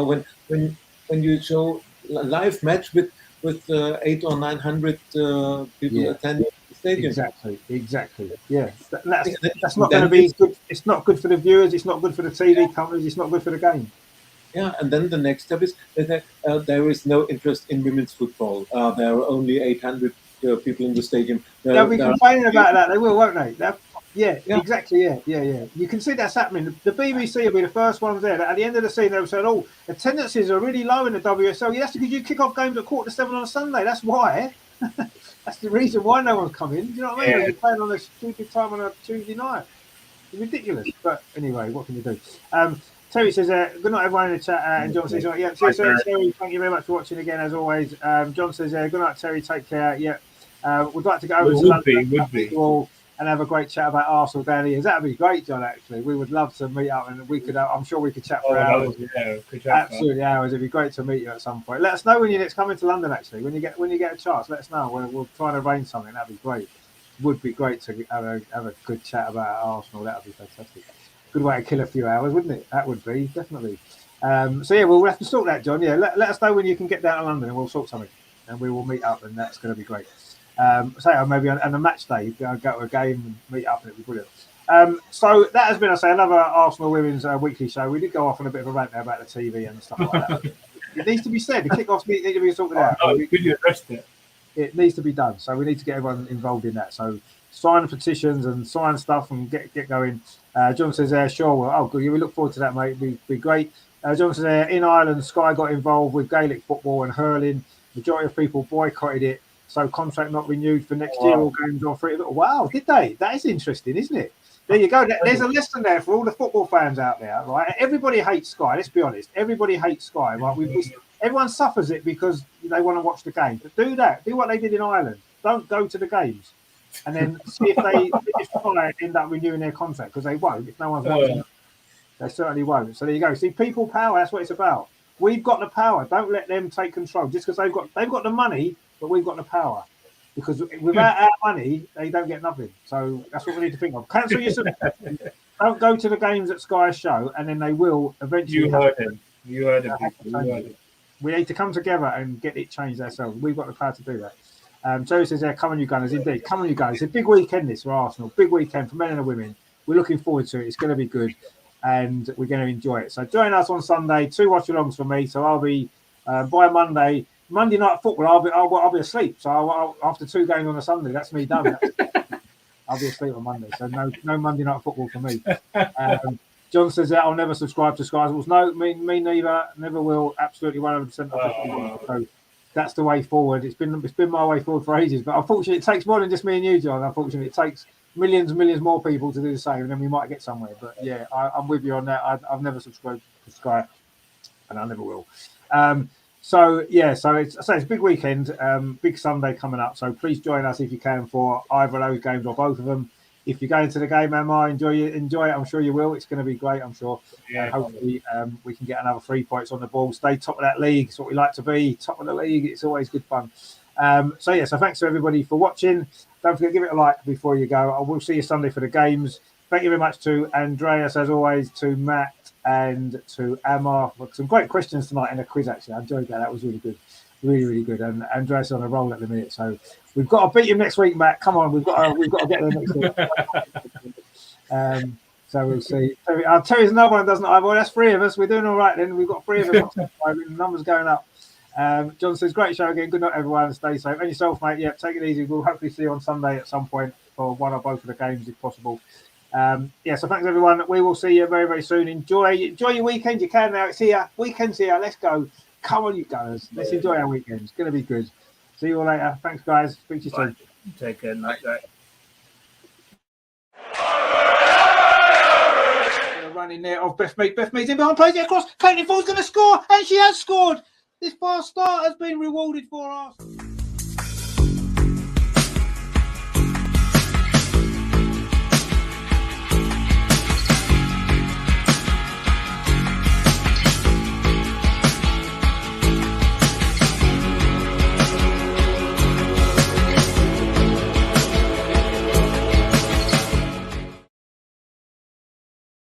Speaker 2: when you show a live match with 800 or 900 people attending the stadium?
Speaker 1: Exactly. Yeah, that's not going to be good. It's not good for the viewers. It's not good for the TV companies. It's not good for the game.
Speaker 2: Yeah, and then the next step is that there is no interest in women's football. There are only 800 people in the stadium.
Speaker 1: They'll be complaining about that. They will, won't they? Exactly. Yeah. You can see that's happening. The BBC will be the first ones there. At the end of the season, they'll say, "Oh, attendances are really low in the WSL." Yeah, that's because you kick off games at 6:45 on a Sunday. That's why. That's the reason why no one's coming. Do you know what I mean? You're playing on a stupid time on a Tuesday night. It's ridiculous. But anyway, what can you do? Terry says, good night, everyone in the chat. And John says, yeah, cheers, Terry. Thank you very much for watching again, as always. John says, good night, Terry. Take care. Yeah. We'd like to go over to London and have a great chat about Arsenal down here. That would be great, John, actually. We would love to meet up, and we could. I'm sure we could chat for hours. Absolutely hours. It'd be great to meet you at some point. Let us know when you're next coming to London, actually. When you get a chance, let us know. We'll try and arrange something. That'd be great. Would be great to have a good chat about Arsenal. That would be fantastic. Good way to kill a few hours, wouldn't it? That would be, definitely. We'll have to sort that, John. Yeah, let us know when you can get down to London, and we'll sort something, and we will meet up, and that's going to be great. Maybe on a match day, go to a game and meet up, and it'd be brilliant. So that has been, another Arsenal Women's Weekly show. We did go off on a bit of a rant there about the TV and stuff like that. It needs to be said. The kickoffs need to be sorted out. It needs to be done. So we need to get everyone involved in that. So sign petitions and sign stuff and get going. John says, sure. Well, good. We look forward to that, mate. It'd be great. John says, in Ireland, Sky got involved with Gaelic football and hurling. Majority of people boycotted it. So contract not renewed for next year. All games are free. Wow, did they? That is interesting, isn't it? There you go. There's a lesson there for all the football fans out there, right? Everybody hates Sky. Let's be honest. Everybody hates Sky, right? Everyone suffers it because they want to watch the game. But do that. Do what they did in Ireland. Don't go to the games, and then see if Sky end up renewing their contract, because they won't. If no one's watching, they certainly won't. So there you go. See, people power. That's what it's about. We've got the power. Don't let them take control. Just because they've got the money, but we've got the power. Because without our money, they don't get nothing. So that's what we need to think of. Cancel your subscription. Don't go to the games that Sky show, and then they will eventually.
Speaker 3: You heard him.
Speaker 1: We need to come together and get it changed ourselves. We've got the power to do that. Joe says, come on, you Gunners. Indeed, come on, you Gunners. It's a big weekend this for Arsenal. Big weekend for men and women. We're looking forward to it. It's going to be good, and we're going to enjoy it. So join us on Sunday. 2 watch-alongs for me. So I'll be by Monday night football. I'll be asleep. So after 2 games on a Sunday, that's me done. I'll be asleep on Monday. So no Monday night football for me. John says that I'll never subscribe to Sky Sports. No, me neither. Never will. Absolutely 100%. So that's the way forward. It's been my way forward for ages. But unfortunately, it takes more than just me and you, John. Unfortunately, it takes millions and millions more people to do the same, and then we might get somewhere. But yeah, I'm with you on that. I've never subscribed to Sky, and I never will. So it's a big weekend, big Sunday coming up. So please join us if you can for either of those games or both of them. If you're going to the game, enjoy it. I'm sure you will. It's going to be great, I'm sure.
Speaker 3: Yeah.
Speaker 1: Hopefully we can get another 3 points on the ball, stay top of that league. It's what we like to be, top of the league. It's always good fun. So thanks to everybody for watching. Don't forget, give it a like before you go. I will see you Sunday for the games. Thank you very much to Andreas, as always, to Matt and to Amar. Some great questions tonight in the quiz, actually. I enjoyed that. That was really good. Really, really good. And Andreas is on a roll at the minute. So we've got to beat him next week, Matt. Come on, we've got to get there next week. So we'll see. I'll tell you, another one doesn't. Well, that's 3 of us. We're doing all right then. We've got 3 of us. The numbers going up. John says, great show again. Good night, everyone. Stay safe. And yourself, mate. Yeah, take it easy. We'll hopefully see you on Sunday at some point for one or both of the games, if possible. So thanks, everyone. We will see you very, very soon. Enjoy your weekend. You can now. It's here. Weekend's here. Let's go. Come on, you guys. Let's enjoy our weekend. It's going to be good. See you all later. Thanks, guys. Speak to you soon.
Speaker 3: Take care. Night.
Speaker 1: Running there of Beth Mead. Beth Mead's in behind, plays it across. Caitlin Ford's going to score, and she has scored. This fast start has been rewarded for us.